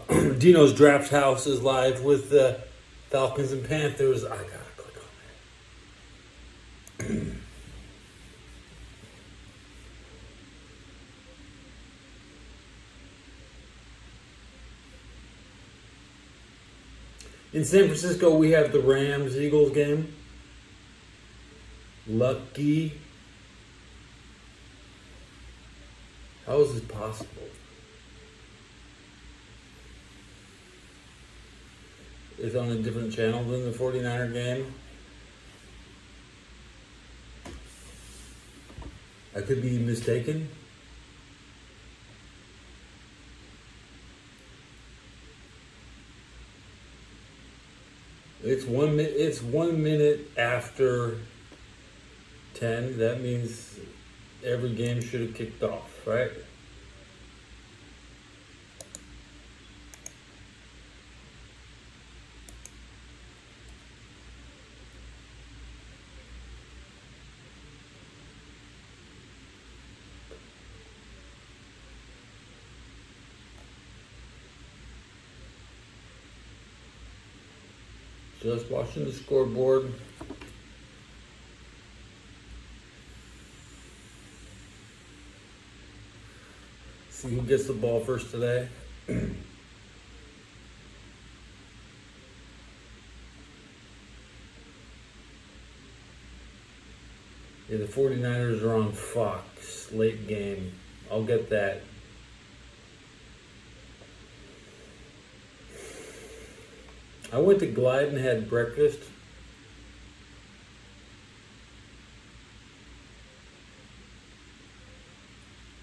Dino's Draft House is live with the Falcons and Panthers. I gotta click on it. In San Francisco, we have the Rams-Eagles game. Lucky. How is this possible? It's on a different channel than the 49er game. I could be mistaken. It's 1 minute after 10. That means every game should have kicked off, right? Just watching the scoreboard. See who gets the ball first today. Yeah, the 49ers are on Fox, late game. I'll get that. I went to Glide and had breakfast.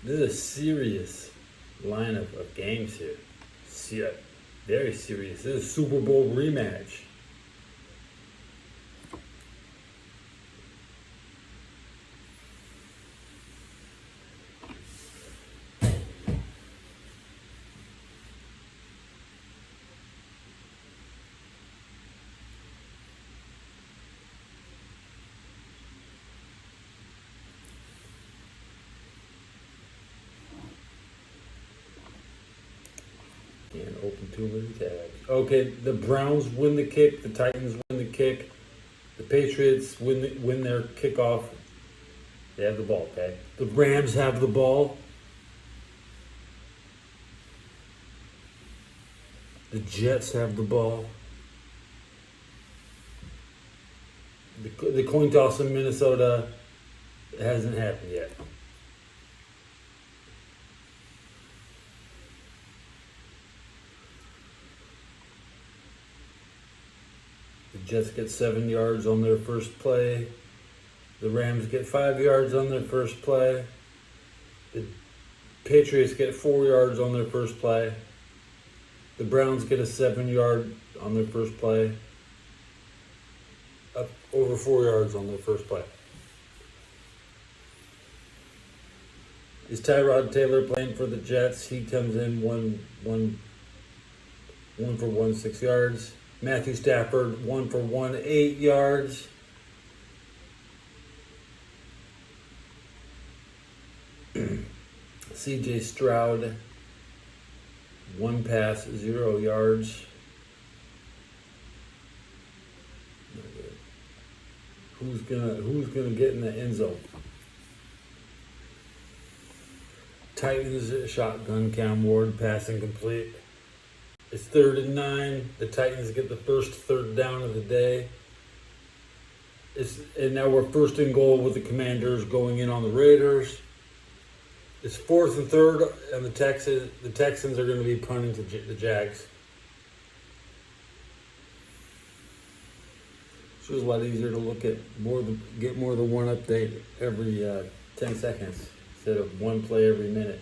This is a serious lineup of games here. Very serious. This is a Super Bowl rematch. Can't open too many tabs. Okay, the Browns win the kick. The Titans win the kick. The Patriots win their kickoff. They have the ball, okay? The Rams have the ball. The Jets have the ball. The coin toss in Minnesota hasn't happened yet. The Jets get 7 yards on their first play. The Rams get 5 yards on their first play. The Patriots get 4 yards on their first play. The Browns get a 7-yard on their first play. Up over 4 yards on their first play. Is Tyrod Taylor playing for the Jets? He comes in one for 1, 6 yards. Matthew Stafford, 1 for 1, 8 yards. CJ Stroud, 1 pass, 0 yards. Who's gonna get in the end zone? Titans shotgun, Cam Ward, passing complete. It's 3rd and 9. The Titans get the first third down of the day. And now we're 1st and goal with the Commanders going in on the Raiders. It's 4th and 3rd, and the Texans are going to be punting to the Jags. So it's a lot easier to look at get more than one update every 10 seconds instead of one play every minute.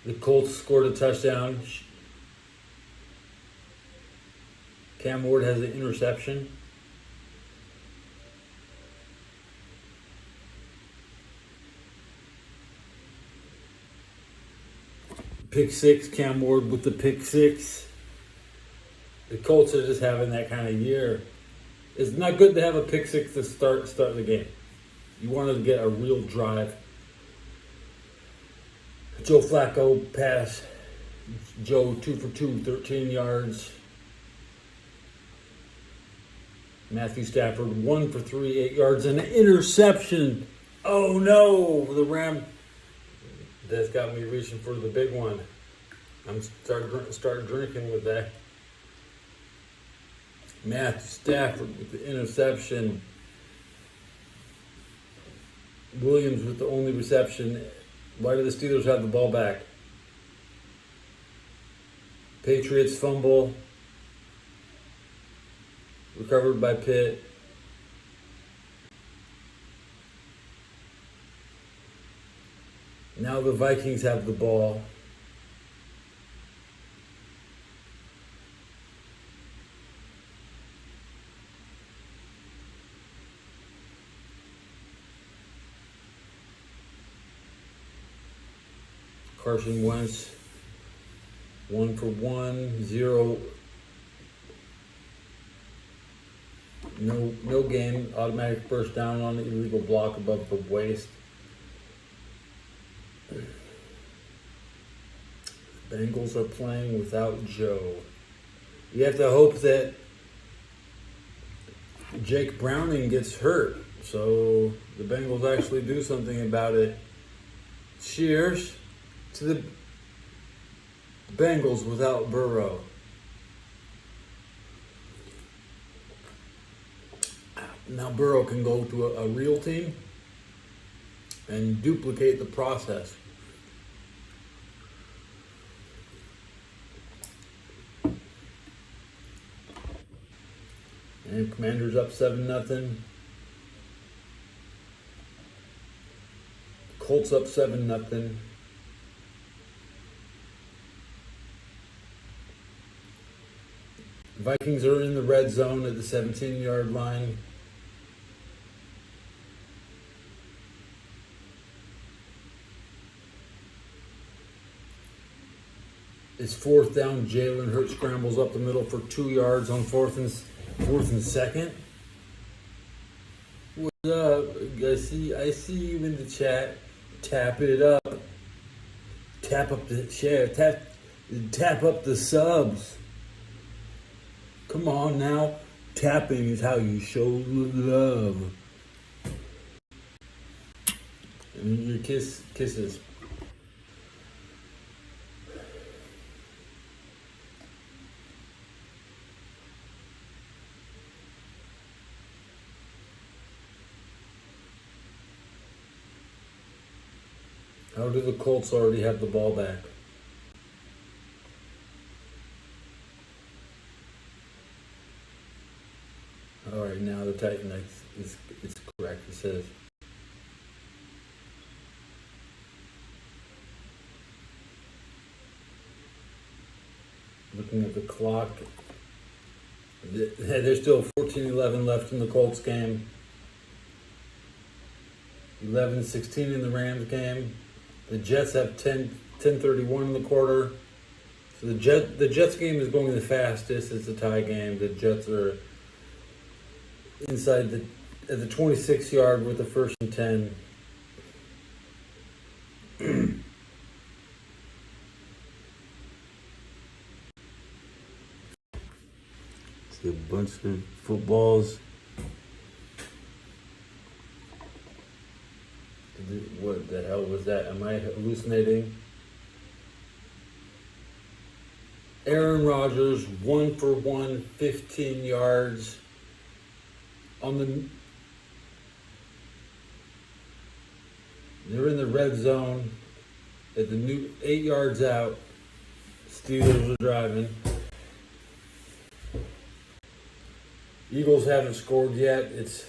The Colts scored a touchdown. Cam Ward has an interception. Pick six, Cam Ward with the pick six. The Colts are just having that kind of year. It's not good to have a pick six to start the game. You want to get a real drive. Joe Flacco pass. Joe 2 for 2, 13 yards. Matthew Stafford 1 for 3, 8 yards, and an interception. Oh no, the Ram. That's got me reaching for the big one. I'm start drinking with that. Matthew Stafford with the interception. Williams with the only reception. Why do the Steelers have the ball back? Patriots fumble. Recovered by Pitt. Now the Vikings have the ball. Carson Wentz, 1 for 1, 0. No gain. Automatic first down on the illegal block above the waist. Bengals are playing without Joe. You have to hope that Jake Browning gets hurt, so the Bengals actually do something about it. Cheers to the Bengals without Burrow. Now Burrow can go to a real team and duplicate the process. And Commanders up 7-0. Colts up 7-0. Vikings are in the red zone at the 17-yard line. It's 4th down. Jalen Hurts scrambles up the middle for 2 yards on 4th and 2nd. What's up? I see you in the chat. Tap it up. Tap up the share. Tap up the subs. Come on now. Tapping is how you show love. And your kisses. How do the Colts already have the ball back? All right, now the Titan it's correct. It says looking at the clock, there's still 14-11 left in the Colts game. 11-16 in the Rams game. The Jets have 10-31 in the quarter. So the Jets game is going the fastest. It's a tie game. The Jets are inside at the 26-yard with the 1st and 10. See a bunch of footballs. What the hell was that? Am I hallucinating? Aaron Rodgers, 1 for 1, 15 yards. They're in the red zone at the new 8 yards out. Steelers are driving. Eagles haven't scored yet. It's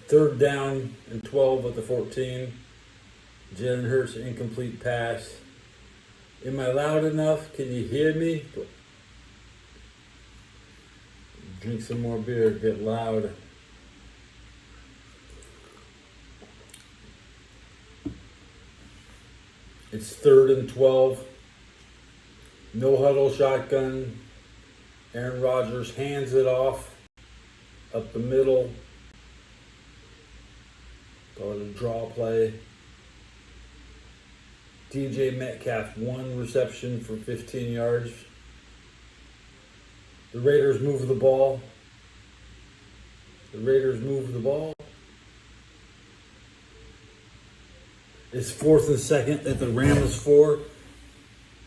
3rd down and 12 at the 14. Jalen Hurts, incomplete pass. Am I loud enough? Can you hear me? Drink some more beer, get loud. It's 3rd and 12. No huddle shotgun. Aaron Rodgers hands it off up the middle. Call it a draw play. DJ Metcalf, 1 reception for 15 yards. The Raiders move the ball. It's 4th and 2nd at the Rams 4.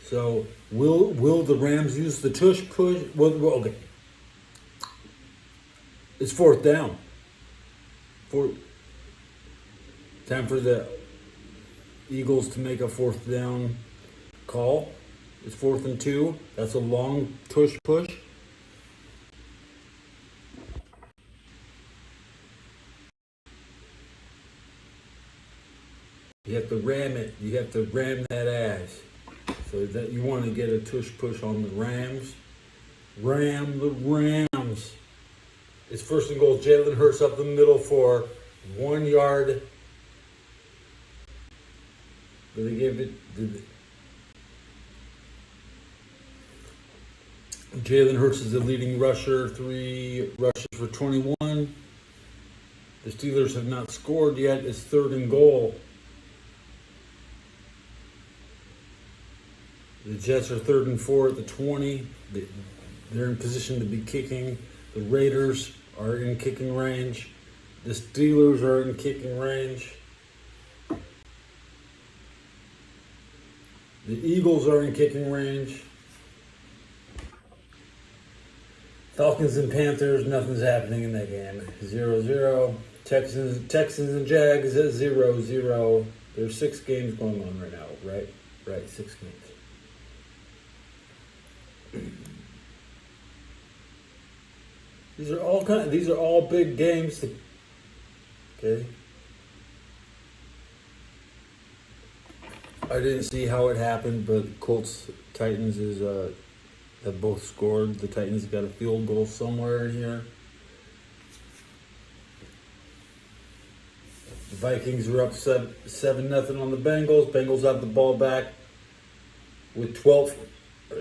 So will the Rams use the tush push? Well, okay. It's 4th down. Time for the Eagles to make a 4th down call. It's 4th and 2. That's a long tush push. You have to ram it. You have to ram that ass. So that you want to get a tush push on the Rams. Ram the Rams. It's 1st and goal. Jalen Hurts up the middle for 1 yard. But they gave it. Jalen Hurts is the leading rusher. 3 rushes for 21. The Steelers have not scored yet. It's 3rd and goal. The Jets are 3rd and 4 at the 20. They're in position to be kicking. The Raiders are in kicking range. The Steelers are in kicking range. The Eagles are in kicking range. Falcons and Panthers, nothing's happening in that game. 0-0. Texans and Jags at 0-0. There's 6 games going on right now, right? Right, 6 games. These are all big games. Okay. I didn't see how it happened, but Colts Titans have both scored. The Titans got a field goal somewhere in here. The Vikings are up 7-0 on the Bengals. Bengals have the ball back with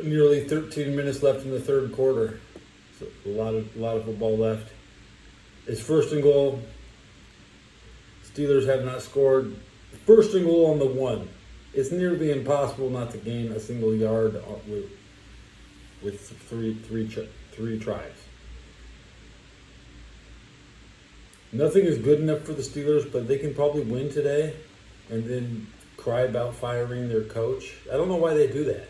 nearly 13 minutes left in the 3rd quarter. So a lot of football left. It's 1st and goal. Steelers have not scored. 1st and goal on the 1. It's nearly impossible not to gain a single yard with three tries. Nothing is good enough for the Steelers, but they can probably win today and then cry about firing their coach. I don't know why they do that.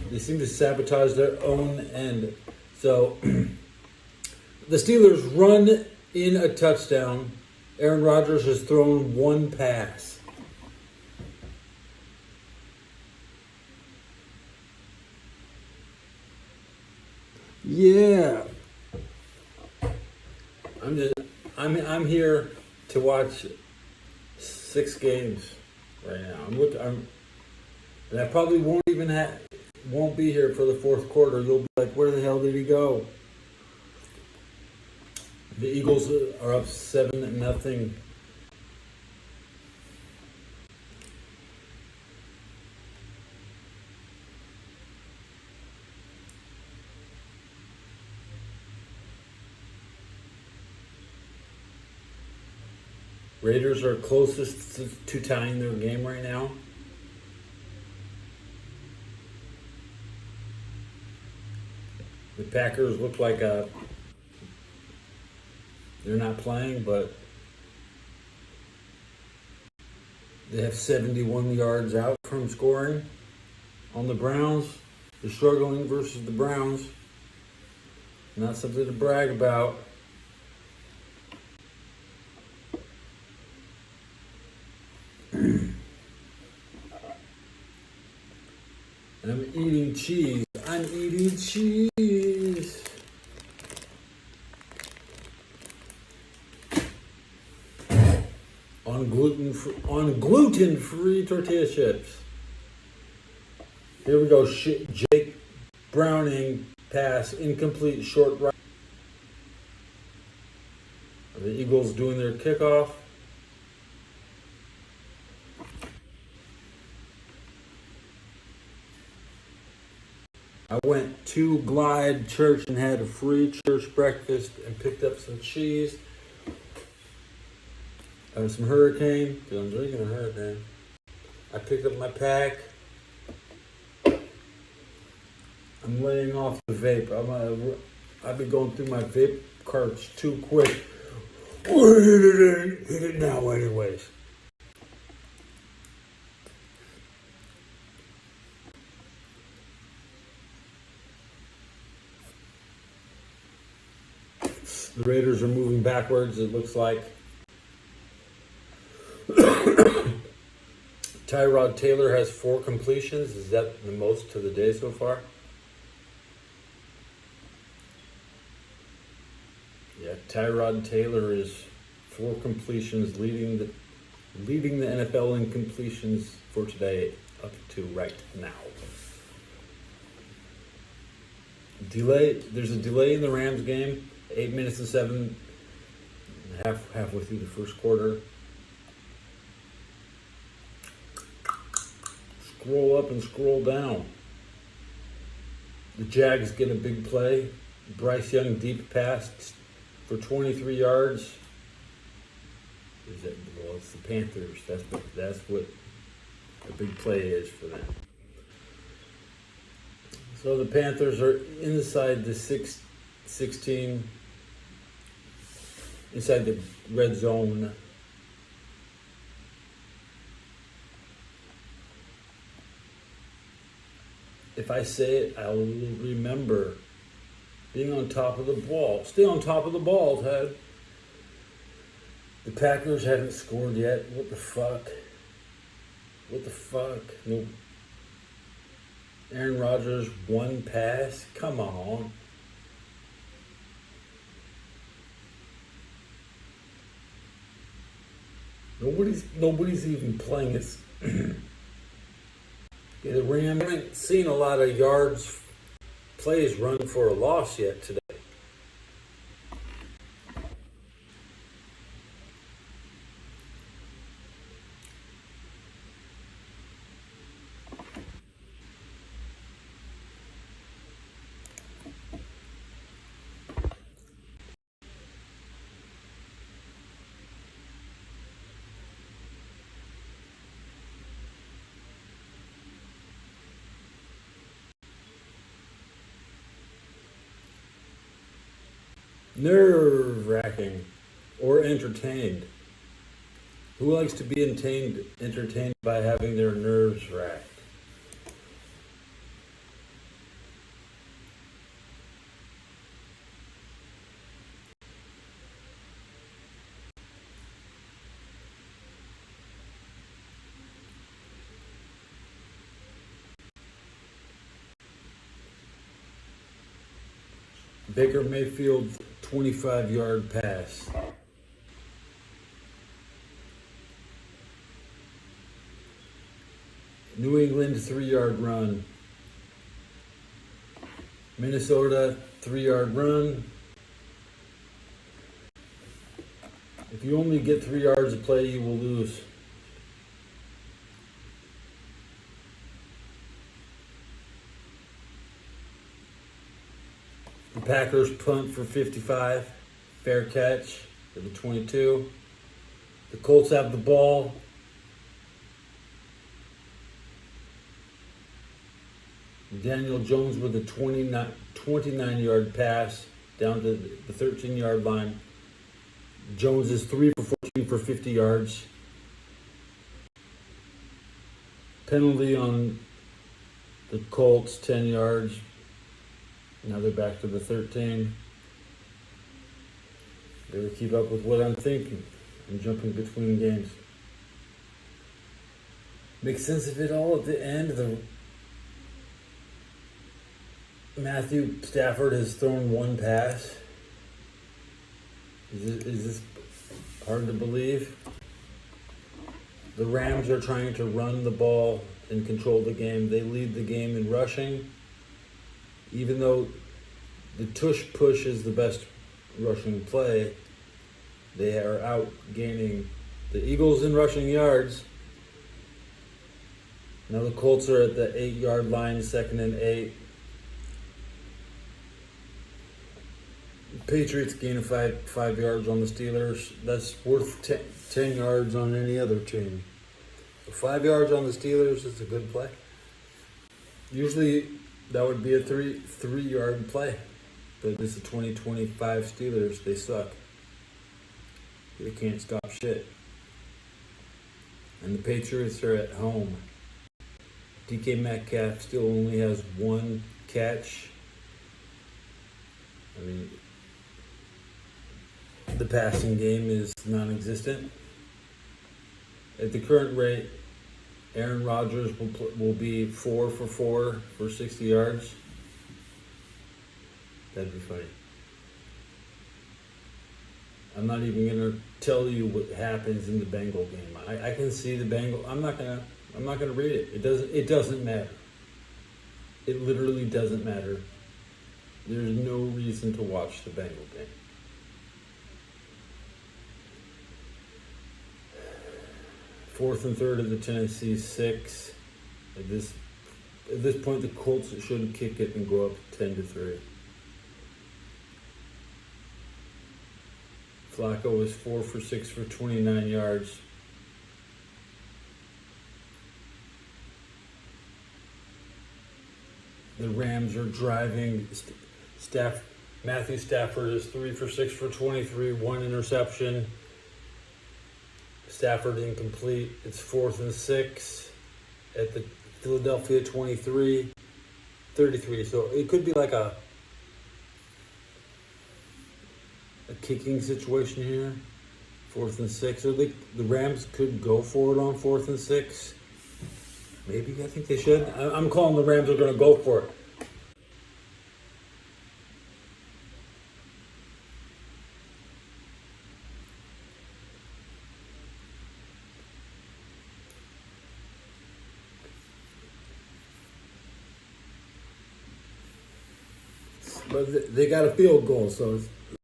They seem to sabotage their own end. So the Steelers run in a touchdown. Aaron Rodgers has thrown 1 pass. Yeah. I'm here to watch 6 games right now. And I probably won't be here for the 4th quarter. You'll be like, where the hell did he go? The Eagles are up 7-0. Raiders are closest to tying their game right now. The Packers look like they're not playing, but they have 71 yards out from scoring on the Browns. They're struggling versus the Browns. Not something to brag about. I'm eating cheese. On gluten-free tortilla chips. Here we go. Jake Browning pass, incomplete, short right. The Eagles doing their kickoff. I went to Glide Church and had a free church breakfast and picked up some cheese. Some Hurricane, because I'm drinking a Hurricane. I picked up my pack. I'm laying off the vape. I've been going through my vape carts too quick. Hit it now anyways. The Raiders are moving backwards, it looks like. Tyrod Taylor has 4 completions. Is that the most to the day so far? Yeah, Tyrod Taylor is 4 completions, leading the NFL in completions for today up to right now. There's a delay in the Rams game. 8 minutes and 7, halfway through the first quarter. Scroll up and scroll down. The Jags get a big play. Bryce Young deep pass for 23 yards. Well, it's the Panthers. That's what the big play is for them. So the Panthers are inside the 16, inside the red zone. If I say it, I will remember being on top of the ball. Stay on top of the ball, Ted. The Packers haven't scored yet. What the fuck? What the fuck? Nope. Aaron Rodgers, 1 pass? Come on. Nobody's even playing this. Yeah, the Rams haven't seen a lot of yards, plays run for a loss yet today. Nerve-wracking or entertained. Who likes to be entertained by having their nerves racked? Baker Mayfield, 25-yard pass. New England, 3-yard run. Minnesota, 3-yard run. If you only get 3 yards of play, you will lose. The Packers punt for 55. Fair catch at the 22. The Colts have the ball. Daniel Jones with a 29-yard pass down to the 13-yard line. Jones is 3 for 14 for 50 yards. Penalty on the Colts, 10 yards. Now they're back to the 13. Better keep up with what I'm thinking. I'm jumping between games. Make sense of it all at the end. Matthew Stafford has thrown 1 pass. Is this hard to believe? The Rams are trying to run the ball and control the game. They lead the game in rushing. Even though the tush push is the best rushing play, they are out gaining the Eagles in rushing yards. Now the Colts are at the 8-yard line, 2nd and 8. Patriots gain 5 yards on the Steelers. That's worth 10 yards on any other team. So 5 yards on the Steelers is a good play. Usually that would be a three-yard play. But this is 2025 Steelers. They suck. They can't stop shit. And the Patriots are at home. DK Metcalf still only has one catch. I mean, the passing game is non-existent. At the current rate, Aaron Rodgers will be 4 for 4 for 60 yards. That'd be funny. I'm not even gonna tell you what happens in the Bengal game. I can see the Bengal. I'm not gonna read it. It doesn't matter. It literally doesn't matter. There's no reason to watch the Bengal game. Fourth and third of the Tennessee 6. At this point, the Colts should kick it and go up 10-3. Flacco was 4 for 6 for 29 yards. The Rams are driving. Matthew Stafford is 3 for 6 for 23, 1 interception. Stafford incomplete. It's 4th and 6 at the Philadelphia 33. So it could be like a kicking situation here. 4th and 6. Or the Rams could go for it on 4th and 6. Maybe. I think they should. I'm calling the Rams are going to go for it. But they got a field goal, so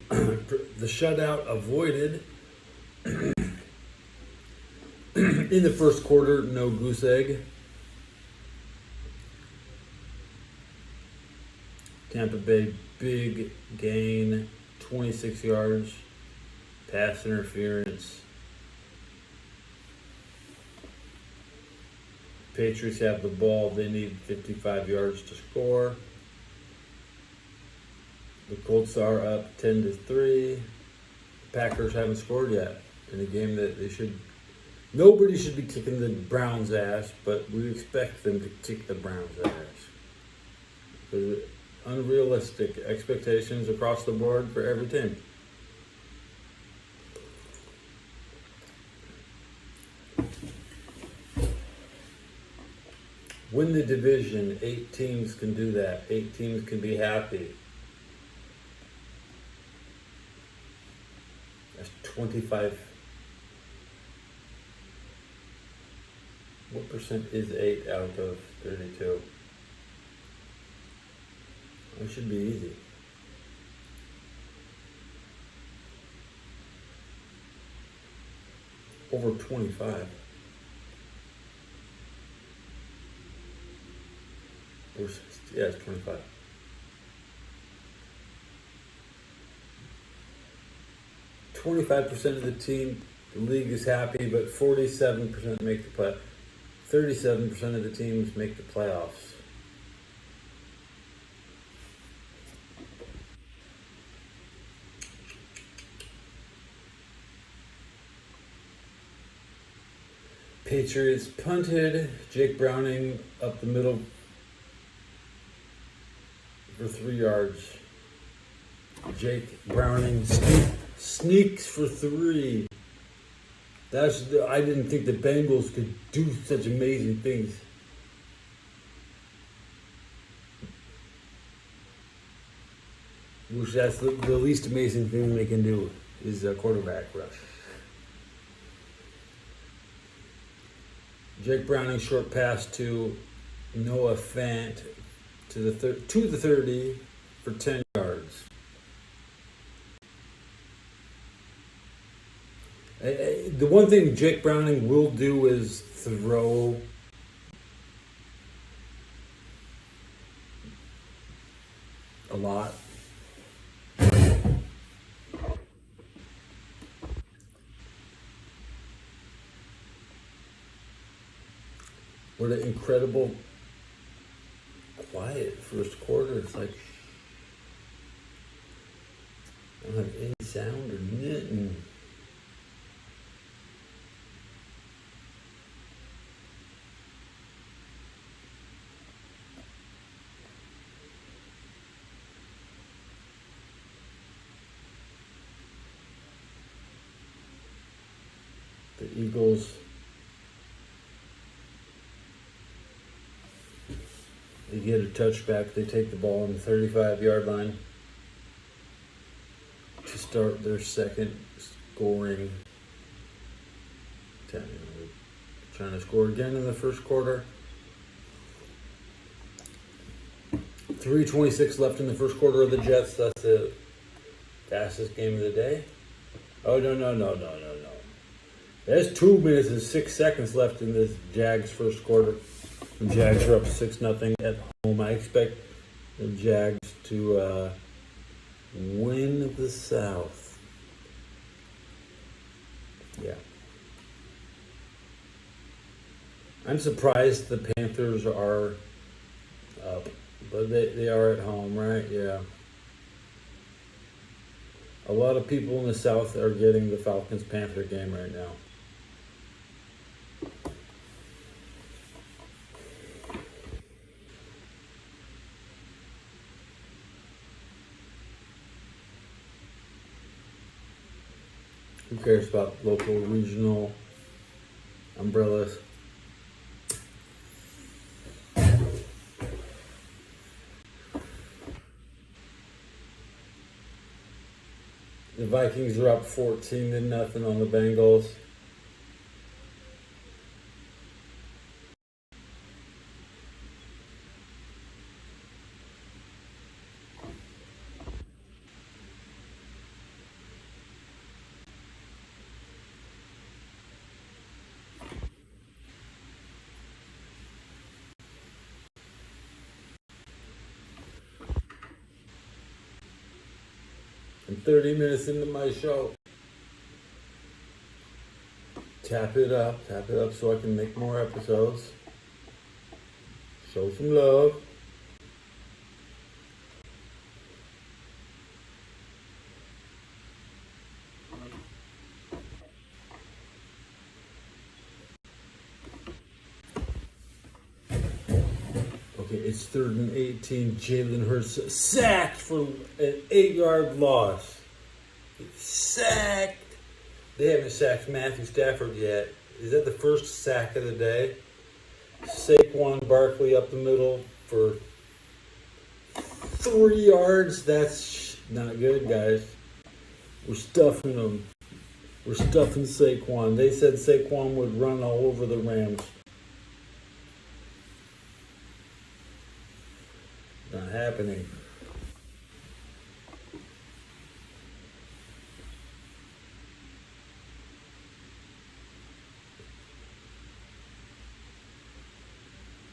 the shutout avoided. In the first quarter, no goose egg. Tampa Bay, big gain, 26 yards, pass interference. Patriots have the ball. They need 55 yards to score. The Colts are up 10-3. The Packers haven't scored yet in a game that they should. Nobody should be kicking the Browns' ass, but we expect them to kick the Browns' ass. There's unrealistic expectations across the board for every team. Win the division. 8 teams can do that. 8 teams can be happy. That's 25. What percent is 8 out of 32? It should be easy. Over 25. Yeah, it's 25. 25% of the league is happy, but 47% make the play. 37% of the teams make the playoffs. Patriots punted. Jake Browning up the middle for 3 yards. Jake Browning sneaks for 3. I didn't think the Bengals could do such amazing things. Which that's the least amazing thing they can do is a quarterback rush. Jake Browning short pass to Noah Fant to the 30 for 10 yards. The one thing Jake Browning will do is throw a lot. What an incredible quiet first quarter. It's like I don't have any sound or nothing. The Eagles, they get a touchback. They take the ball on the 35-yard line to start their second scoring. Trying to score again in the first quarter. 3:26 left in the first quarter of the Jets. That's the fastest game of the day. Oh, no. There's 2 minutes and 6 seconds left in this Jags first quarter. The Jags are up 6-0 at home. I expect the Jags to win the South. Yeah. I'm surprised the Panthers are up, but they are at home, right? Yeah. A lot of people in the South are getting the Falcons-Panther game right now. Who cares about local, regional umbrellas? The Vikings are up 14-0 on the Bengals. I'm 30 minutes into my show. Tap it up so I can make more episodes. Show some love. Okay, it's 3rd and 18. Jalen Hurts sacked for an 8-yard loss. Sacked. They haven't sacked Matthew Stafford yet. Is that the first sack of the day? Saquon Barkley up the middle for 3 yards. That's not good, guys. We're stuffing them. We're stuffing Saquon. They said Saquon would run all over the Rams. Not happening.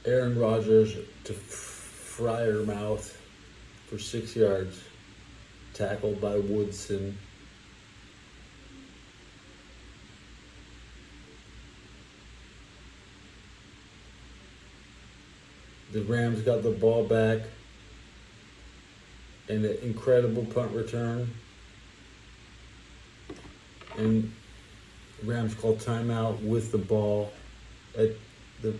Aaron Rodgers to Freiermuth for 6 yards. Tackled by Woodson. The Rams got the ball back. And an incredible punt return. And Rams called timeout with the ball at the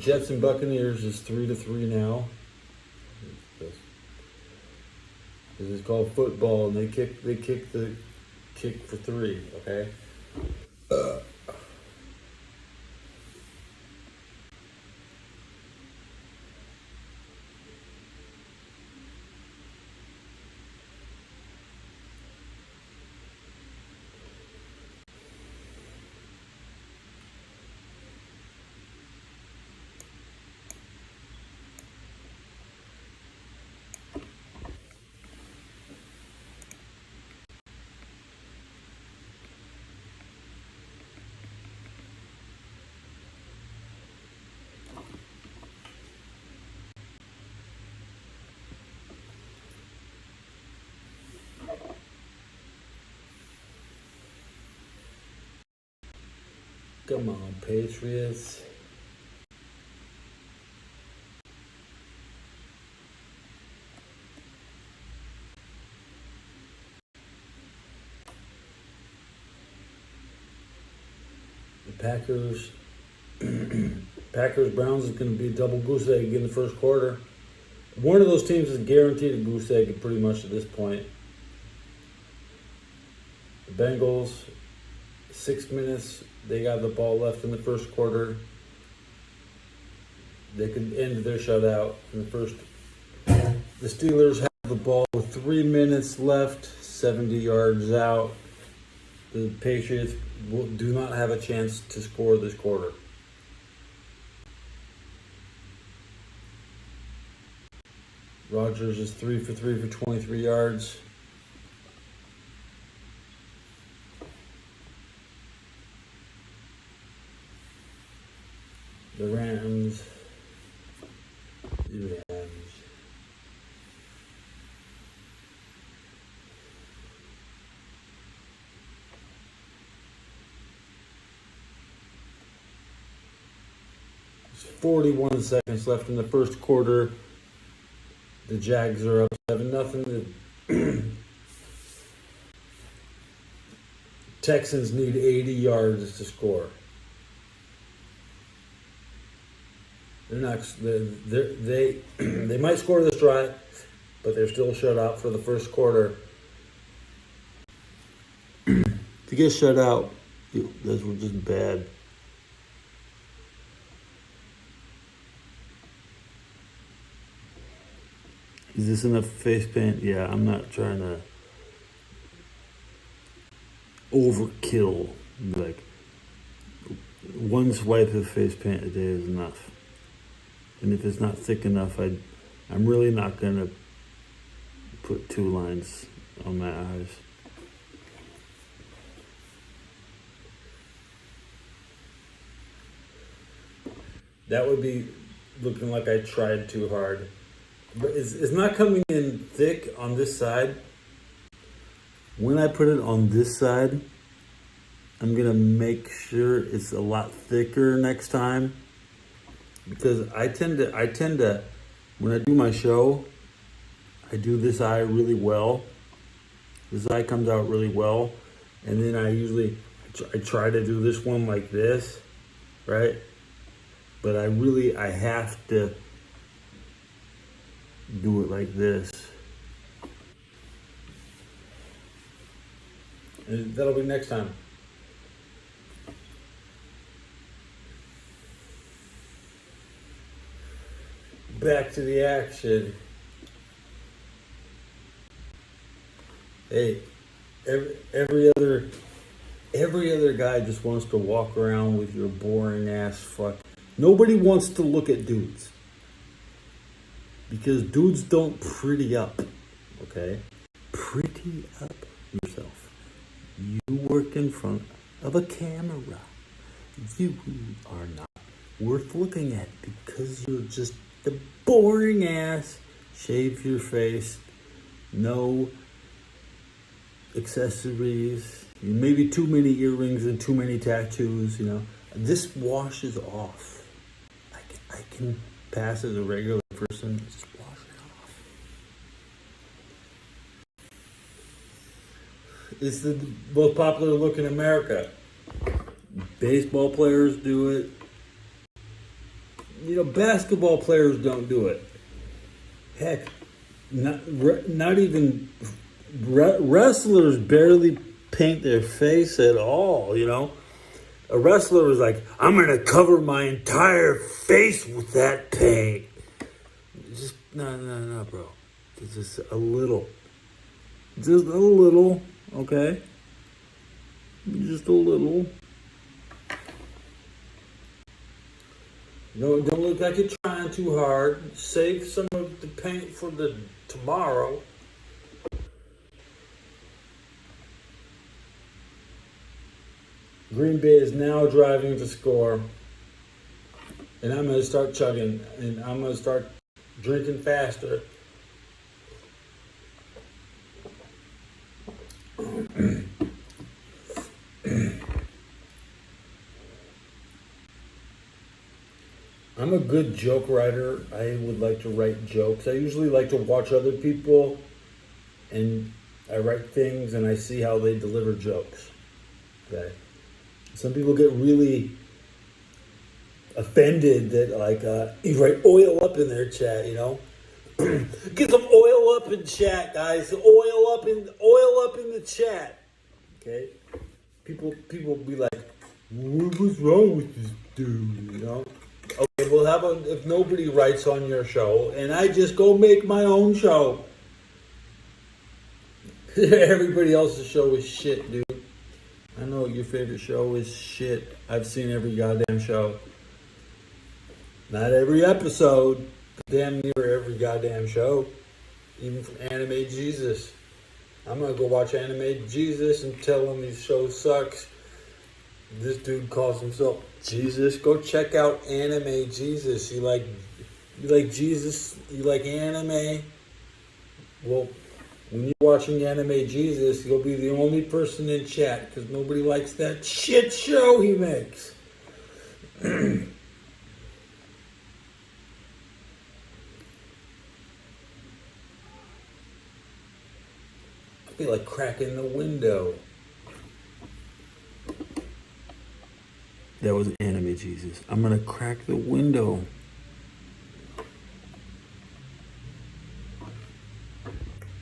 Jets and Buccaneers is 3-3 now. This is called football, and they kick for 3. Okay. Come on, Patriots. The Packers Browns is going to be a double goose egg in the first quarter. One of those teams is guaranteed a goose egg pretty much at this point. The Bengals, 6 minutes, they got the ball left in the first quarter. They could end their shutout in the first. The Steelers have the ball with 3 minutes left, 70 yards out. The Patriots do not have a chance to score this quarter. Rodgers is 3 for 3 for 23 yards. The Rams. 41 seconds left in the first quarter. The Jags are up 7-0. The Texans need 80 yards to score. They're not. They might score this drive, but they're still shut out for the first quarter. To get shut out, those were just bad. Is this enough face paint? Yeah, I'm not trying to overkill. Like, one swipe of face paint a day is enough. And if it's not thick enough, I'm really not going to put 2 lines on my eyes. That would be looking like I tried too hard. But it's not coming in thick on this side. When I put it on this side, I'm going to make sure it's a lot thicker next time. Because I tend to, when I do my show, I do this eye really well. This eye comes out really well. And then I try to do this one like this, right? But I have to do it like this. And that'll be next time. Back to the action. Hey, every other guy just wants to walk around with your boring ass fuck. Nobody wants to look at dudes. Because dudes don't pretty up, okay? Pretty up yourself. You work in front of a camera. You are not worth looking at because you're just the boring ass. Shave your face. No accessories. Maybe too many earrings and too many tattoos, you know. This washes off. I can pass as a regular person. Just wash it off. It's the most popular look in America. Baseball players do it. You know, basketball players don't do it. Heck, not even wrestlers barely paint their face at all, you know. A wrestler is like, I'm going to cover my entire face with that paint. Just, no, bro. It's just a little. Just a little, okay? Just a little. No, don't look like you're trying too hard. Save some of the paint for the tomorrow. Green Bay is now driving to score. And I'm going to start chugging. And I'm going to start drinking faster. good joke writer. I would like to write jokes. I usually like to watch other people, and I write things and I see how they deliver jokes. Okay. Some people get really offended that you write oil up in their chat, you know. Get some oil up in chat, guys. Oil up in the chat. Okay. People be like, what's wrong with this dude? You know. Okay, well, how about if nobody writes on your show and I just go make my own show? Everybody else's show is shit, dude. I know your favorite show is shit. I've seen every goddamn show. Not every episode. Damn near every goddamn show. Even from Anime Jesus. I'm gonna go watch Anime Jesus and tell him these shows sucks. This dude calls himself Jesus. Go check out Anime Jesus. You like Jesus? You like anime? Well, when you're watching Anime Jesus, you'll be the only person in chat because nobody likes that shit show he makes. I feel like cracking the window. That was Anime Jesus. I'm gonna crack the window.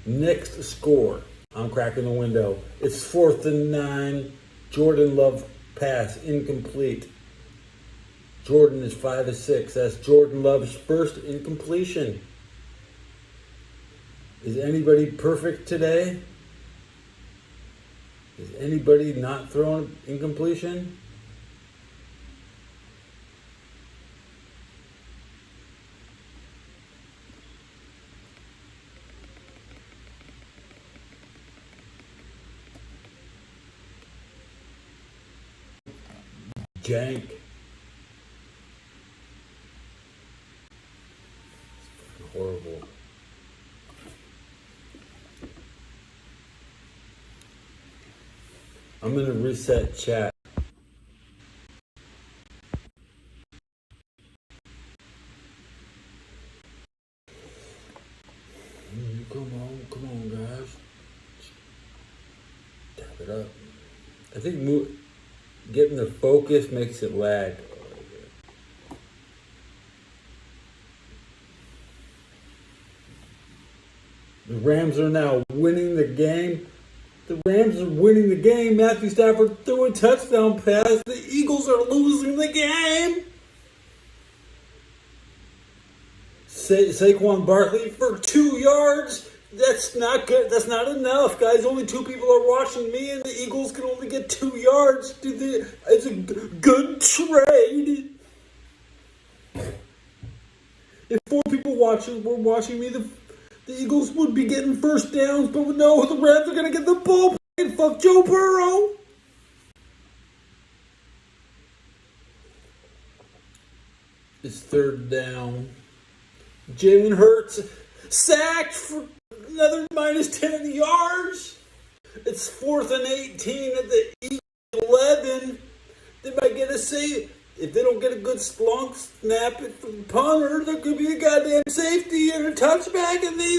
Next score. I'm cracking the window. It's 4th and 9. Jordan Love pass incomplete. Jordan is 5 of 6. That's Jordan Love's first incompletion. Is anybody perfect today? Is anybody not throwing incompletion? Jank. It's horrible. I'm gonna reset chat. Come on, guys. Tap it up. I think getting the focus makes it lag. The Rams are now winning the game. The Rams are winning the game. Matthew Stafford threw a touchdown pass. The Eagles are losing the game. Saquon Barkley for 2 yards. That's not good. That's not enough, guys. Only 2 people are watching me, and the Eagles can only get 2 yards. It's a good trade. If 4 people were watching me, the Eagles would be getting first downs, but no, the Rams are going to get the ball and fuck Joe Burrow. It's 3rd down. Jalen Hurts sacked for another -10 yards. It's 4th and 18 at the Eagles 11. They might get a save. If they don't get a good long snap from the punter, there could be a goddamn safety and a touchback, and they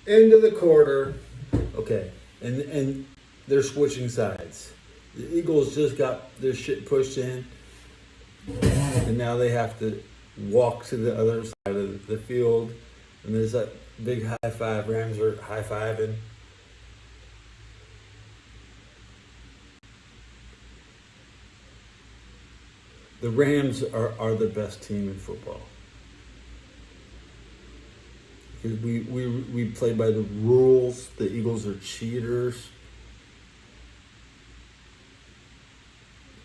end of the quarter. Okay, and they're switching sides. The Eagles just got their shit pushed in, and now they have to walk to the other side of the field, and there's that big high five. Rams are high-fiving. The Rams are the best team in football. We play by the rules. The Eagles are cheaters.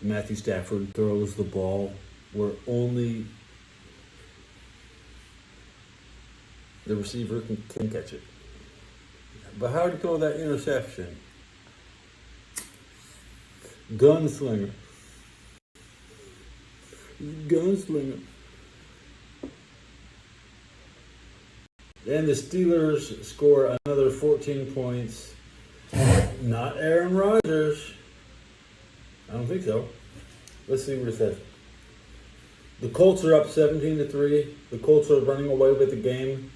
Matthew Stafford throws the ball where only the receiver can catch it. But how do you throw that interception? Gunslinger. And the Steelers score another 14 points. Not Aaron Rodgers. I don't think so. Let's see what it says. The Colts are up 17-3. The Colts are running away with the game.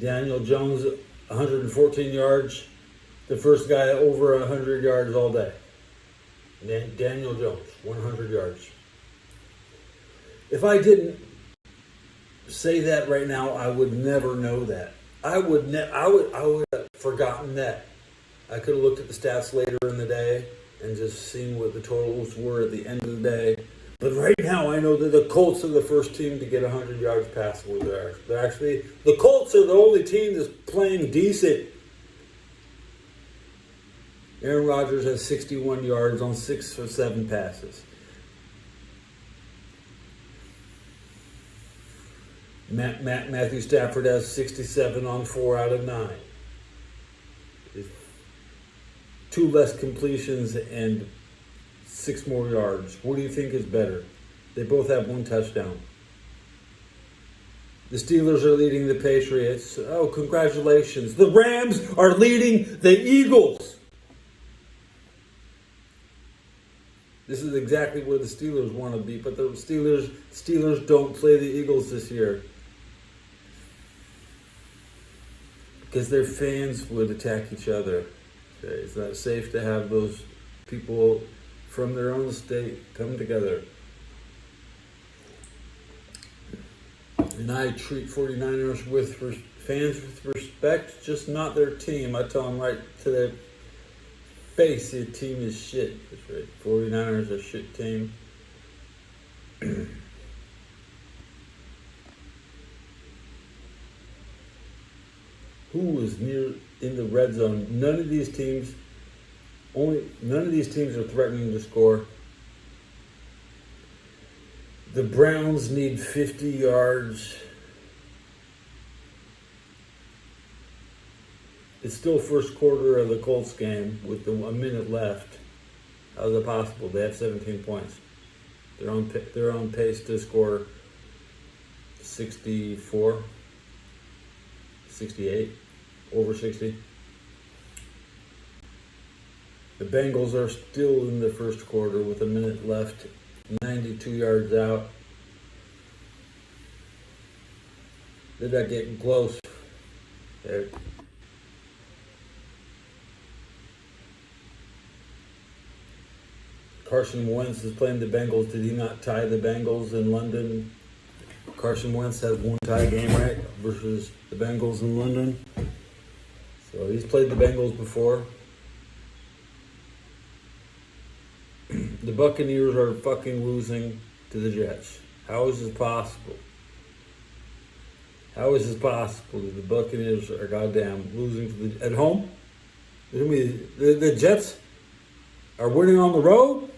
Daniel Jones, 114 yards. The first guy over 100 yards all day. Daniel Jones, 100 yards. If I didn't say that right now, I would never know that. I would have forgotten that. I could have looked at the stats later in the day and just seen what the totals were at the end of the day. But right now, I know that the Colts are the first team to get 100 yards passing. They're actually, the Colts are the only team that's playing decent. Aaron Rodgers has 61 yards on 6 or 7 passes. Matthew Stafford has 67 on 4 out of 9. 2 less completions and 6 more yards. What do you think is better? They both have 1 touchdown. The Steelers are leading the Patriots. Oh, congratulations. The Rams are leading the Eagles. This is exactly where the Steelers want to be, but the Steelers don't play the Eagles this year. Because their fans would attack each other. Okay? It's not safe to have those people from their own state come together. And I treat 49ers with fans with respect, just not their team. I tell them right to their face, your team is shit. That's right. 49ers are a shit team. Who was near in the red zone? None of these teams are threatening to score. The Browns need 50 yards. It's still first quarter of the Colts game with a minute left. How is it possible? They have 17 points. They're on pace to score 64, 68, over 60. The Bengals are still in the first quarter with a minute left, 92 yards out. They're not getting close. Carson Wentz is playing the Bengals. Did he not tie the Bengals in London? Carson Wentz has 1 tie game, right, versus the Bengals in London. So he's played the Bengals before. The Buccaneers are fucking losing to the Jets. How is this possible? How is this possible that the Buccaneers are goddamn losing to at home? I mean, the Jets are winning on the road?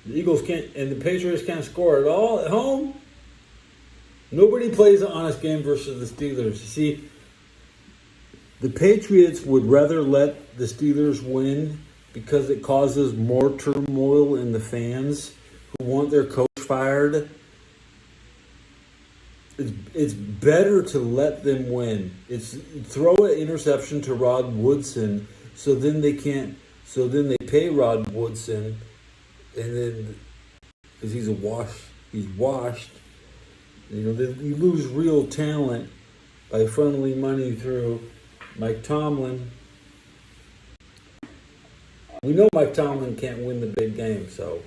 The Eagles can't, and the Patriots can't score at all at home? Nobody plays an honest game versus the Steelers. You see, the Patriots would rather let the Steelers win because it causes more turmoil in the fans who want their coach fired. It's better to let them win. It's throw an interception to Rod Woodson, so then they pay Rod Woodson, and then because he's washed. You know, you lose real talent by funneling money through Mike Tomlin. We know Mike Tomlin can't win the big game, so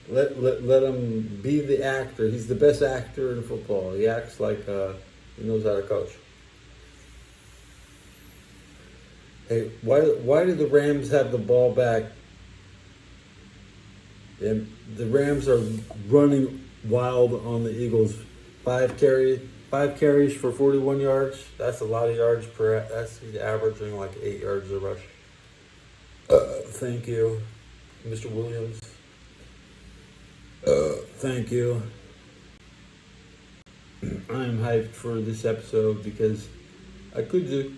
let him be the actor. He's the best actor in football. He acts like he knows how to coach. Hey, why do the Rams have the ball back? And the Rams are running wild on the Eagles. 5 carries for 41 yards. That's a lot of yards per. He's averaging like 8 yards a rush. Thank you, Mr. Williams. Thank you. I am hyped for this episode because I could just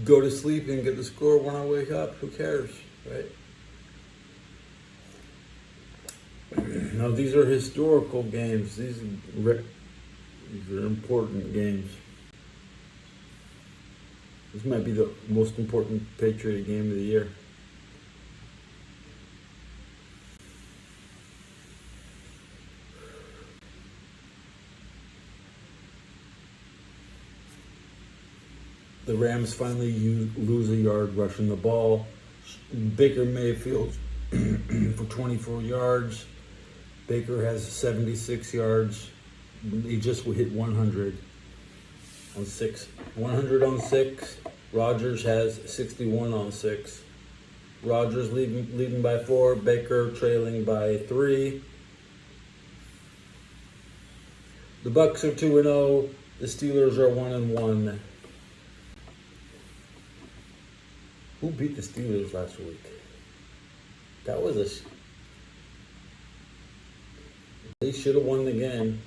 go to sleep and get the score when I wake up. Who cares, right? No, these are historical games. These are important games. This might be the most important Patriot game of the year. The Rams finally lose a yard rushing the ball. Baker Mayfield for 24 yards. Baker has 76 yards. He just hit 100 on 6. 100 on 6. Rodgers has 61 on 6. Rodgers leading by 4. Baker trailing by 3. The Bucks are 2-0. The Steelers are 1-1. Who beat the Steelers last week? That was They should have won the game.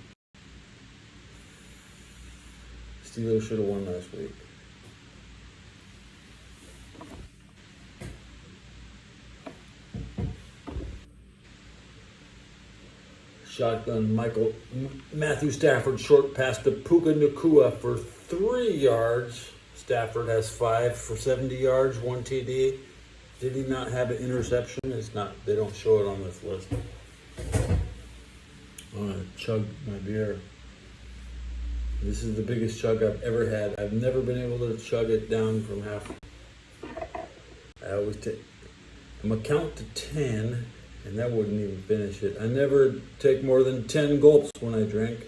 Steelers should have won last week. Shotgun Matthew Stafford short pass to Puka Nacua for 3 yards. Stafford has 5 for 70 yards, 1 TD. Did he not have an interception? It's not. They don't show it on this list. I'm gonna chug my beer. This is the biggest chug I've ever had. I've never been able to chug it down from half. I always take. I'm gonna count to 10, and that wouldn't even finish it. I never take more than 10 gulps when I drink.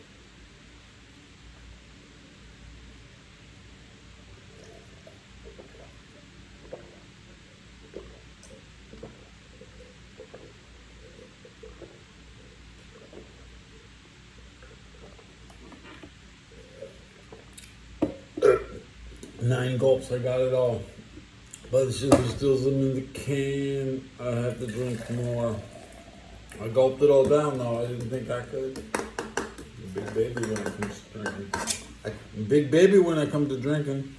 Nine gulps, I got it all. But the sugar still's in the can. I have to drink more. I gulped it all down though. I didn't think I could. Big baby when it comes to drinking. Big baby when it comes to drinking.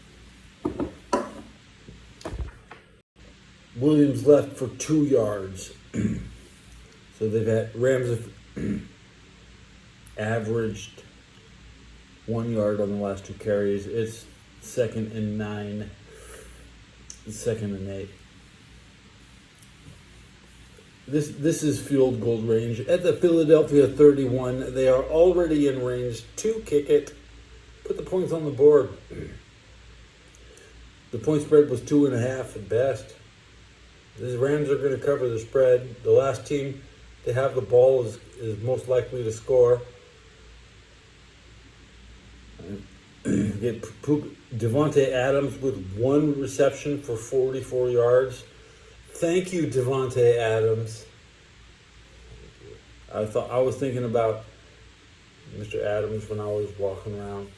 Williams left for 2 yards. So they've had Rams have averaged 1 yard on the last 2 carries. It's 2nd and 9. 2nd and 8. This is field goal range. At the Philadelphia 31, they are already in range to kick it. Put the points on the board. The point spread was 2.5 at best. The Rams are going to cover the spread. The last team to have the ball is most likely to score. Get Devontae Adams with 1 reception for 44 yards. Thank you, Devontae Adams. I was thinking about Mr. Adams when I was walking around.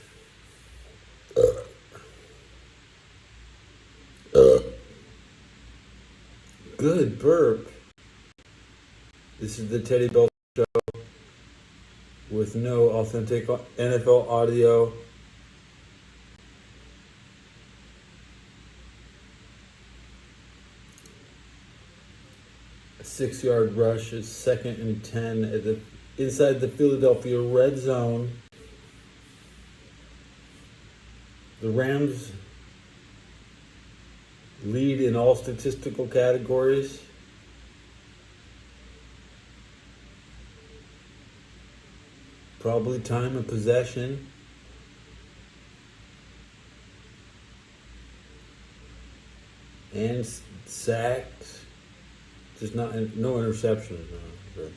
Good burp. This is the Teddy Bell Show with no authentic NFL audio. A 6-yard rush is 2nd and 10 inside the Philadelphia red zone. The Rams lead in all statistical categories. Probably time of possession. And sacks. Just no interceptions. No.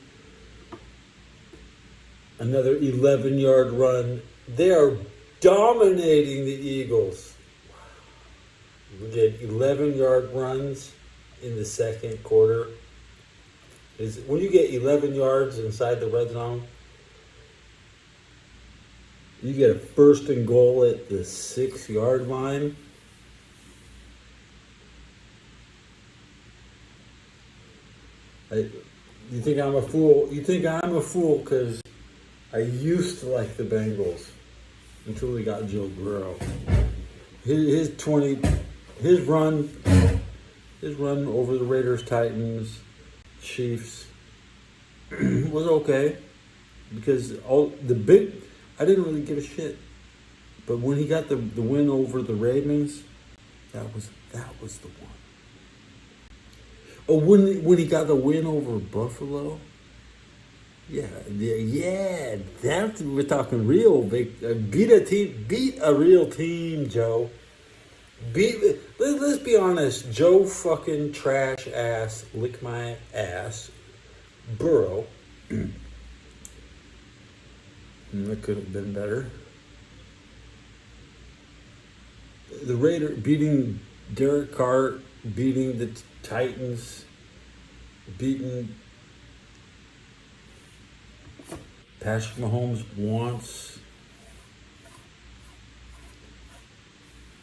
Another 11-yard run. They are dominating the Eagles. We get 11-yard runs in the second quarter. When you get 11 yards inside the red zone, you get a 1st and goal at the 6-yard line. You think I'm a fool? You think I'm a fool because I used to like the Bengals until we got Joe Burrow. His run over the Raiders, Titans, Chiefs was okay because I didn't really give a shit. But when he got the win over the Ravens, That was the one. Oh, when he got the win over Buffalo. Yeah. That's we're talking real big. Beat a real team, Joe. Let's be honest, Joe fucking trash ass, lick my ass, Burrow. That could have been better. The Raider beating Derek Carr, beating the Titans, beating Patrick Mahomes once.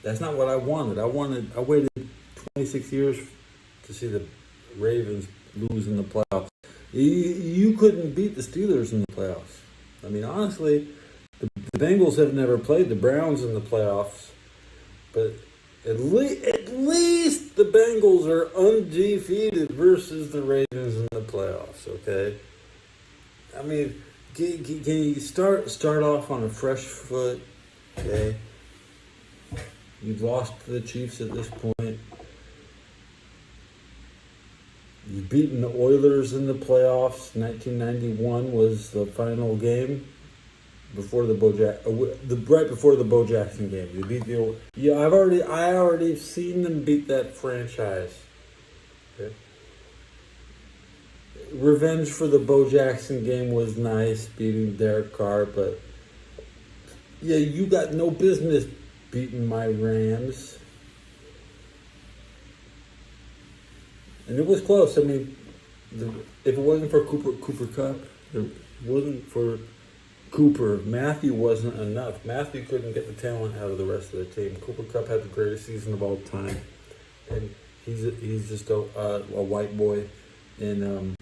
That's not what I wanted. I waited 26 years to see the Ravens lose in the playoffs. You couldn't beat the Steelers in the playoffs. I mean, honestly, the Bengals have never played the Browns in the playoffs, but at least the Bengals are undefeated versus the Ravens in the playoffs. Okay, I mean, can you start off on a fresh foot? Okay, you've lost to the Chiefs at this point. You've beaten the Oilers in the playoffs. 1991 was the final game before right before the Bo Jackson game. You beat I already seen them beat that franchise. Okay. Revenge for the Bo Jackson game was nice, beating Derek Carr, but yeah, you got no business beating my Rams. And it was close. I mean, if it wasn't for Cooper Kupp, if it wasn't for Cooper, Matthew wasn't enough. Matthew couldn't get the talent out of the rest of the team. Cooper Kupp had the greatest season of all time, and he's just a white boy, and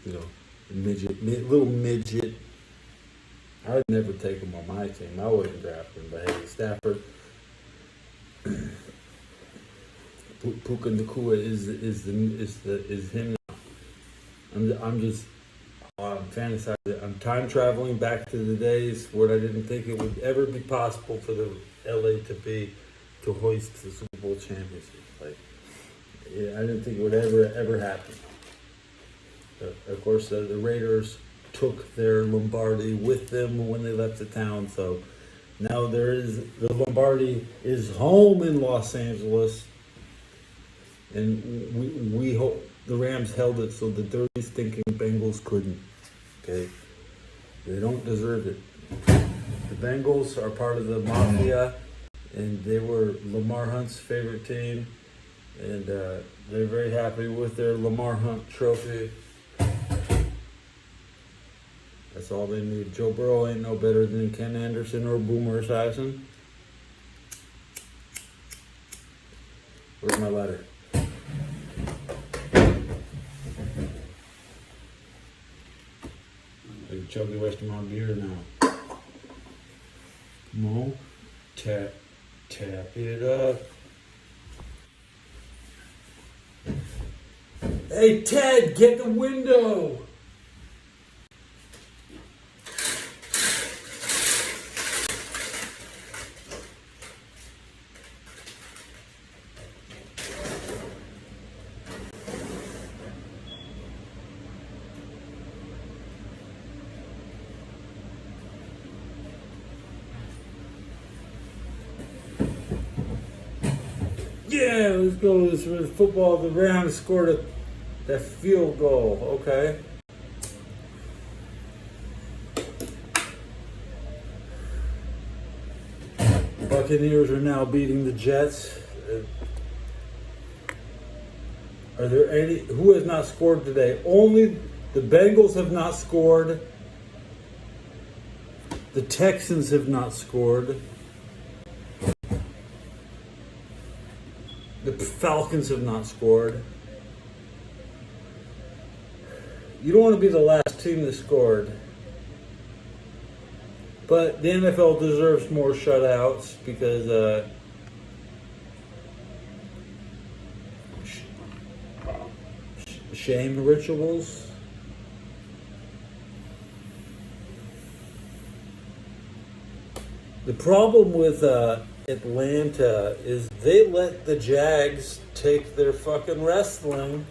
little midget. I would never take him on my team. I wouldn't draft him, but hey, Stafford. Puka Nacua is him now. I'm just fantasizing. I'm time traveling back to the days where I didn't think it would ever be possible for the LA to hoist the Super Bowl championship. Like, yeah, I didn't think it would ever happen. But of course, the Raiders took their Lombardi with them when they left the town. So now the Lombardi is home in Los Angeles. And we hope the Rams held it so the dirty, stinking Bengals couldn't. Okay? They don't deserve it. The Bengals are part of the Mafia, and they were Lamar Hunt's favorite team. And they're very happy with their Lamar Hunt trophy. That's all they need. Joe Burrow ain't no better than Ken Anderson or Boomer Esiason. Where's my letter? I can chug the rest of my beer now. Come on. Tap it up. Hey, Ted, get the window. Yeah, let's go. This was football. The Rams scored that field goal. Okay. Buccaneers are now beating the Jets. Are there any? Who has not scored today? Only the Bengals have not scored. The Texans have not scored. The Falcons have not scored. You don't want to be the last team that scored. But the NFL deserves more shutouts because shame rituals. The problem with Atlanta is they let the Jags take their fucking wrestling,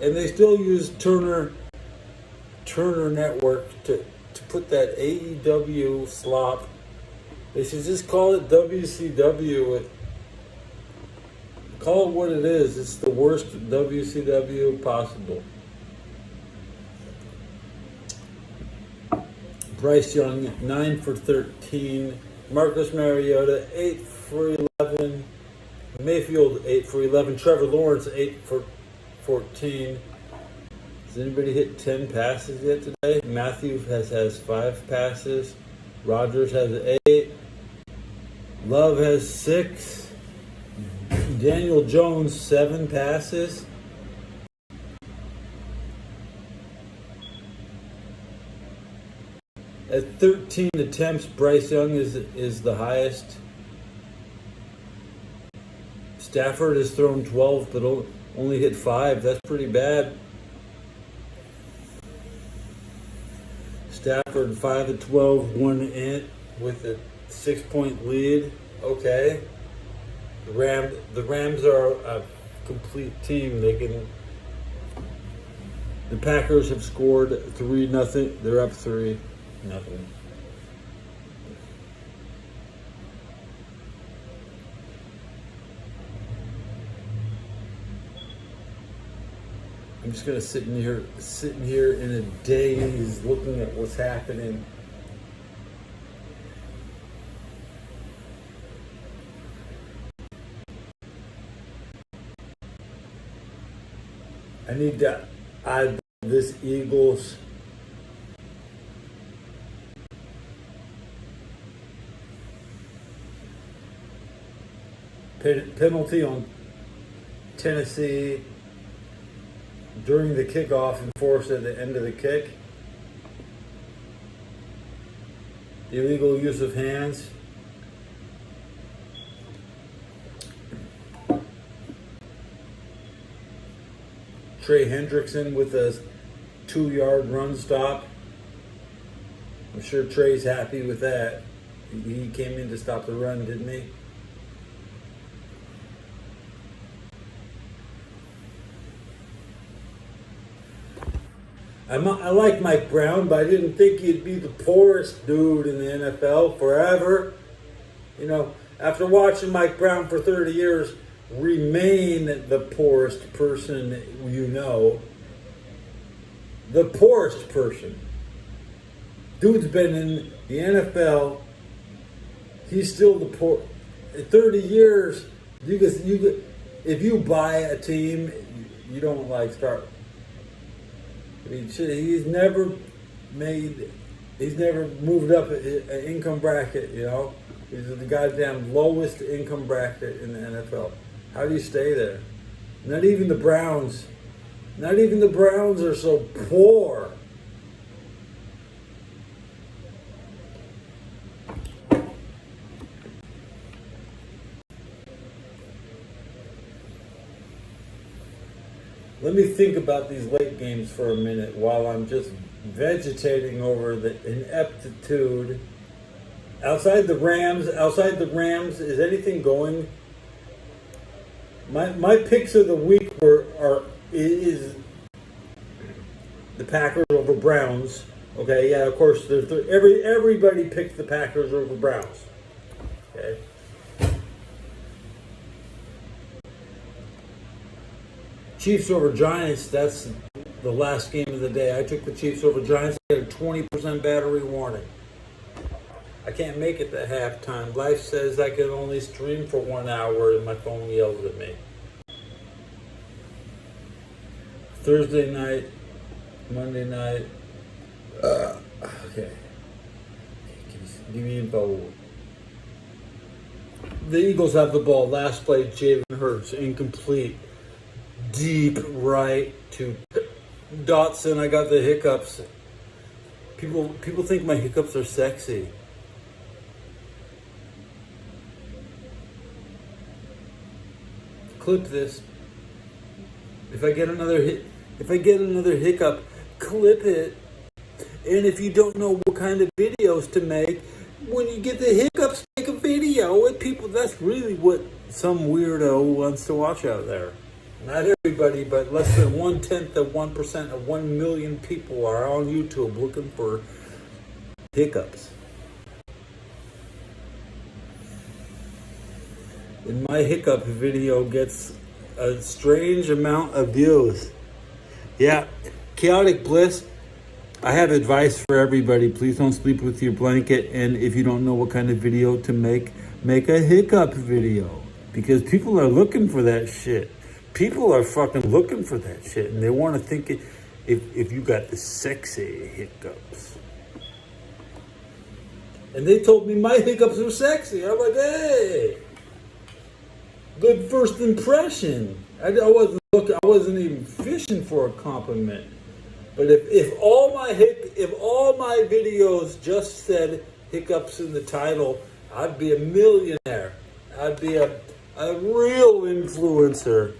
and they still use Turner Network to put that AEW slop. They should just call it WCW. Call it what it is. It's the worst WCW possible. Bryce Young, 9 for 13. Marcus Mariota, 8 for 11. Mayfield, 8 for 11. Trevor Lawrence, 8 for 14. Has anybody hit 10 passes yet today? Matthew has 5 passes. Rodgers has 8. Love has 6. Daniel Jones, 7 passes. At 13 attempts, Bryce Young is the highest. Stafford has thrown 12, but only hit 5. That's pretty bad. Stafford 5 of 12, 1 int with a 6-point lead. Okay. The Rams are a complete team. The Packers have scored 3-0. They're up 3-0. I'm just gonna sitting here in a daze, looking at what's happening. I need to add this Eagles. Penalty on Tennessee during the kickoff enforced at the end of the kick. Illegal use of hands. Trey Hendrickson with a 2-yard run stop. I'm sure Trey's happy with that. He came in to stop the run, didn't he? I like Mike Brown, but I didn't think he'd be the poorest dude in the NFL forever. You know, after watching Mike Brown for 30 years, remain the poorest person you know. The poorest person. Dude's been in the NFL. He's still the poor. 30 years, if you buy a team, you don't like start. I mean, he's never moved up an income bracket, you know. He's the goddamn lowest income bracket in the NFL. How do you stay there? Not even the Browns are so poor. Let me think about these late games for a minute while I'm just vegetating over the ineptitude. Outside the Rams, is anything going? My picks of the week is the Packers over Browns. Okay, yeah, of course. Everybody picked the Packers over Browns. Okay. Chiefs over Giants, that's the last game of the day. I took the Chiefs over Giants. I got a 20% battery warning. I can't make it to halftime. Life says I can only stream for 1 hour and my phone yells at me. Thursday night, Monday night. Okay. Give me info. The Eagles have the ball. Last play, Jalen Hurts, incomplete. Deep right to Dotson. I got the hiccups. People think my hiccups are sexy. Clip this. If I get another hiccup, clip it. And if you don't know what kind of videos to make, when you get the hiccups, make a video with people. That's really what some weirdo wants to watch out there. Not everybody, but less than 0.1% of 1 million people are on YouTube looking for hiccups. And my hiccup video gets a strange amount of views. Yeah, Chaotic Bliss. I have advice for everybody. Please don't sleep with your blanket. And if you don't know what kind of video to make a hiccup video. Because people are looking for that shit. People are fucking looking for that shit. And they want to think it, if you got the sexy hiccups. And they told me my hiccups are sexy. I'm like, hey, good first impression. I wasn't even fishing for a compliment. But if all my videos just said hiccups in the title, I'd be a millionaire. I'd be a real influencer.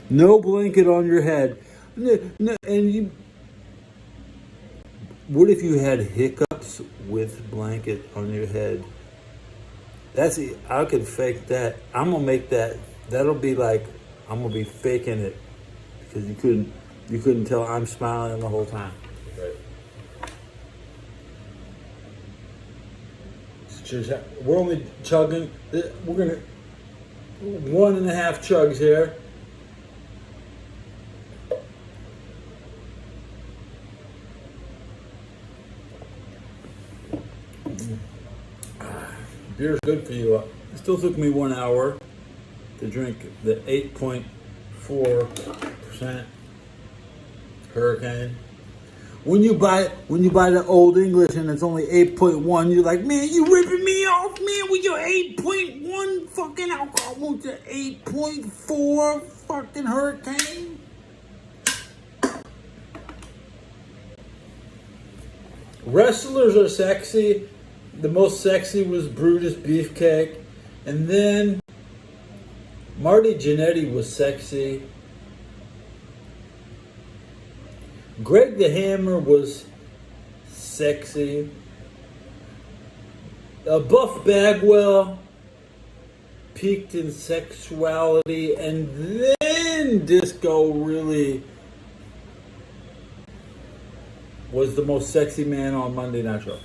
No blanket on your head. No, and you. What if you had hiccups with blanket on your head? I could fake that. I'm gonna make that. That'll be like I'm gonna be faking it because you couldn't tell I'm smiling the whole time. Right. We're only chugging. We're gonna 1.5 chugs here. Beer's good for you. It still took me 1 hour to drink the 8.4% Hurricane. When you buy the Old English and it's only 8.1, you're like, man, you ripping me off, man, with your 8.1 fucking alcohol, with your 8.4 fucking Hurricane. Wrestlers are sexy. The most sexy was Brutus Beefcake. And then Marty Jannetty was sexy. Greg the Hammer was sexy. Buff Bagwell peaked in sexuality. And then Disco really was the most sexy man on Monday Night Raw.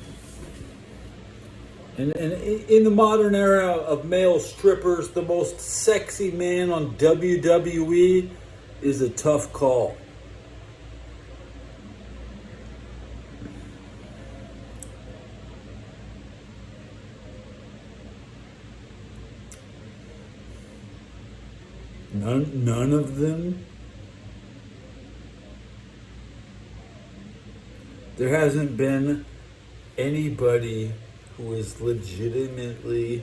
And in the modern era of male strippers, the most sexy man on WWE is a tough call. None of them. There hasn't been anybody who is legitimately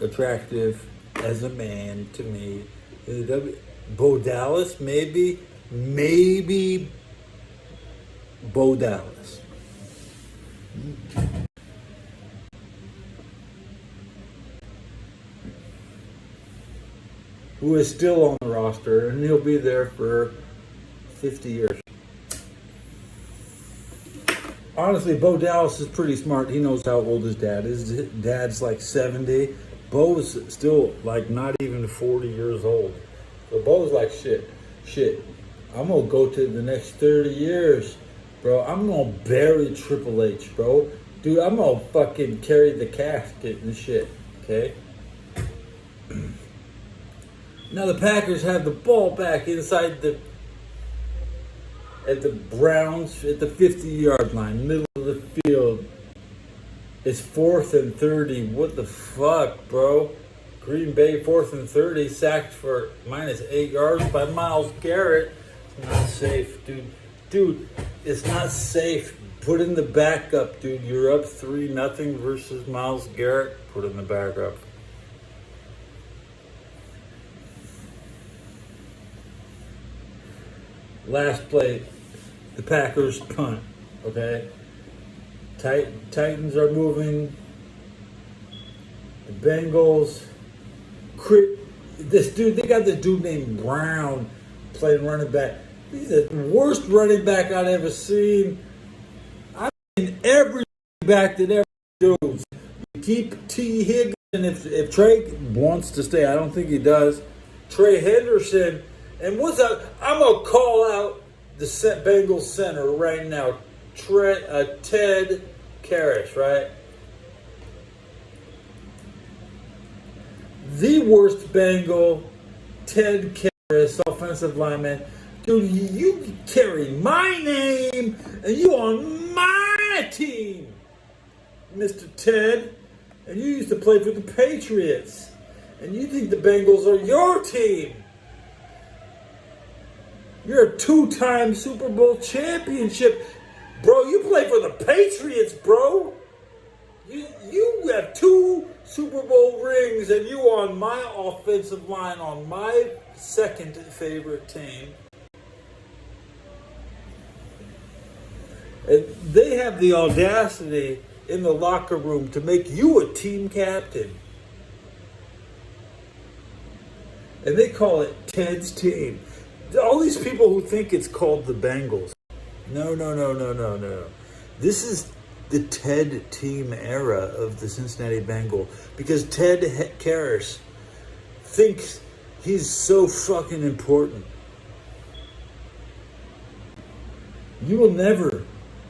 attractive as a man to me. Bo Dallas, maybe Bo Dallas. Who is still on the roster, and he'll be there for 50 years. Honestly, Bo Dallas is pretty smart. He knows how old his dad is. His dad's like 70. Bo's still like not even 40 years old. So Bo's like, shit. I'm going to go to the next 30 years, bro. I'm going to bury Triple H, bro. Dude, I'm going to fucking carry the casket and shit, okay? Now the Packers have the ball back inside at the Browns at the 50-yard line, middle of the field. It's 4th and 30. What the fuck, bro? Green Bay 4th and 30, sacked for -8 yards by Myles Garrett. It's not safe, dude. Dude, it's not safe. Put in the backup, dude. You're up 3-0 versus Myles Garrett. Put in the backup. Last play, the Packers punt, okay? Titans are moving. The Bengals, they got this dude named Brown playing running back. He's the worst running back I've ever seen. I've seen every back that ever goes. You keep T. Higgins, and if Trey wants to stay, I don't think he does. Trey Henderson, and what's up? I'm gonna call out the Bengals center right now, Ted Karras, right? The worst Bengal, Ted Karras, offensive lineman. Dude, you carry my name and you on my team, Mr. Ted. And you used to play for the Patriots. And you think the Bengals are your team. You're a 2-time Super Bowl championship. Bro, you play for the Patriots, bro. You have 2 Super Bowl rings and you on my offensive line on my second favorite team. And they have the audacity in the locker room to make you a team captain. And they call it Ted's team. All these people who think it's called the Bengals. No. This is the Ted team era of the Cincinnati Bengals. Because Ted Karras thinks he's so fucking important. You will never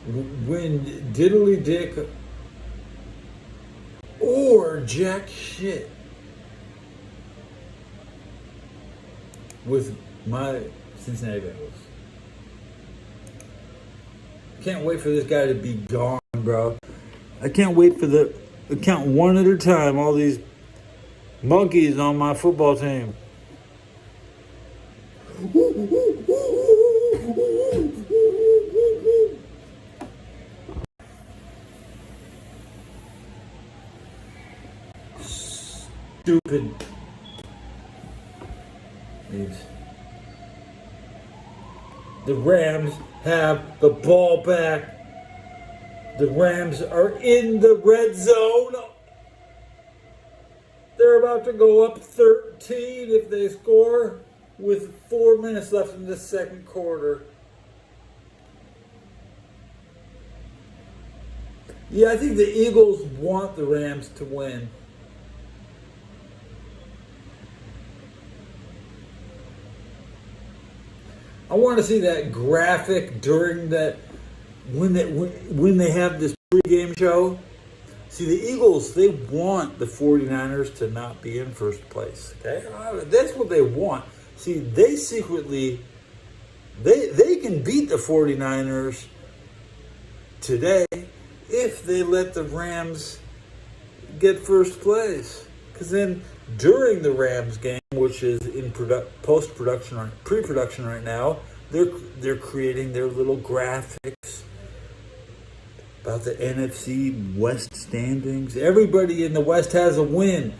win diddly dick or jack shit with my Cincinnati Bengals. Can't wait for this guy to be gone, bro. I can't wait for the count one at a time. All these monkeys on my football team. Stupid. The Rams have the ball back. The Rams are in the red zone. They're about to go up 13 if they score with 4 minutes left in the second quarter. Yeah, I think the Eagles want the Rams to win. I want to see that graphic during that when they have this pregame show. See, the Eagles, they want the 49ers to not be in first place. Okay, that's what they want. See, they secretly they can beat the 49ers today if they let the Rams get first place. Because then during the Rams game, which is in post-production or pre-production right now, they're creating their little graphics about the NFC West standings. Everybody in the West has a win.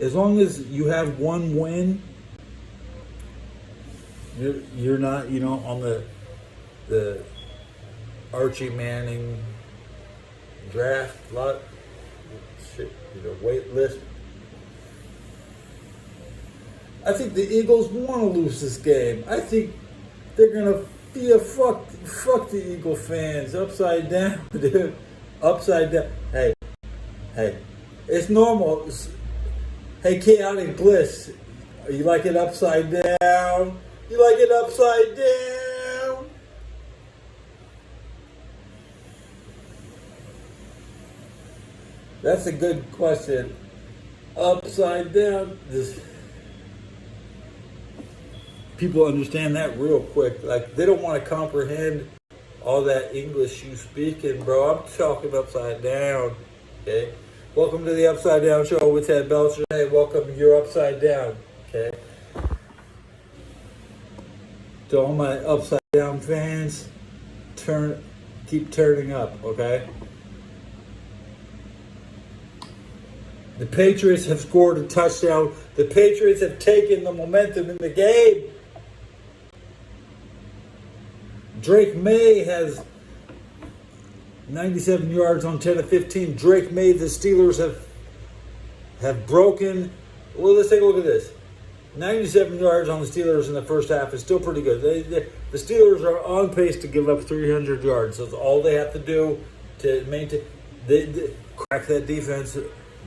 As long as you have one win, you're not, on the Archie Manning draft lot. Shit, wait list. I think the Eagles want to lose this game. I think they're gonna be fuck the Eagle fans upside down, dude. Upside down. Hey, it's normal. Hey, Chaotic Bliss, you like it upside down? You like it upside down? That's a good question. Upside down. People understand that real quick. Like, they don't want to comprehend all that English you speaking, bro. I'm talking upside down. Okay? Welcome to the Upside Down Show with Ted Belcher. Hey, welcome. You're upside down. Okay? To all my upside down fans, keep turning up, okay? The Patriots have scored a touchdown. The Patriots have taken the momentum in the game. Drake May has 97 yards on 10 of 15. Drake May, the Steelers have broken. Well, let's take a look at this. 97 yards on the Steelers in the first half is still pretty good. The Steelers are on pace to give up 300 yards. That's all they have to do. to maintain. They crack that defense.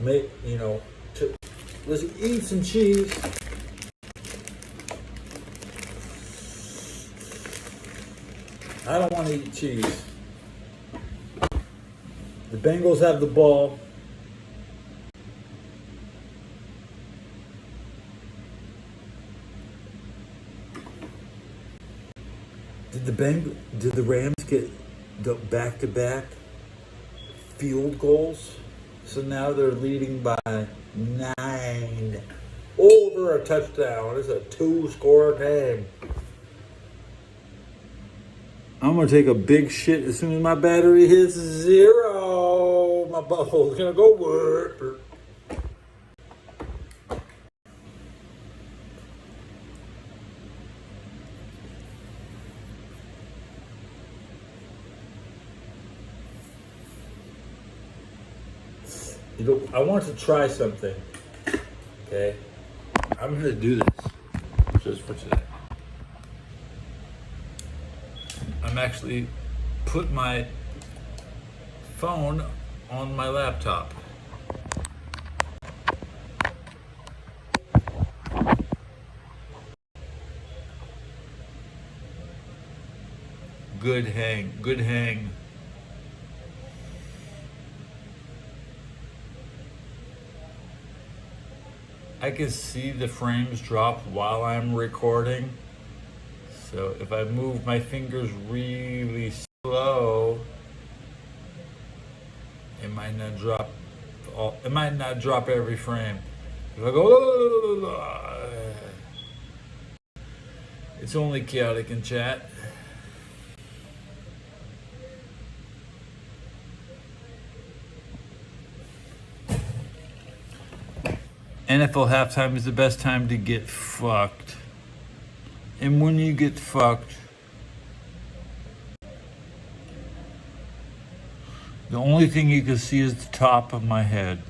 Make let's eat some cheese. I don't want to eat cheese. The Bengals have the ball. Did the Rams get the back-to-back field goals? So now they're leading by 9 over a touchdown. It's a 2-score game. I'm gonna take a big shit as soon as my battery hits 0. My butthole's gonna go work. I want to try something. Okay, I'm gonna do this just for today. I'm actually put my phone on my laptop. Good hang. I can see the frames drop while I'm recording. So if I move my fingers really slow, it might not drop every frame. If I go, it's only chaotic in chat. NFL halftime is the best time to get fucked. And when you get fucked, the only thing you can see is the top of my head.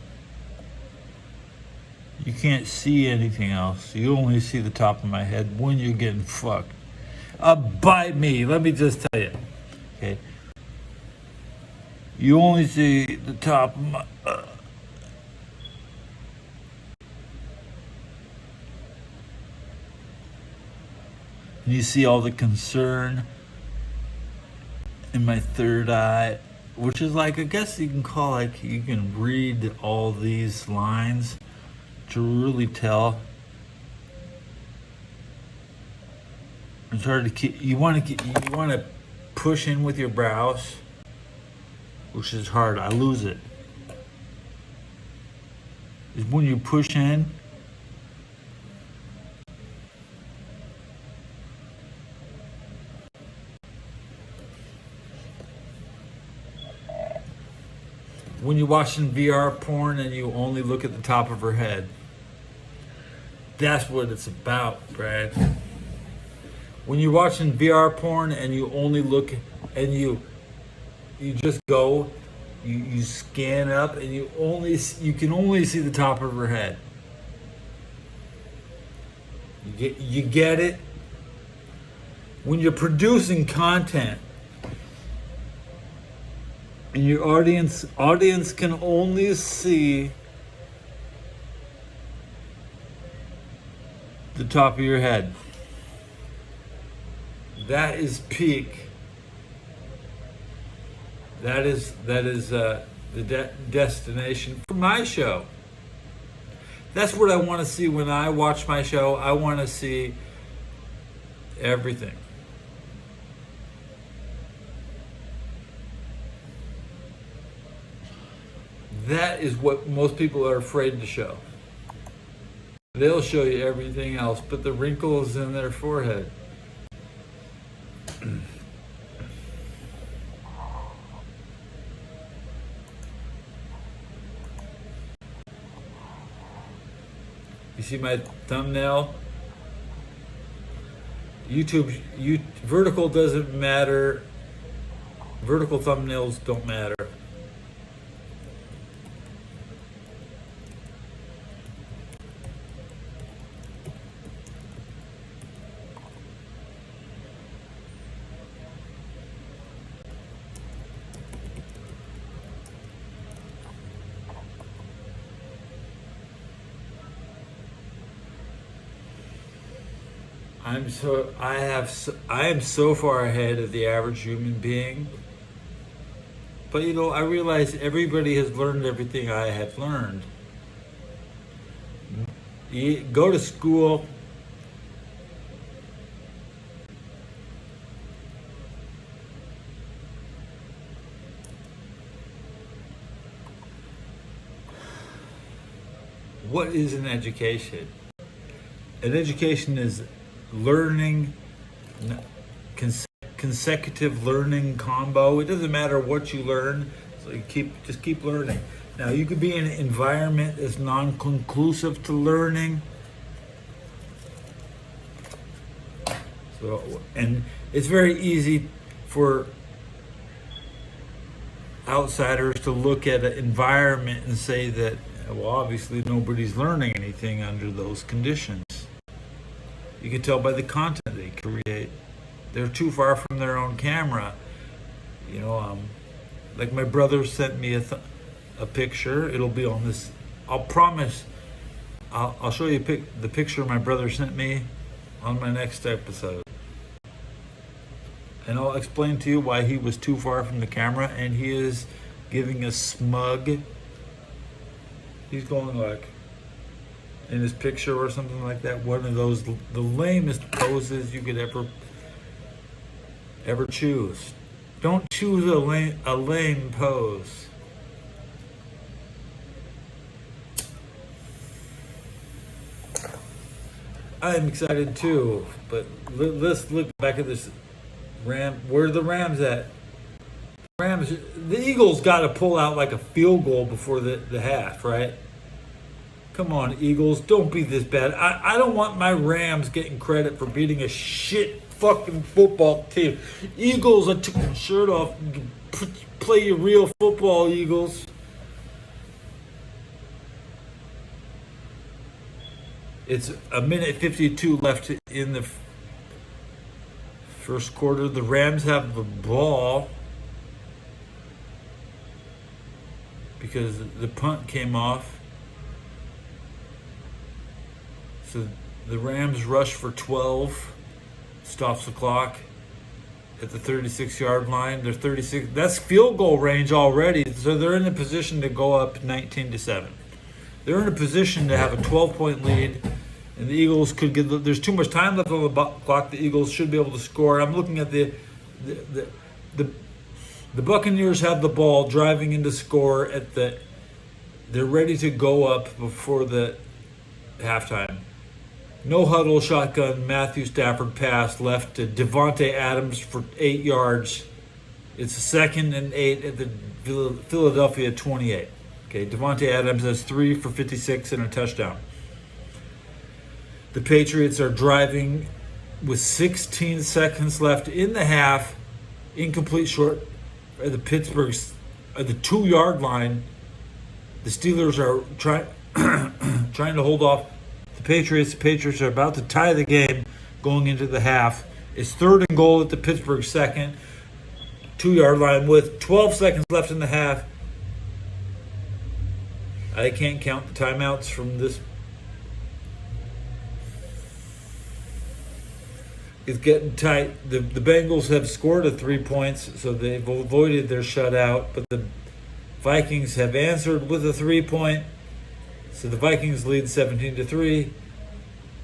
You can't see anything else. You only see the top of my head when you're getting fucked. Bite me, let me just tell you. Okay. You only see the top of my... You see all the concern in my third eye, which is like, I guess you can call, like, you can read all these lines to really tell. It's hard to keep, you want to push in with your brows, which is hard. I lose it. Is when you push in, when you're watching VR porn and you only look at the top of her head. That's what it's about, Brad. When you're watching VR porn and you only look and you just go, you scan up and you can only see the top of her head. You get it? When you're producing content and your audience can only see the top of your head. That is peak. That is the destination for my show. That's what I want to see when I watch my show. I want to see everything. That is what most people are afraid to show. They'll show you everything else, but the wrinkles in their forehead. You see my thumbnail? Vertical doesn't matter. Vertical thumbnails don't matter. I am so far ahead of the average human being. But I realize everybody has learned everything I have learned. You go to school. What is an education? An education is learning, consecutive learning combo. It doesn't matter what you learn, so you just keep learning. Now you could be in an environment that's non-conclusive to learning. And it's very easy for outsiders to look at an environment and say that, well, obviously nobody's learning anything under those conditions. You can tell by the content they create. They're too far from their own camera. Like my brother sent me a picture. It'll be on this. I'll promise. I'll show you the picture my brother sent me on my next episode. And I'll explain to you why he was too far from the camera, and he is giving a smug. He's going like in his picture or something like that. One of those the lamest poses you could ever choose. Don't choose a lame pose. I'm excited too, but let's look back at this Ram. Where are the Rams at? The Eagles got to pull out like a field goal before the half, right? Come on, Eagles, don't be this bad. I don't want my Rams getting credit for beating a shit fucking football team. Eagles, I took your shirt off. Play your real football, Eagles. It's a minute 52 left in the first quarter. The Rams have the ball because the punt came off. So the Rams rush for 12, stops the clock at the 36-yard line. They're 36. That's field goal range already. So they're in a position to go up 19-7. They're in a position to have a 12-point lead, and the Eagles could get. There's too much time left on the clock. The Eagles should be able to score. I'm looking at the Buccaneers have the ball, driving into score at the. They're ready to go up before the halftime. No huddle shotgun. Matthew Stafford pass left to Devontae Adams for 8 yards. It's 2nd and 8 at the Philadelphia 28. Okay, Devontae Adams has 3 for 56 and a touchdown. The Patriots are driving with 16 seconds left in the half. Incomplete short at the Pittsburgh's at the 2-yard line. The Steelers are trying to hold off the Patriots. The Patriots are about to tie the game going into the half. It's 3rd and goal at the Pittsburgh 2nd 2-yard line with 12 seconds left in the half. I can't count the timeouts from this. It's getting tight. The Bengals have scored 3 points, so they've avoided their shutout. But the Vikings have answered with a 3-point. So the Vikings lead 17-3.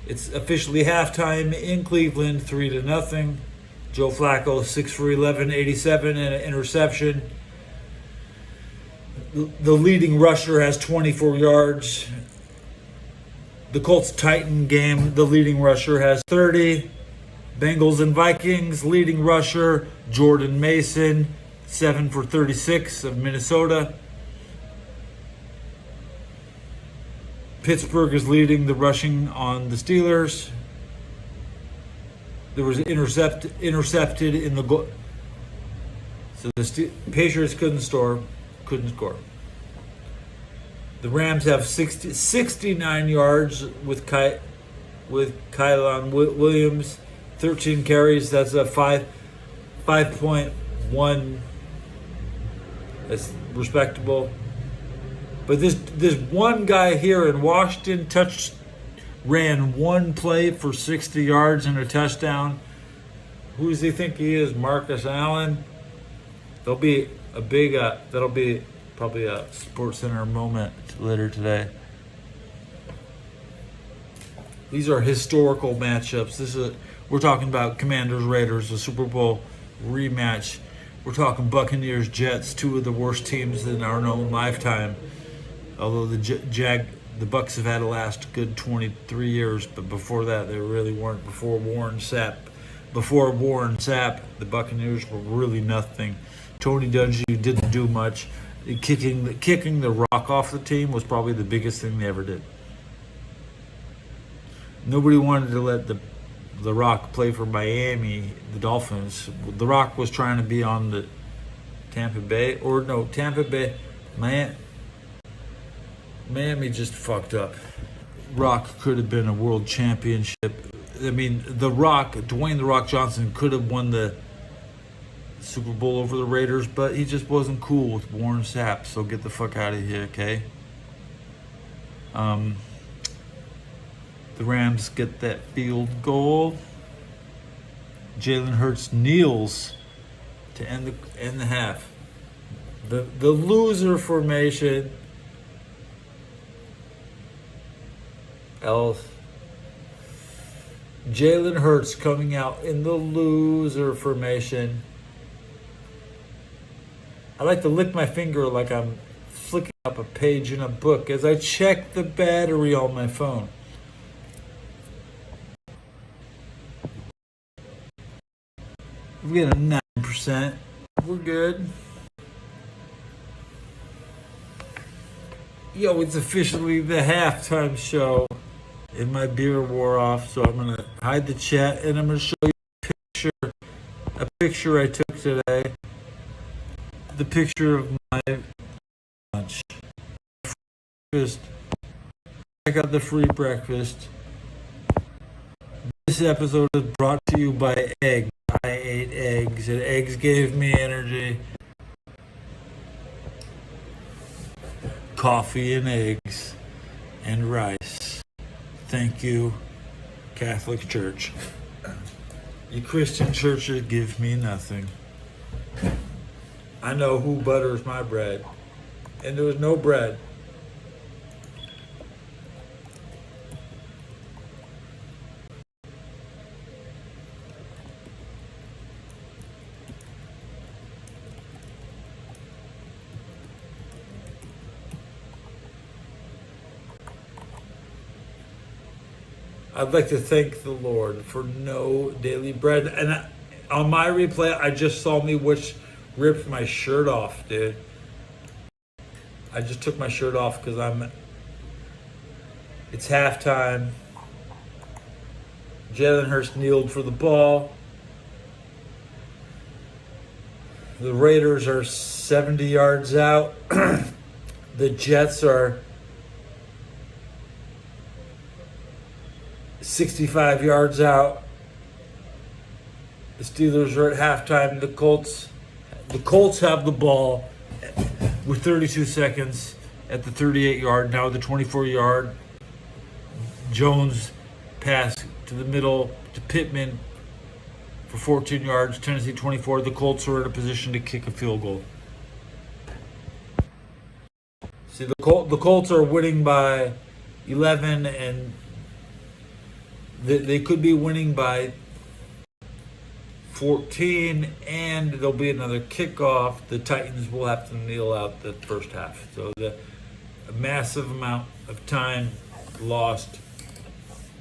It's officially halftime in Cleveland, 3-0. Joe Flacco, 6 for 11, 87, and an interception. The leading rusher has 24 yards. The Colts-Titan game, the leading rusher has 30. Bengals and Vikings, leading rusher, Jordan Mason, 7 for 36 of Minnesota. Pittsburgh is leading the rushing on the Steelers. There was intercepted in the goal. So the Patriots couldn't score. The Rams have 69 yards with Kylan Williams, 13 carries. That's a 5.1. That's respectable. But this one guy here in Washington touched ran one play for 60 yards and a touchdown. Who does he think he is? Marcus Allen? There'll be a big, that'll be probably a Sports Center moment later today. These are historical matchups. We're talking about Commanders Raiders, the Super Bowl rematch. We're talking Buccaneers Jets, two of the worst teams in our known lifetime. Although the Bucks have had to last a good 23 years, but before that they really weren't. Before Warren Sapp, the Buccaneers were really nothing. Tony Dungy didn't do much. Kicking the Rock off the team was probably the biggest thing they ever did. Nobody wanted to let the Rock play for Miami, the Dolphins. The Rock was trying to be on the Tampa Bay. Miami just fucked up. Rock could have been a world championship. I mean, Dwayne The Rock Johnson could have won the Super Bowl over the Raiders, but he just wasn't cool with Warren Sapp, so get the fuck out of here, okay? The Rams get that field goal. Jalen Hurts kneels to end the half. The loser formation. Jalen Hurts coming out in the loser formation. I like to lick my finger like I'm flicking up a page in a book as I check the battery on my phone. We got a 9%. We're good. Yo, it's officially the halftime show. And my beer wore off, so I'm going to hide the chat and I'm going to show you a picture I took today. The picture of my lunch. Breakfast. I got the free breakfast. This episode is brought to you by eggs. I ate eggs, and eggs gave me energy. Coffee and eggs and rice. Thank you, Catholic Church. You Christian churches give me nothing. I know who butters my bread. And there was no bread. I'd like to thank the Lord for no daily bread. And on my replay, I just saw me ripped my shirt off, dude. I just took my shirt off because it's halftime. Jalen Hurts kneeled for the ball. The Raiders are 70 yards out. The Jets are 65 yards out. The Steelers are at halftime. The Colts have the ball with 32 seconds at the 38-yard. Now the 24-yard. Jones pass to the middle to Pittman for 14 yards. Tennessee 24. The Colts are in a position to kick a field goal. See, the Colts are winning by 11, and they could be winning by 14, and there'll be another kickoff. The Titans will have to kneel out the first half. So a massive amount of time lost.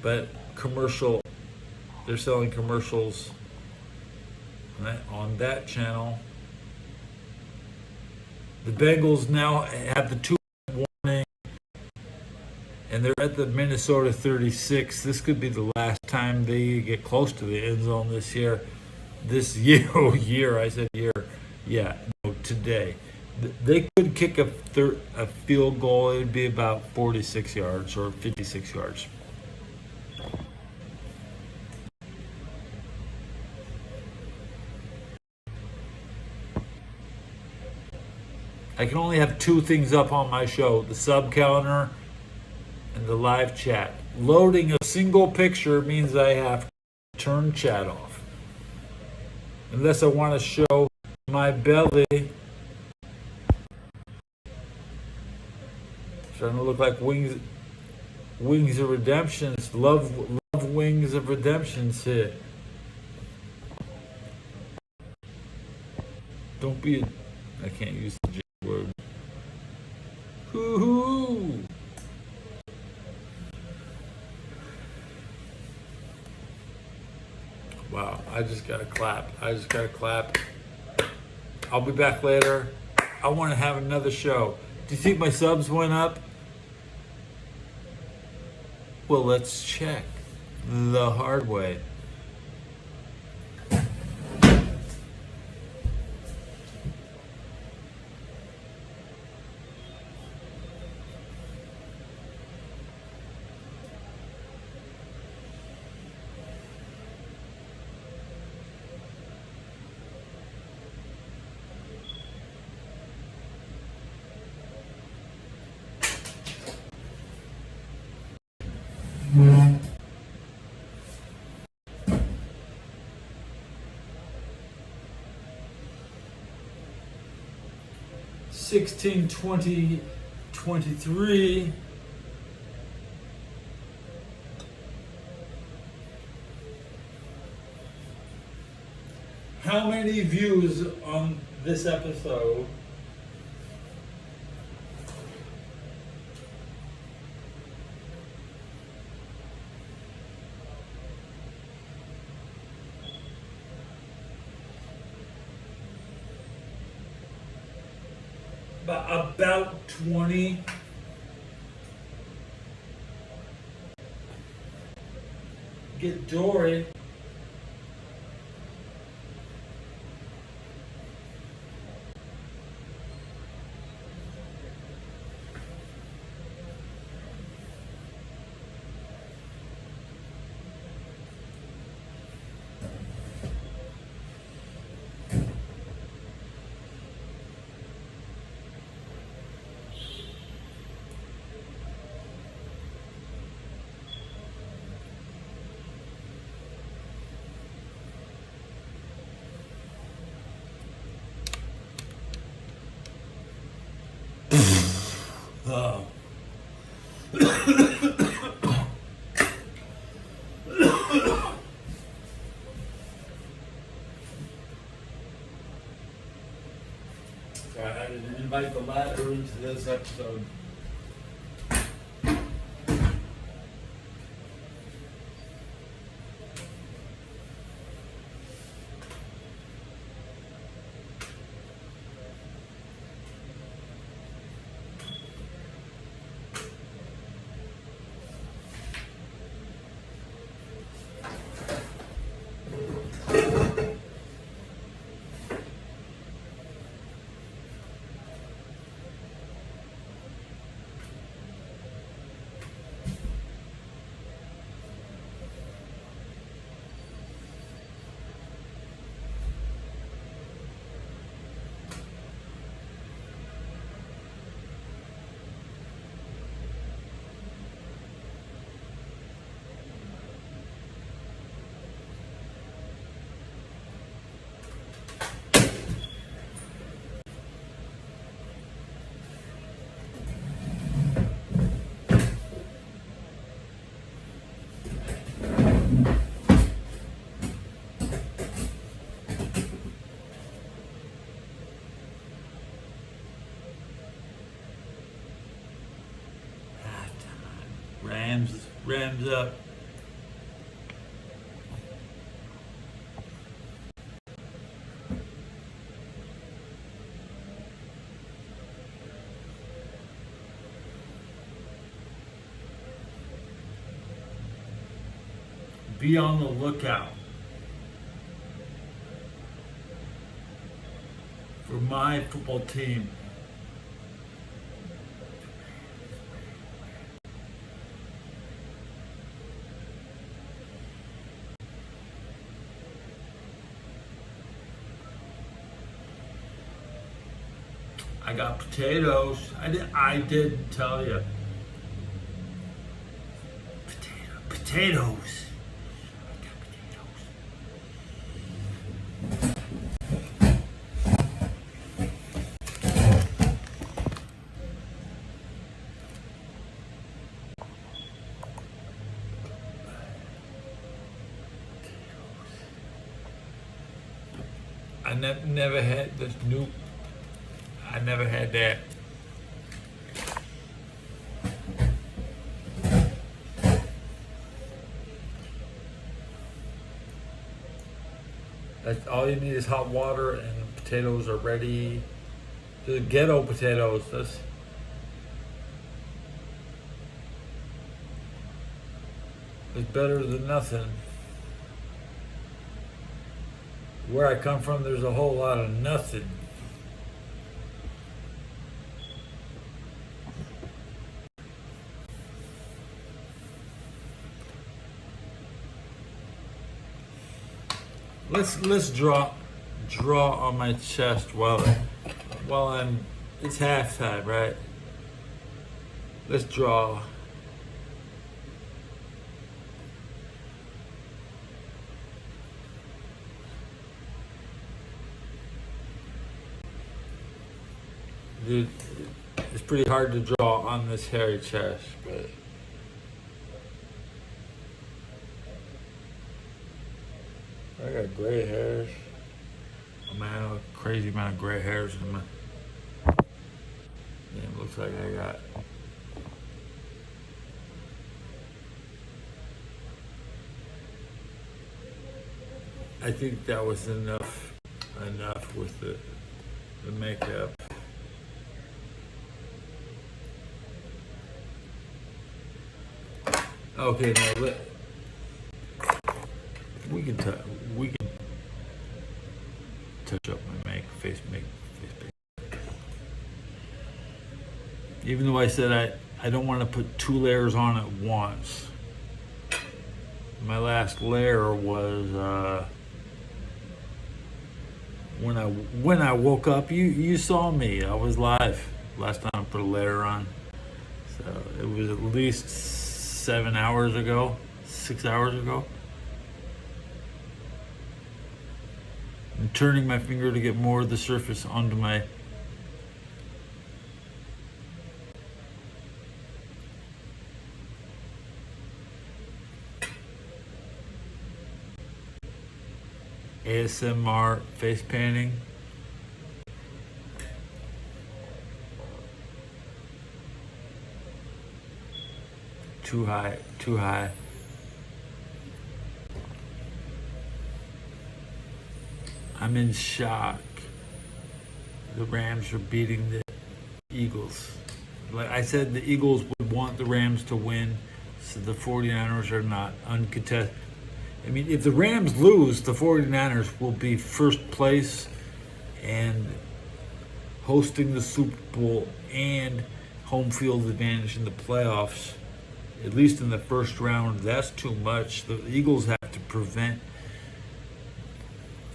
But they're selling commercials on that channel. The Bengals now have the 2 warning, and they're at the Minnesota 36. This could be the last time they get close to the end zone this year. I said year. Yeah, no, today. They could kick a field goal. It would be about 46 yards or 56 yards. I can only have 2 things up on my show: the sub counter and the live chat. Loading a single picture means I have to turn chat off. Unless I want to show my belly. Starting to look like Wings of Redemptions. Love Wings of Redemptions here. Don't be I can't use the J word. Hoo-hoo! Wow, I just gotta clap. I'll be back later. I want to have another show. Do you think my subs went up? Well, let's check the hard way. $16, $20, $23. How many views on this episode? About 20. Get Dory. Oh. Sorry, I didn't invite the ladder into this episode. Rams up. Be on the lookout for my football team. I got potatoes. I did tell you. Potatoes. potatoes. I never had this new. I never had that. That's all you need is hot water, and the potatoes are ready. The ghetto potatoes. That's it's better than nothing. Where I come from, there's a whole lot of nothing. Let's draw on my chest while I'm. It's halftime, right? Let's draw. Dude, it's pretty hard to draw on this hairy chest, but I got gray hairs. Oh man, a crazy amount of gray hairs in my. Yeah, it looks like I got. I think that was enough with the makeup. Okay, now we can touch up my face paint. Even though I said I don't want to put 2 layers on at once. My last layer was when I woke up. You saw me. I was live last time I put a layer on. So it was at least 7 hours ago, 6 hours ago. I'm turning my finger to get more of the surface onto my ASMR face painting. Too high. I'm in shock. The Rams are beating the Eagles. Like I said, the Eagles would want the Rams to win, so the 49ers are not uncontested. I mean, if the Rams lose, the 49ers will be first place and hosting the Super Bowl and home field advantage in the playoffs, at least in the first round. That's too much. The Eagles have to prevent.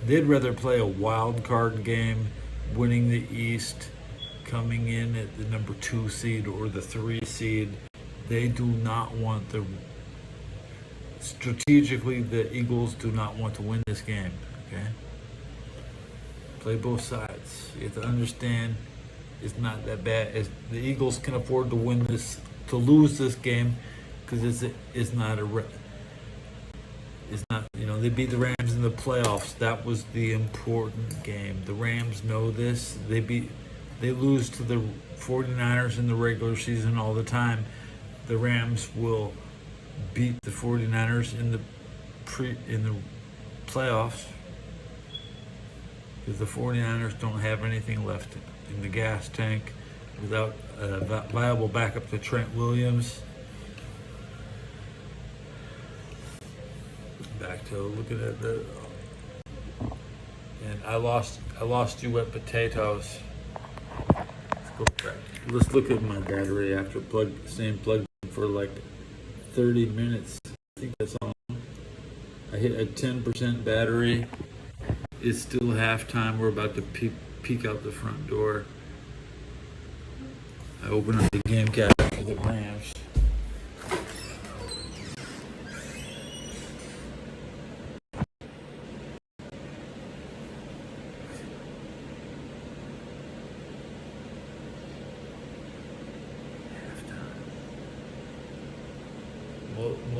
They'd rather play a wild card game, winning the East, coming in at the number 2 seed or the 3 seed. They do not want the. Strategically, the Eagles do not want to win this game. Okay. Play both sides. You have to understand, it's not that bad. The Eagles can afford to win this, to lose this game, because it's not. They beat the Rams in the playoffs. That was the important game. The Rams know this. They lose to the 49ers in the regular season all the time. The Rams will beat the 49ers in the playoffs, because the 49ers don't have anything left in the gas tank without a viable backup to Trent Williams. Back to looking at the, and I lost you at potatoes. Let's go back. Let's look at my battery after staying plugged in for like 30 minutes. I think that's on. I hit a 10% battery. It's still halftime. We're about to peek out the front door. I open up the game cabinet for the Rams.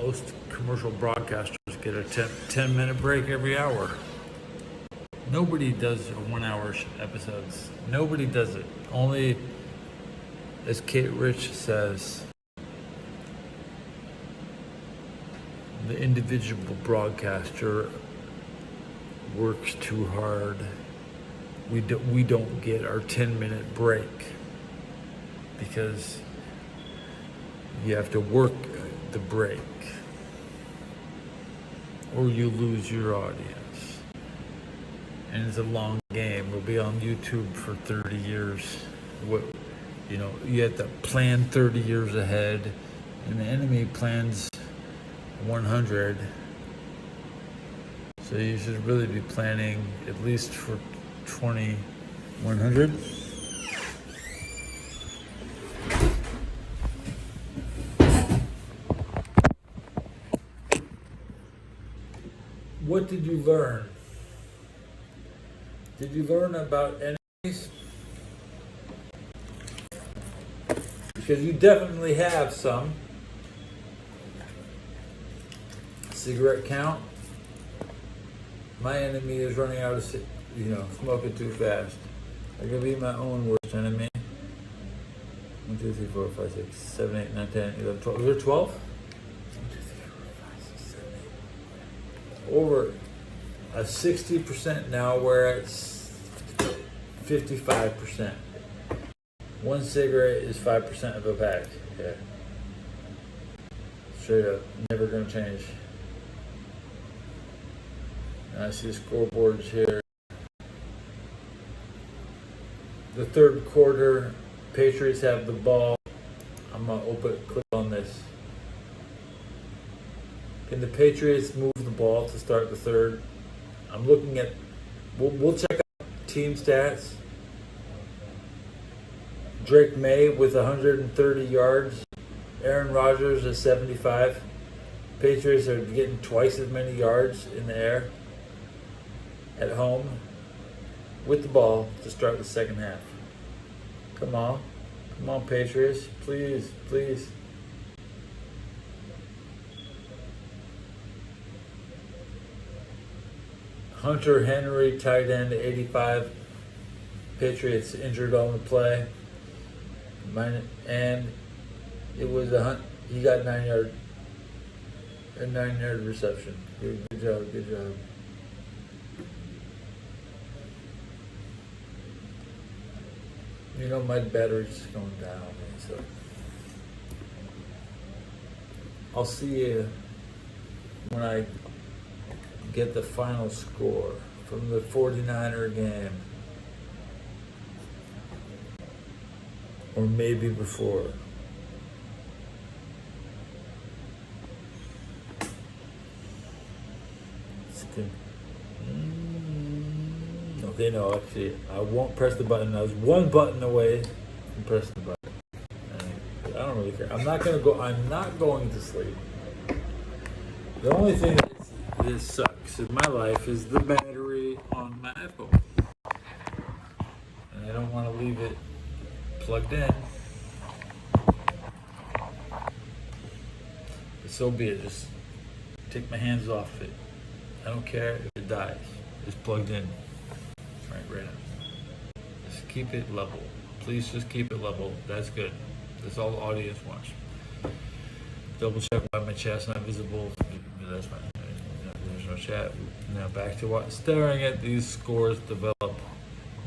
most commercial broadcasters get a 10-minute break every hour. Nobody does 1 hour episodes. Nobody does it. Only, as Kate Rich says, the individual broadcaster works too hard. We don't get our 10-minute break because you have to work the break or you lose your audience. And it's a long game. We'll be on YouTube for 30 years. You have to plan 30 years ahead, and the enemy plans 100. So you should really be planning at least for 2100. What did you learn? Did you learn about enemies? Because you definitely have some. Cigarette count. My enemy is running out of, smoking too fast. I can be my own worst enemy. 1, 2, 3, 4, 5, 6, 7, 8, 9, 10, 11, 12. Is there 12? 1, 2, 3, 4, 5, 6, 7, 8. Over a 60% now, we're at 55%. One cigarette is 5% of a pack. Yeah. Straight up. Never gonna change. I see scoreboards here. The third quarter, Patriots have the ball. I'm gonna click on this. Can the Patriots move the ball to start the third? I'm looking at, we'll check out team stats. Drake May with 130 yards. Aaron Rodgers at 75. Patriots are getting twice as many yards in the air at home with the ball to start the second half. Come on, Patriots, please. Hunter Henry, tight end, 85. Patriots injured on the play. And it was he got a 9-yard reception. Good job. My battery's going down, so I'll see you when I get the final score from the 49er game. Or maybe before. It's good. Okay, no, actually, I won't press the button. I was one button away from pressing the button. I don't really care. I'm not going to sleep. The only thing that sucks in my life is the battery on my iPhone. And I don't want to leave it plugged in. But so be it. Just take my hands off it. I don't care if it dies. It's plugged in. Right now. Just keep it level. Please just keep it level. That's good. That's all the audience wants. Double check why my chat's not visible. That's fine. There's no chat. Now back to what? Staring at these scores develop.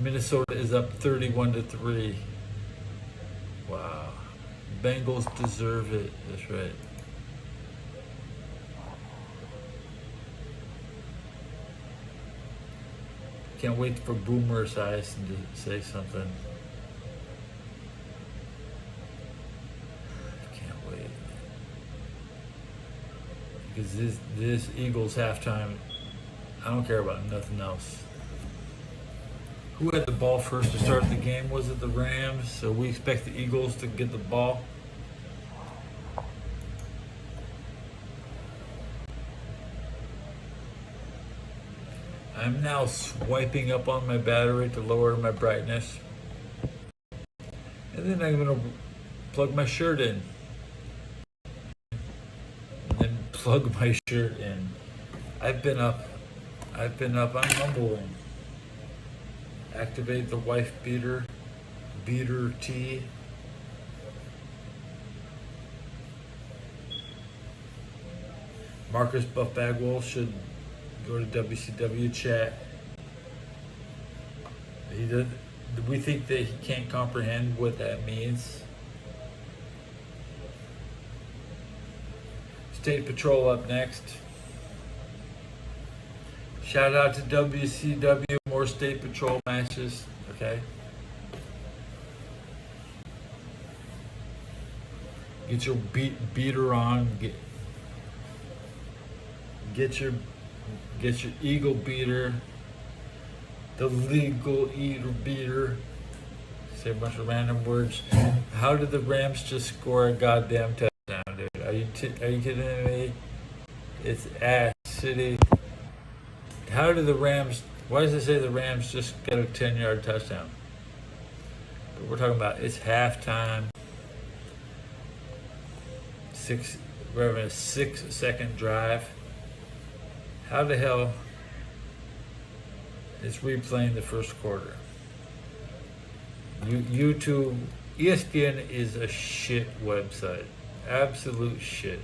Minnesota is up 31-3. Wow. Bengals deserve it. That's right. Can't wait for Boomer Esiason to say something. Can't wait. Because this Eagles halftime, I don't care about nothing else. Who had the ball first to start the game? Was it the Rams? So we expect the Eagles to get the ball. I'm now swiping up on my battery to lower my brightness. And then I'm going to plug my shirt in. And then plug my shirt in. I've been up. I'm humbling. Activate the wife beater. Beater T. Marcus Buff Bagwell should go to WCW chat. We think that he can't comprehend what that means. State Patrol up next. Shout out to WCW, more State Patrol matches, okay? Get your beater on, get your eagle beater, the legal beater. Say a bunch of random words. How did the Rams just score a goddamn touchdown, dude? Are you kidding me? It's Ash City. How did the Rams? Why does it say the Rams just got a 10-yard touchdown? But we're talking about it's halftime. We're having a 6-second drive. How the hell is replaying the first quarter? YouTube, ESPN is a shit website. Absolute shit.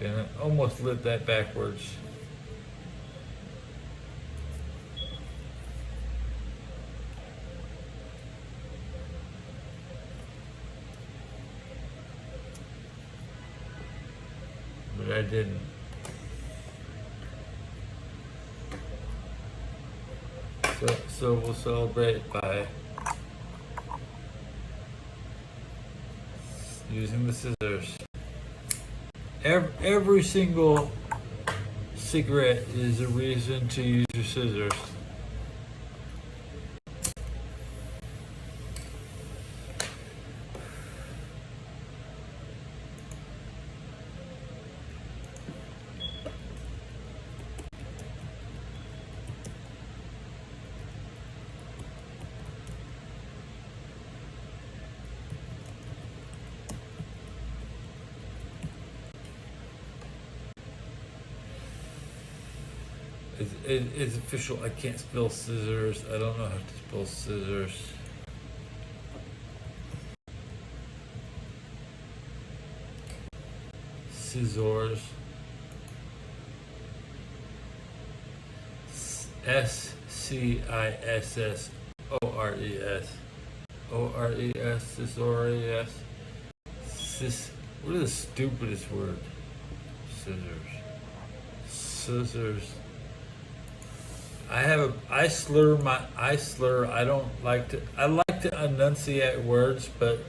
And I almost lit that backwards. But I didn't. So we'll celebrate by using the scissors. Every single cigarette is a reason to use your scissors. It's official. I can't spell scissors. I don't know how to spell scissors. Scissors. SCISSORES. ORES. Scissors. What is the stupidest word? Scissors. I slur. I don't like to. I like to enunciate words, but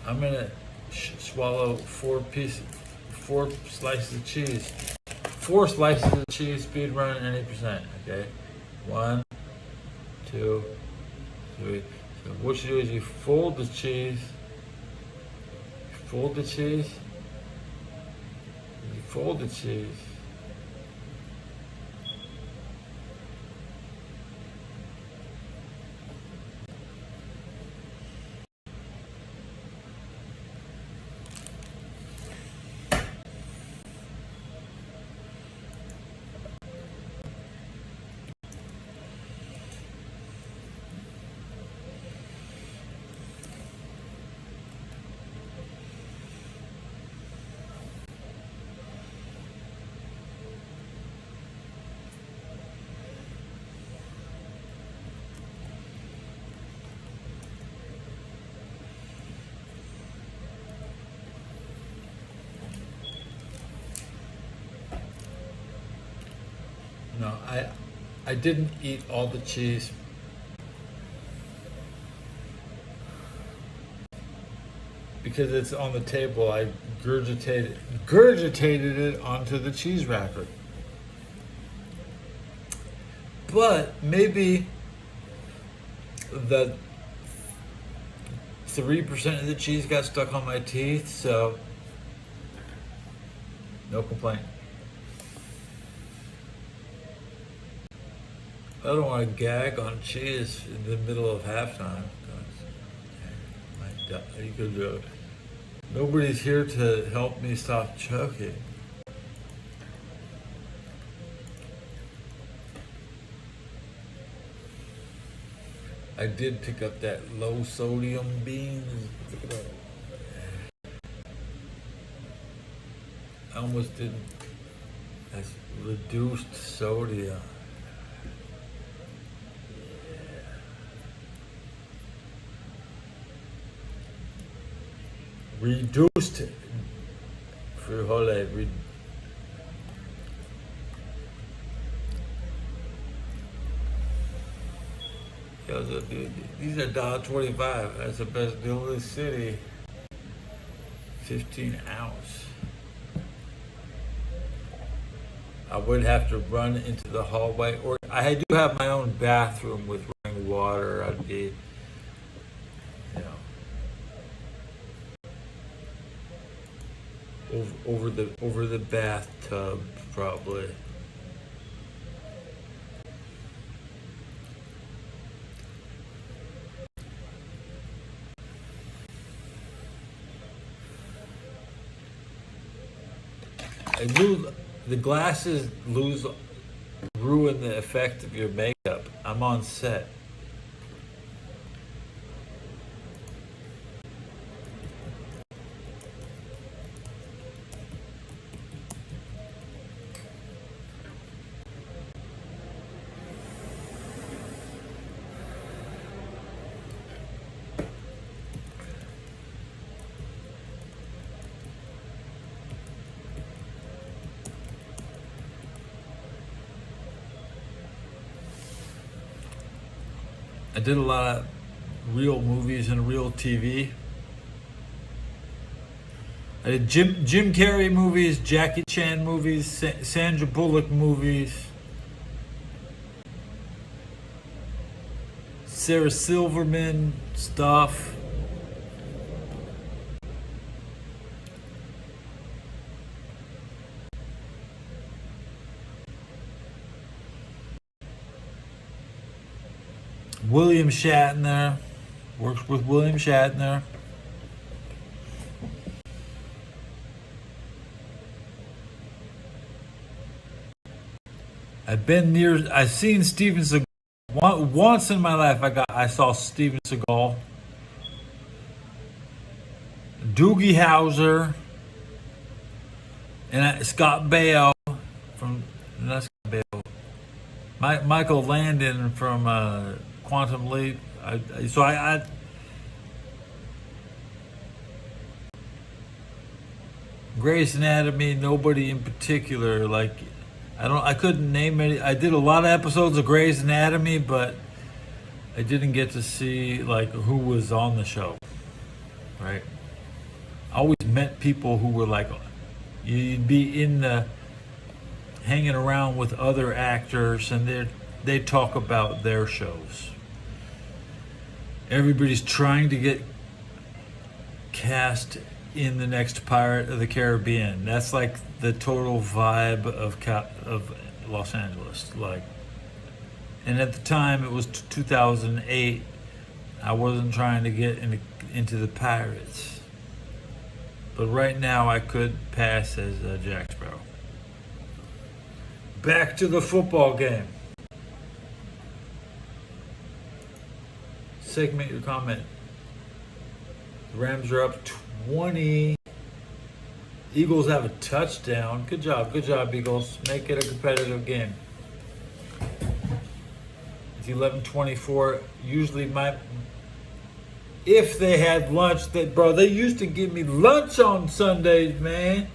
I'm gonna swallow 4 slices of cheese. 4 slices of cheese, speed run at 80%. Okay, 1, 2, 3. So what you do is you fold the cheese. Fold the cheese. Fold the cheese. No, I didn't eat all the cheese because it's on the table. I gurgitated it onto the cheese wrapper. But maybe the 3% of the cheese got stuck on my teeth, so no complaint. I don't want to gag on cheese in the middle of halftime. You could do it. Nobody's here to help me stop choking. I did pick up that low sodium beans. Look at that. I almost didn't. That's reduced sodium. Reduced frijoles. These are $1.25. That's the best deal in the city. 15 ounce. I would have to run into the hallway, or I do have my own bathroom with running water. I'd be, over the bathtub probably. The glasses ruin the effect of your makeup. I'm on set. I did a lot of real movies and real TV. I did Jim Carrey movies, Jackie Chan movies, Sandra Bullock movies, Sarah Silverman stuff. William Shatner, works with William Shatner. I've seen Steven Seagal. Once in my life I saw Steven Seagal. Doogie Howser. And Scott Baio not Scott Baio. Michael Landon from Quantum Leap. Grey's Anatomy, nobody in particular. I couldn't name any. I did a lot of episodes of Grey's Anatomy, but I didn't get to see who was on the show. Right? I always met people who were you'd be hanging around with other actors, and they talk about their shows. Everybody's trying to get cast in the next Pirate of the Caribbean. That's the total vibe of Los Angeles. And at the time it was 2008. I wasn't trying to get into the Pirates, but right now I could pass as Jack Sparrow. Back to the football game. Segment your comment. The Rams are up 20. Eagles have a touchdown. Good job, Eagles. Make it a competitive game. It's 11:24. Usually if they had lunch, they used to give me lunch on Sundays, man.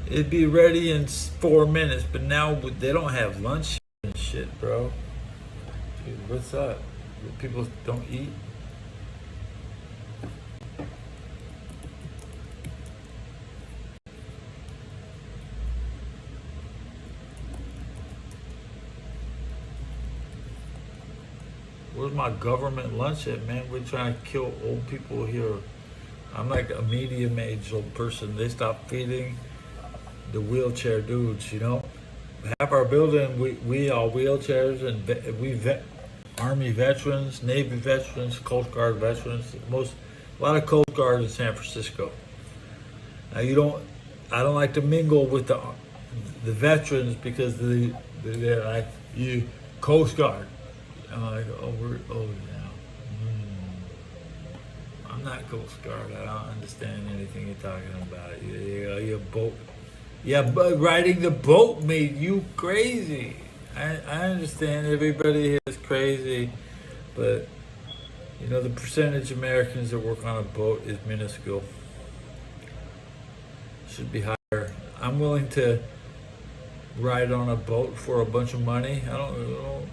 It'd be ready in 4 minutes, but now they don't have lunch and shit, bro. Dude, what's up? People don't eat. Where's my government lunch at, man? We're trying to kill old people here. I'm like a medium-aged old person. They stopped feeding the wheelchair dudes, Half our building, we are wheelchairs, and Army veterans, Navy veterans, Coast Guard veterans. A lot of Coast Guard in San Francisco. Now I don't like to mingle with the veterans because they're like you Coast Guard. I'm like, yeah. I'm not Coast Guard. I don't understand anything you're talking about. Your boat. Yeah, but riding the boat made you crazy. I understand everybody here is crazy, but the percentage of Americans that work on a boat is minuscule. Should be higher. I'm willing to ride on a boat for a bunch of money. I don't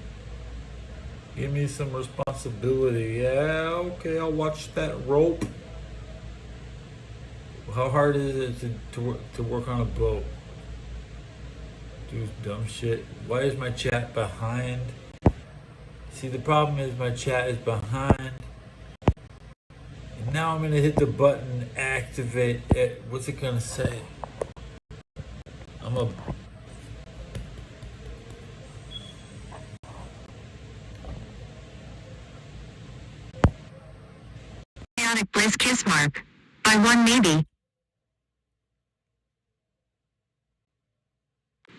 give me some responsibility. Yeah, okay, I'll watch that rope. How hard is it to work on a boat? Do dumb shit. Why is my chat behind? See, the problem is my chat is behind. And now I'm gonna hit the button, activate it. What's it gonna say? Chaotic Bliss Kiss Mark. By one maybe.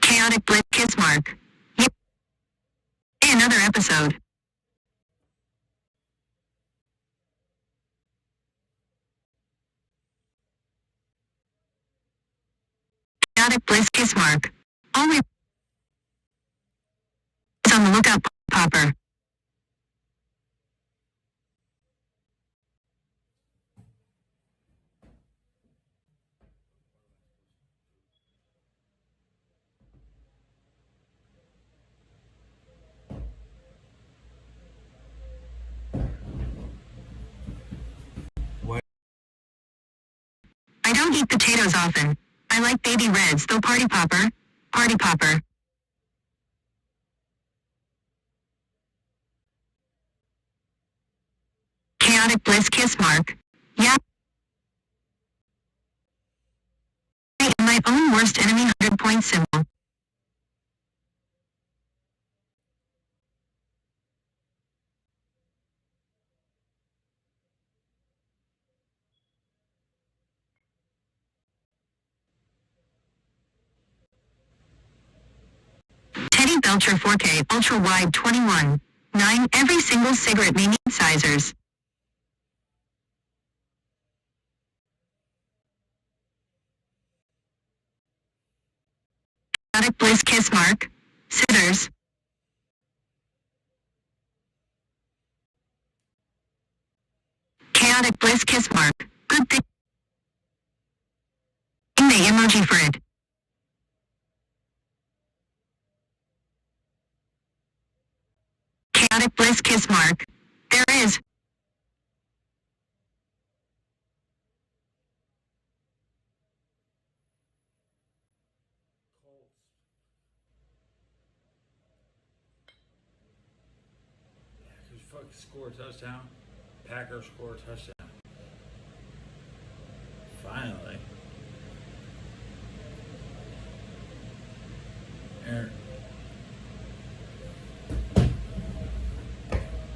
Chaotic Bliss Kiss Mark. Yep. Another episode. Chaotic Bliss Kiss Mark. Always on the lookout, Popper. I don't eat potatoes often. I like baby reds though. Party Popper. Party Popper. Chaotic Bliss Kiss Mark. Yeah. I am my own worst enemy. 100-point symbol. Teddy Belcher 4K Ultra Wide 21. 9. Every single cigarette may need sizers. Chaotic Bliss Kiss Mark. Scissors. Chaotic Bliss Kiss Mark. Good thing. The emoji for it. Chaotic Bliss Kiss Mark. There is. Packers fucking score a touchdown. Packers score a touchdown. Finally. Aaron.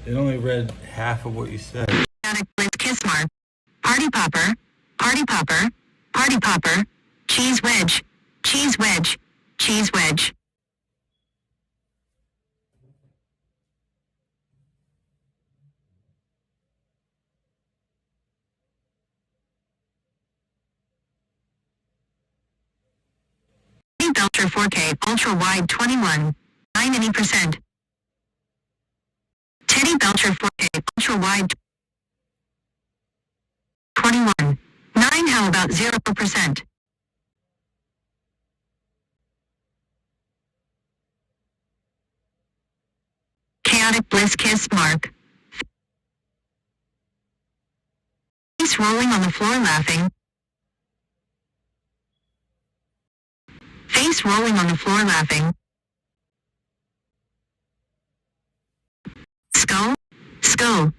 It only read half of what you said. Chaotic Bliss Kiss Mark. Party Popper. Party Popper. Party Popper. Cheese wedge. Cheese wedge. Cheese wedge. Teddy Belcher 4K Ultra Wide 21. 90%. Teddy Belcher 4K Ultra Wide 21. 9. How about 0%? Chaotic Bliss Kiss Mark. Face rolling on the floor laughing. Face rolling on the floor laughing. Skull. Skull.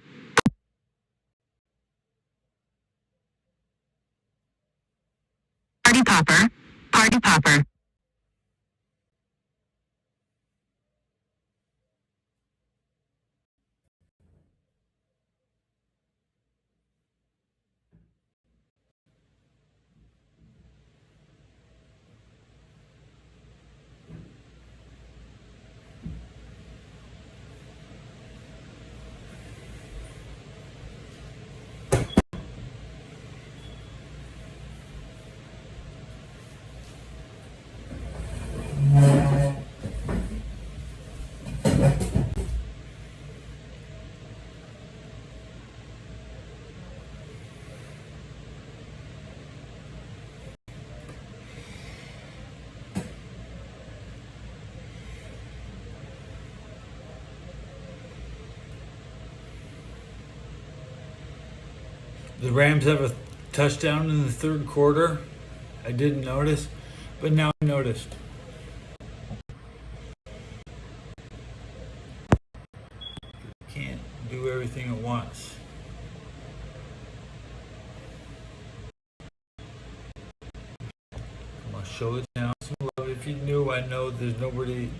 Party Popper. Party Popper. The Rams have a touchdown in the third quarter. I didn't notice, but now I noticed. Can't do everything at once. I'm gonna show it now. Some love. If you knew, I know there's nobody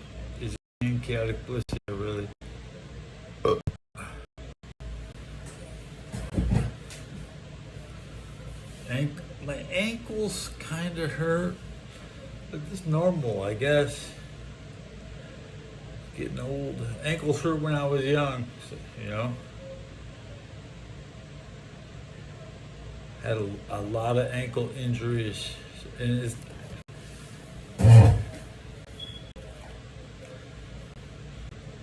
is in chaotic bliss here, really. My ankles kind of hurt, but it's normal, I guess. Getting old. Ankles hurt when I was young, so, you know. Had a lot of ankle injuries, and it's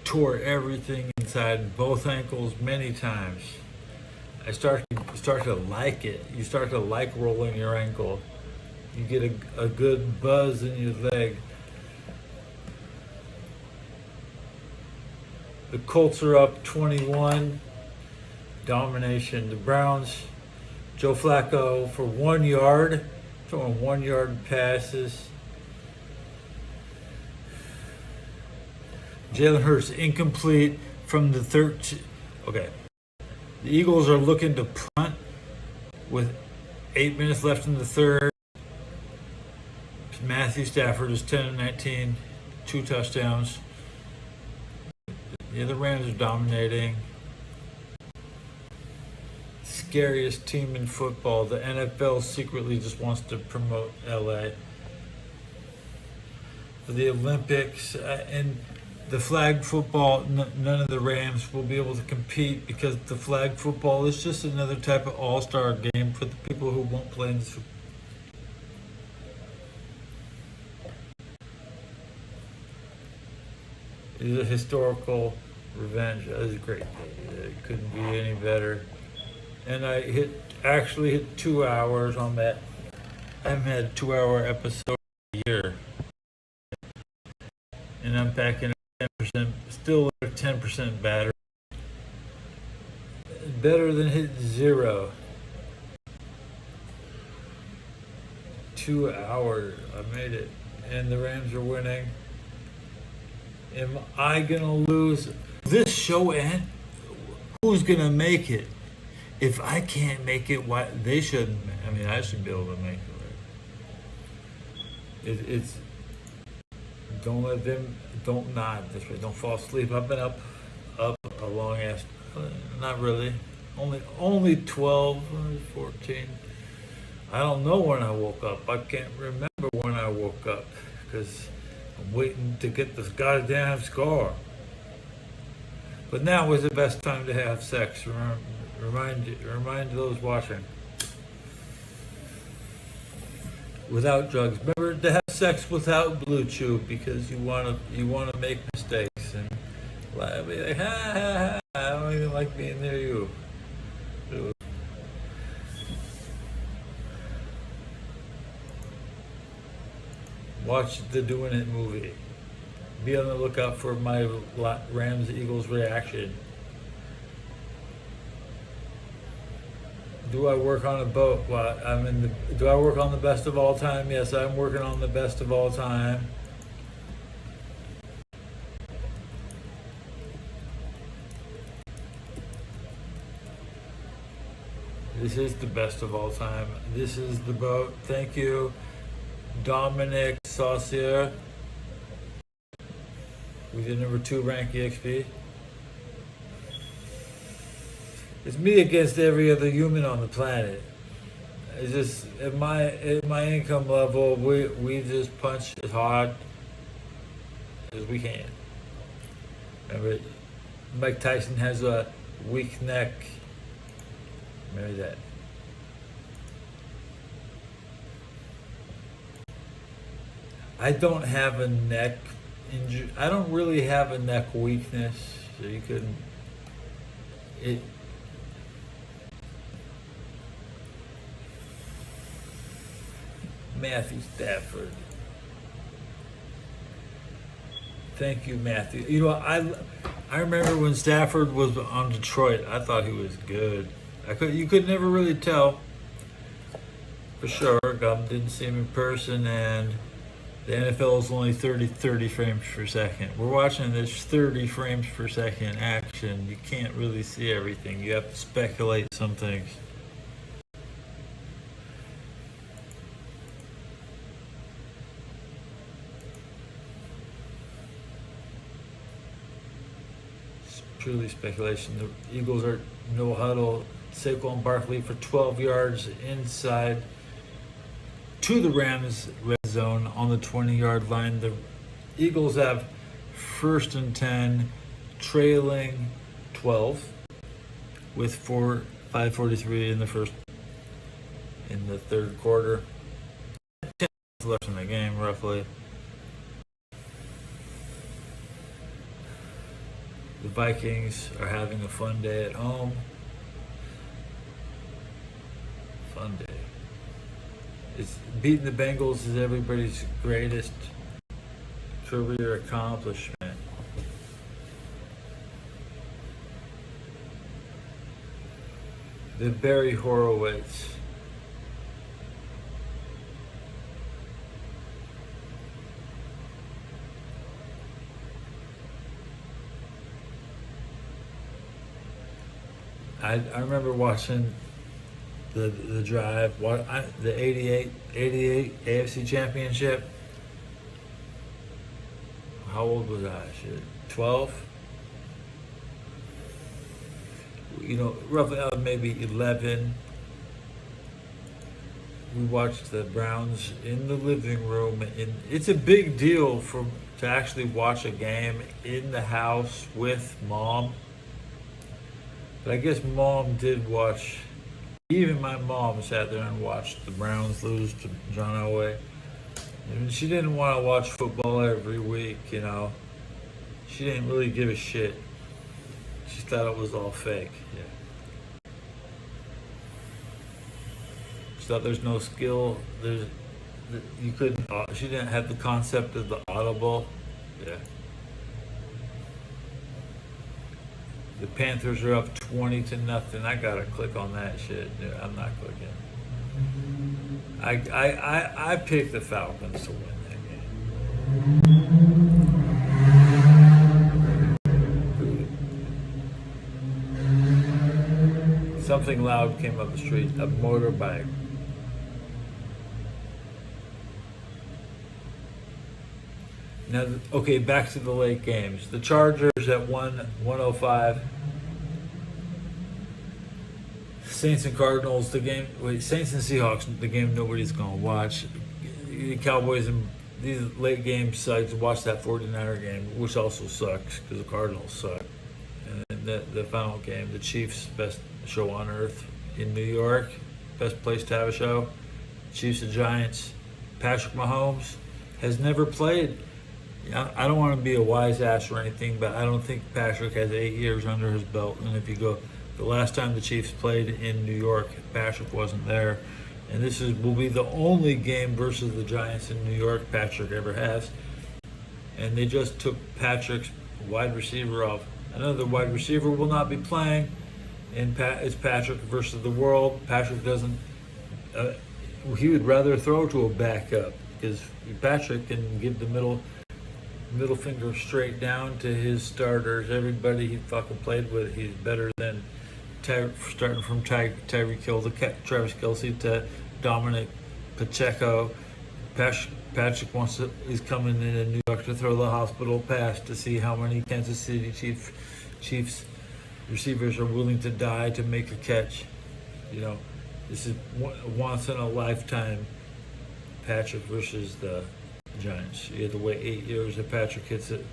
tore everything inside both ankles many times. I start to like it. You start to like rolling your ankle. You get a good buzz in your leg. The Colts are up 21. Domination. The Browns, Joe Flacco for 1 yard, throwing 1 yard passes. Jalen Hurts incomplete from the 13. Okay. The Eagles are looking to punt with 8 minutes left in the third. Matthew Stafford is 10 of 19, 2 touchdowns. The other Rams are dominating. Scariest team in football. The NFL secretly just wants to promote LA for the Olympics and the flag football. None of the Rams will be able to compete because the flag football is just another type of all-star game for the people who won't play in the Super. It's a historical revenge. That was a great day. It couldn't be any better. And I actually hit 2 hours on that. I haven't had a 2-hour episode in a year. And I'm packing 10%, still at 10% battery. Better than hitting 0. 2 hours. I made it. And the Rams are winning. Am I gonna lose this show? And who's gonna make it? If I can't make it, why they shouldn't? I mean, I should be able to make it. Right? It's don't let them. Don't nod this way. Don't fall asleep. I've been up a long ass. Not really. Only 12, 14. I don't know when I woke up. I can't remember when I woke up because I'm waiting to get this goddamn score. But now is the best time to have sex. Remind those watching. Without drugs. Remember to have sex without Blue Chew because you wanna make mistakes and be like, ha ha ha, I don't even like being near you. Watch the Doing It movie. Be on the lookout for my Rams Eagles reaction. Do I work on a boat? Well, do I work on the best of all time? Yes, I'm working on the best of all time. This is the best of all time. This is the boat. Thank you, Dominic Saucier. We did number 2 rank EXP. It's me against every other human on the planet. It's just at my income level, we just punch as hard as we can. Remember, Mike Tyson has a weak neck. Remember that. I don't have a neck injury. I don't really have a neck weakness, so you couldn't. Matthew Stafford. Thank you, Matthew. You know, I remember when Stafford was on Detroit. I thought he was good. You could never really tell for sure. Didn't see him in person, and the NFL is only 30 frames per second. We're watching this 30 frames per second action. You can't really see everything. You have to speculate some things. It's purely speculation. The Eagles are no huddle. Saquon Barkley for 12 yards inside to the Rams red zone on the 20-yard line. The Eagles have 1st and 10, trailing 12 with 5:43 in the third quarter. 10 minutes left in the game, roughly. The Vikings are having a fun day at home. Fun day. It's beating the Bengals is everybody's greatest career accomplishment. The Barry Horowitz. I remember watching the drive, the 88 AFC Championship. How old was I? 12? Roughly I was maybe 11. We watched the Browns in the living room, and it's a big deal to actually watch a game in the house with Mom. But I guess Mom did watch. Even my mom sat there and watched the Browns lose to John Elway. And she didn't want to watch football every week, She didn't really give a shit. She thought it was all fake. Yeah. She thought there's no skill. She didn't have the concept of the audible. Yeah. The Panthers are up 20-0. I gotta click on that shit. Dude, I'm not clicking. I picked the Falcons to win that game. Something loud came up the street. A motorbike. Now, okay, back to the late games. The Chargers at 105. Saints and Cardinals, Saints and Seahawks, the game nobody's going to watch. The Cowboys and these late game sites watch that 49er game, which also sucks because the Cardinals suck. And then the final game, the Chiefs, best show on earth in New York, best place to have a show. Chiefs and Giants. Patrick Mahomes has never played. I don't want to be a wise ass or anything, but I don't think Patrick has 8 years under his belt. And if you go, the last time the Chiefs played in New York, Patrick wasn't there. And this will be the only game versus the Giants in New York Patrick ever has. And they just took Patrick's wide receiver off. Another wide receiver will not be playing. And it's Patrick versus the world. Patrick doesn't. He would rather throw to a backup because Patrick can give the middle finger straight down to his starters. Everybody he fucking played with, he's better than starting from Tyreek Hill to Travis Kelce to Dominic Pacheco. Patrick is coming in New York to throw the hospital pass to see how many Kansas City Chiefs receivers are willing to die to make a catch. This is once in a lifetime. Patrick versus the Giants. You have to wait 8 years if Patrick hits it.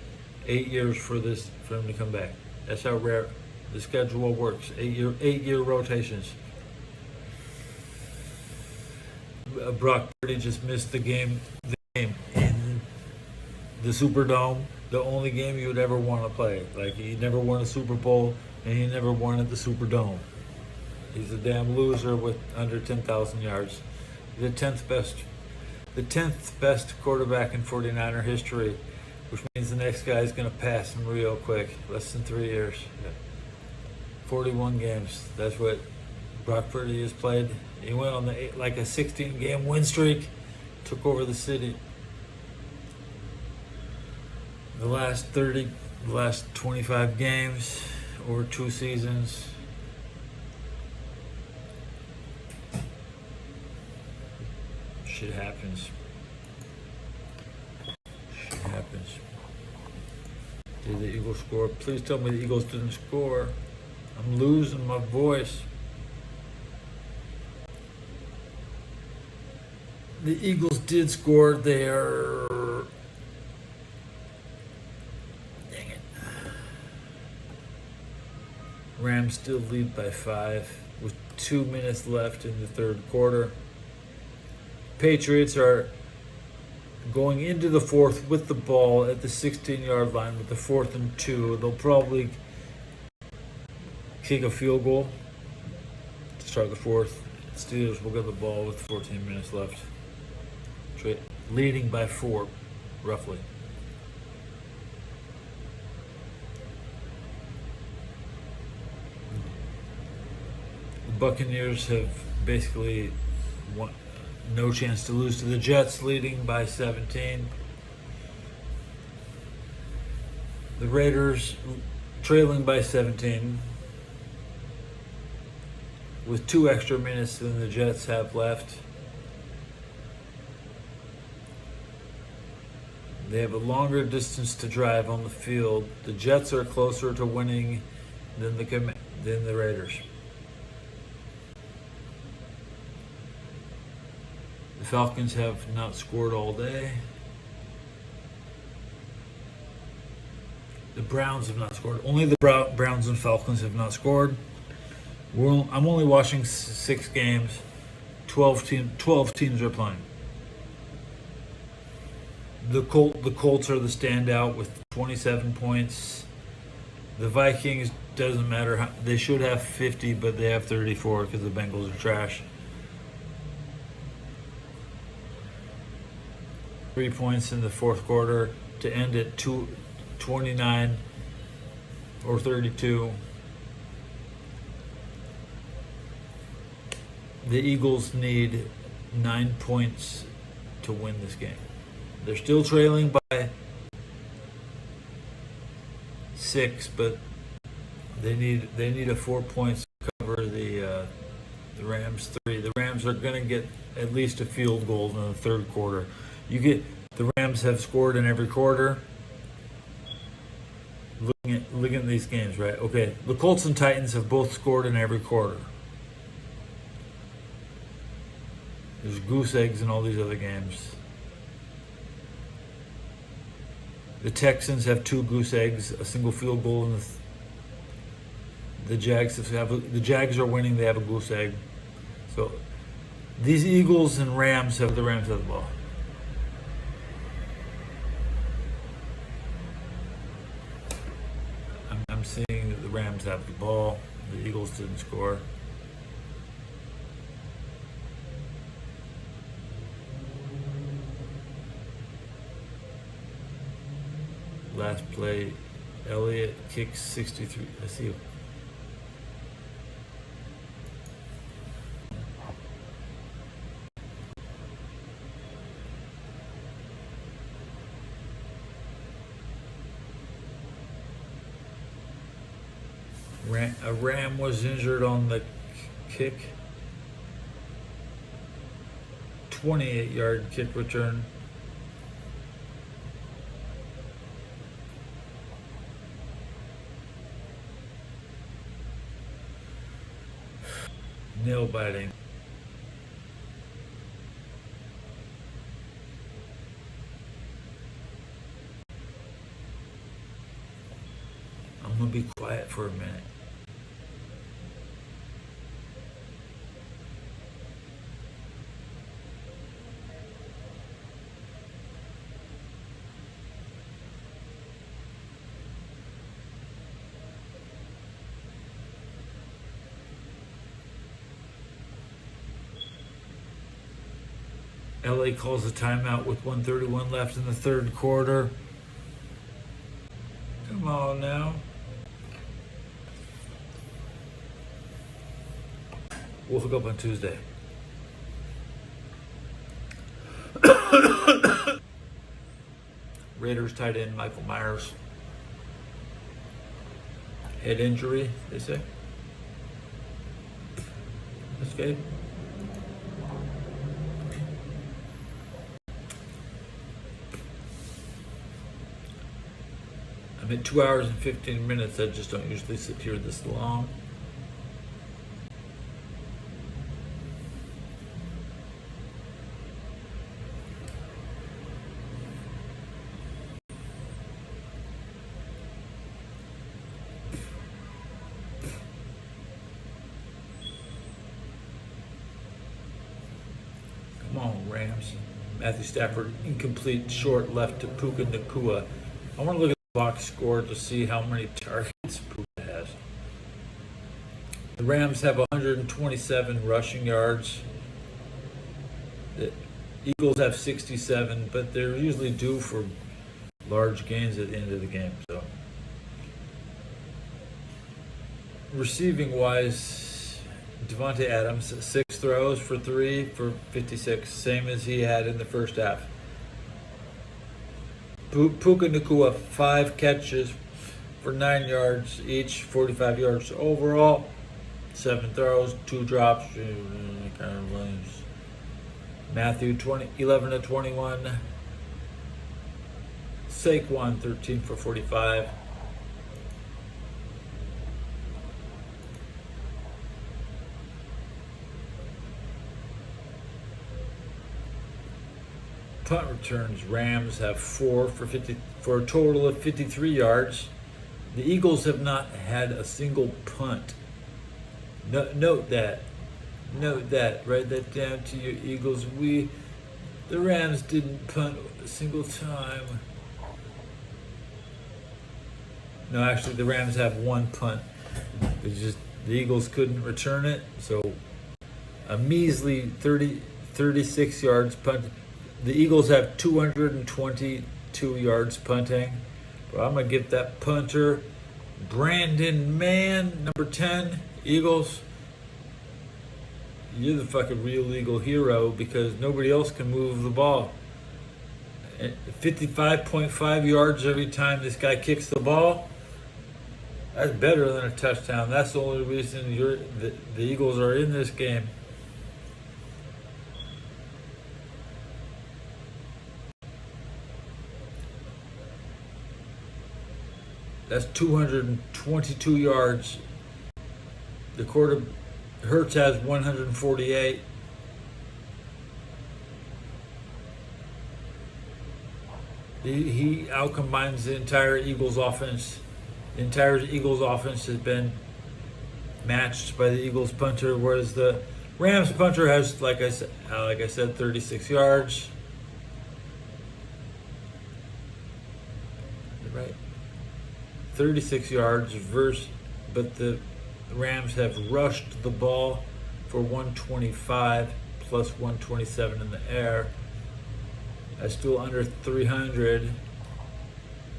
8 years for him to come back. That's how rare the schedule works. 8 year rotations. Brock Purdy just missed the game in the Superdome, the only game you would ever want to play. Like, he never won a Super Bowl and he never won at the Superdome. He's a damn loser with under 10,000 yards. The 10th best quarterback in 49er history, which means the next guy is going to pass him real quick. Less than 3 years. 41 games. That's what Brock Purdy has played. He went on like a 16-game win streak, took over the city. The last 25 games over 2 seasons. Shit happens. Shit happens. Did the Eagles score? Please tell me the Eagles didn't score. I'm losing my voice. The Eagles did score. They are. Dang it. Rams still lead by 5 with 2 minutes left in the third quarter. Patriots are going into the fourth with the ball at the 16-yard line with the 4th and 2. They'll probably kick a field goal to start the fourth. Steelers will get the ball with 14 minutes left. Leading by 4, roughly. The Buccaneers have basically no chance to lose to the Jets, leading by 17. The Raiders trailing by 17 with 2 extra minutes than the Jets have left. They have a longer distance to drive on the field. The Jets are closer to winning than the Raiders. The Falcons have not scored all day. The Browns have not scored. Only the Browns and Falcons have not scored. I'm only watching 6 games. 12 teams are playing. The Colts are the standout with 27 points. The Vikings, doesn't matter how, they should have 50, but they have 34 because the Bengals are trash. 3 points in the fourth quarter to end at 29 or 32. The Eagles need 9 points to win this game. They're still trailing by 6, but they need a 4 points to cover the Rams 3. The Rams are going to get at least a field goal in the third quarter. The Rams have scored in every quarter. Looking at these games, right? Okay, the Colts and Titans have both scored in every quarter. There's goose eggs in all these other games. The Texans have 2 goose eggs, a single field goal, and the Jags are winning. They have a goose egg. So these Eagles and Rams have the ball. I'm seeing that the Rams have the ball. The Eagles didn't score. Last play, Elliott kicks 63. I see you. A Ram was injured on the kick. 28-yard kick return. Nail biting. I'm gonna be quiet for a minute. LA calls a timeout with 1:31 left in the third quarter. Come on now. We'll hook up on Tuesday. Raiders tight end Michael Myers. Head injury, they say. Escape. I'm at 2 hours and 15 minutes. I just don't usually sit here this long. Come on, Rams. Matthew Stafford, incomplete, short left to Puka Nacua. I want to look at the box score to see how many targets Puka has. The Rams have 127 rushing yards. The Eagles have 67, but they're usually due for large gains at the end of the game. So, receiving wise, Devontae Adams, 6 throws for 3 for 56, same as he had in the first half. Puka Nacua, 5 catches for 9 yards each, 45 yards overall, 7 throws, 2 drops. Matthew 11 to 21. Saquon 13 for 45. Punt returns, Rams have 4 for 50 for a total of 53 yards. The Eagles have not had a single punt. Note that. Write that down to your Eagles. The Rams didn't punt a single time. No, actually, the Rams have 1 punt. It's just the Eagles couldn't return it, so a measly 36 yards punted. The Eagles have 222 yards punting. But I'm going to give that punter, Brandon Mann, number 10, Eagles. You're the fucking real Eagle hero because nobody else can move the ball. 55.5 yards every time this guy kicks the ball. That's better than a touchdown. That's the only reason the Eagles are in this game. That's 222 yards. Hurts has 148. He outcombines the entire Eagles offense. The entire Eagles offense has been matched by the Eagles punter, whereas the Rams punter has, like I said, 36 yards. Right. 36 yards but the Rams have rushed the ball for 125 plus 127 in the air. That's still under 300.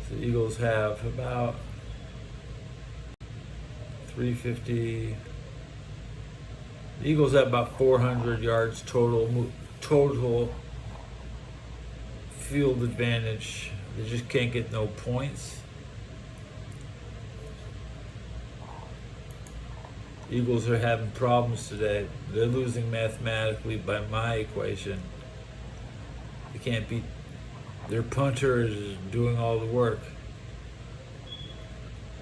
So the Eagles have about 350. The Eagles have about 400 yards total field advantage. They just can't get no points. Eagles are having problems today. They're losing mathematically by my equation. They can't beat. Their punter is doing all the work.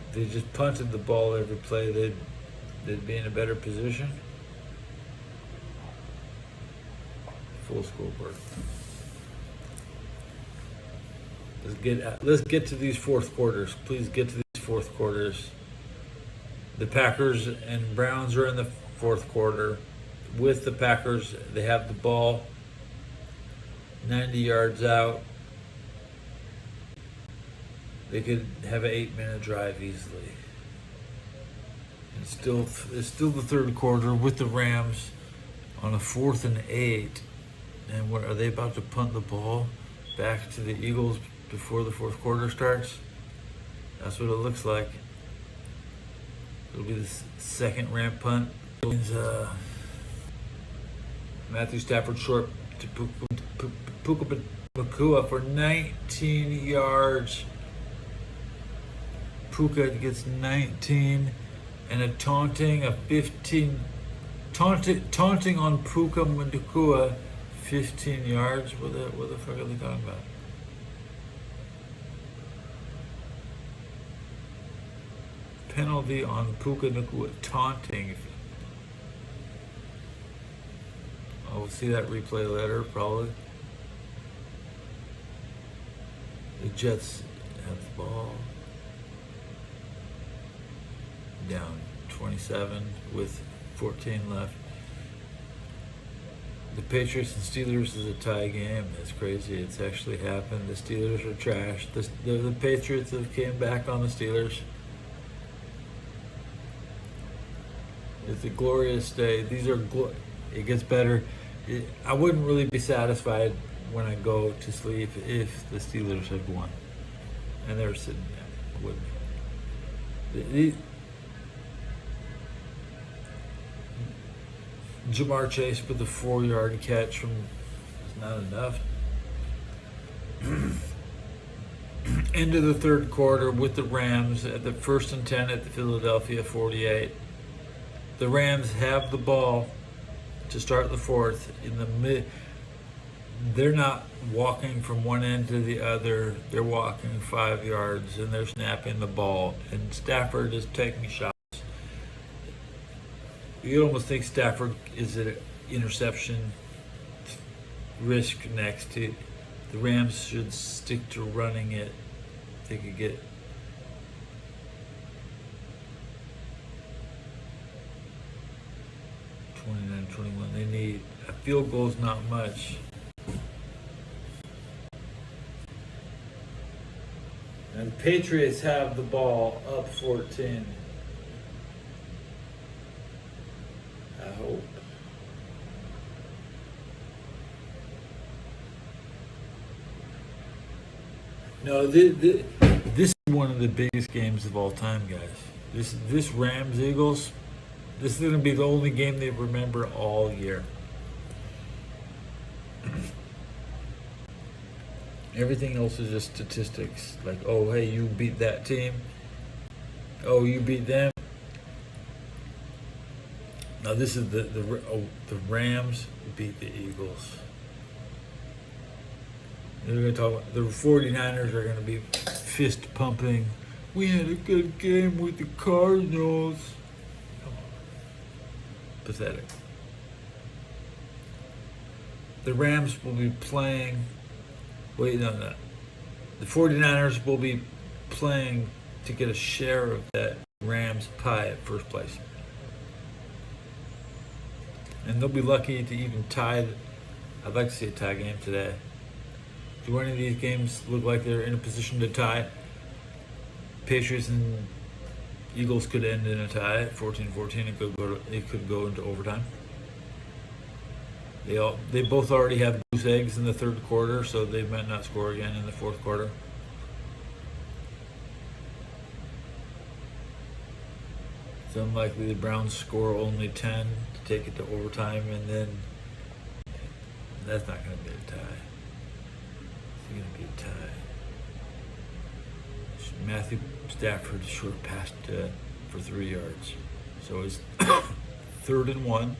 If they just punted the ball every play, they'd be in a better position. Full scoreboard. Let's get to these fourth quarters. Please get to these fourth quarters. The Packers and Browns are in the fourth quarter. With the Packers, they have the ball 90 yards out. They could have an 8-minute drive easily. It's still the third quarter with the Rams on a 4th and 8. And what are they about to punt the ball back to the Eagles before the fourth quarter starts? That's what it looks like. It'll be the second Ram punt. Matthew Stafford short to Puka Nacua for 19 yards. Puka gets 19, and a 15, taunting on Puka Nacua, 15 yards. What the fuck are they talking about? Penalty on Puka Nacua, taunting. I'll see that replay later, probably. The Jets have the ball. Down 27 with 14 left. The Patriots and Steelers is a tie game. That's crazy. It's actually happened. The Steelers are trash. The Patriots have came back on the Steelers. It's a glorious day. It gets better. I wouldn't really be satisfied when I go to sleep if the Steelers had won. And they're sitting there. Wouldn't be. Jamar Chase with a 4-yard catch from, it's not enough. End of the third quarter with the Rams at the 1st and 10 at the Philadelphia 48. The Rams have the ball to start the fourth. In the mid, they're not walking from one end to the other. They're walking 5 yards and they're snapping the ball. And Stafford is taking shots. You almost think Stafford is an interception risk next to the Rams. Should stick to running it. They could get 29-21. They need a field goal is not much. And the Patriots have the ball up 14. I hope. No, this is one of the biggest games of all time, guys. This Rams Eagles, this is going to be the only game they remember all year. Everything else is just statistics. Like, oh, hey, you beat that team. Oh, you beat them. Now this is the Rams beat the Eagles. They're going to talk about the 49ers are going to be fist pumping. We had a good game with the Cardinals. Come on. Pathetic. The Rams will be playing. Wait, no. The 49ers will be playing to get a share of that Rams pie at first place. And they'll be lucky to even tie. I'd like to see a tie game today. Do any of these games look like they're in a position to tie? Patriots and Eagles could end in a tie at 14-14. It could go into overtime. They both already have goose eggs in the third quarter, so they might not score again in the fourth quarter. It's unlikely the Browns score only 10 to take it to overtime, and then that's not going to be a tie. It's going to be a tie. Matthew Stafford short pass for 3 yards. So it's 3rd and 1.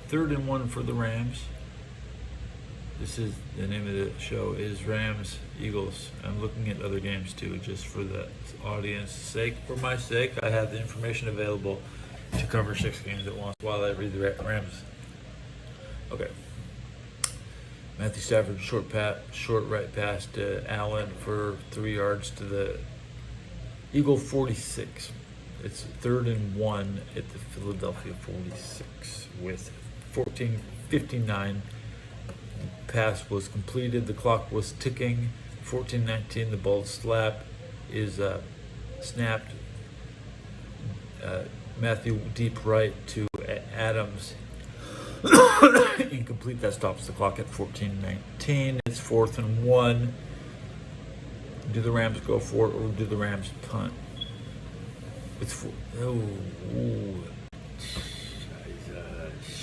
3rd and 1 for the Rams. This is the name of the show is Rams Eagles. I'm looking at other games too, just for the audience's sake. For my sake, I have the information available to cover 6 games at once while I read the Rams. Okay. Matthew Stafford short right pass to Allen for 3 yards to the Eagle 46. It's 3rd and 1 at the Philadelphia 46 with 14:59. The pass was completed. The clock was ticking. 14:19. The ball slap is snapped. Matthew deep right to Adams. Incomplete. That stops the clock at 14:19. It's 4th and 1. Do the Rams go for it or do the Rams punt? It's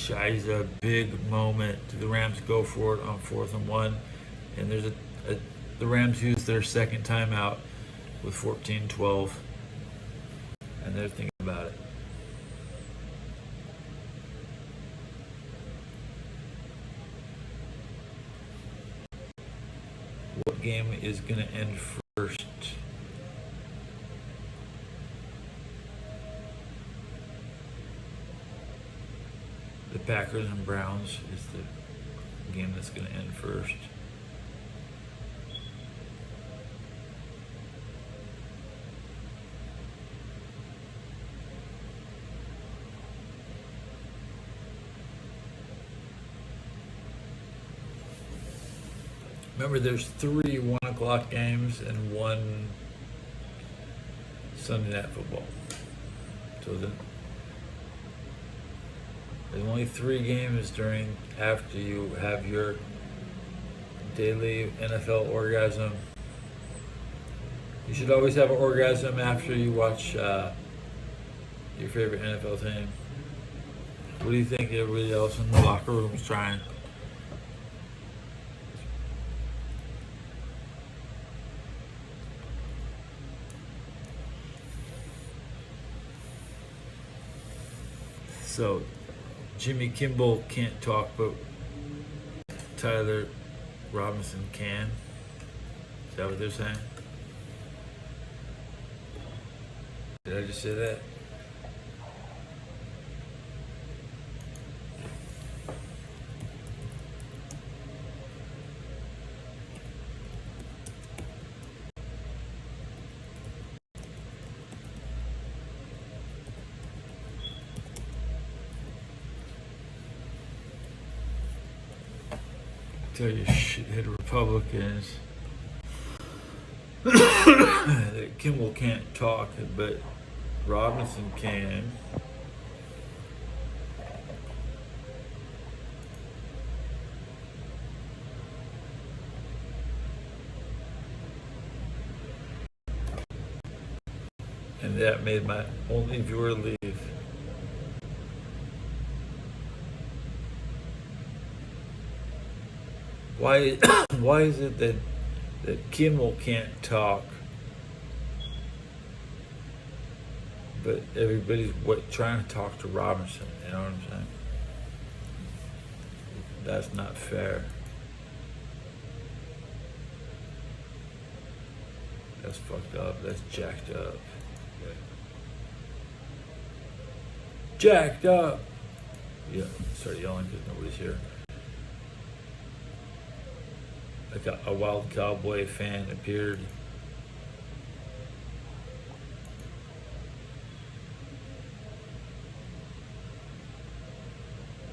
Shies a big moment. The Rams go for it on 4th and 1, and there's the Rams use their second timeout with 14-12, and they're thinking about it. What game is going to end first? The Packers and Browns is the game that's going to end first. Remember, there's 3 1 o'clock games and 1 Sunday Night Football. So there's only 3 games after you have your daily NFL orgasm. You should always have an orgasm after you watch your favorite NFL team. What do you think everybody else in the locker room is trying? So, Jimmy Kimball can't talk, but Tyler Robinson can. Is that what they're saying? Did I just say that? Tell you shithead Republicans that Kimball can't talk, but Robinson can. And that made my only viewer leave. Why is it that Kimmel can't talk, but everybody's trying to talk to Robinson? You know what I'm saying? That's not fair. That's fucked up. That's jacked up. Yeah. Jacked up. Yeah, start yelling because nobody's here. Like a wild cowboy fan appeared.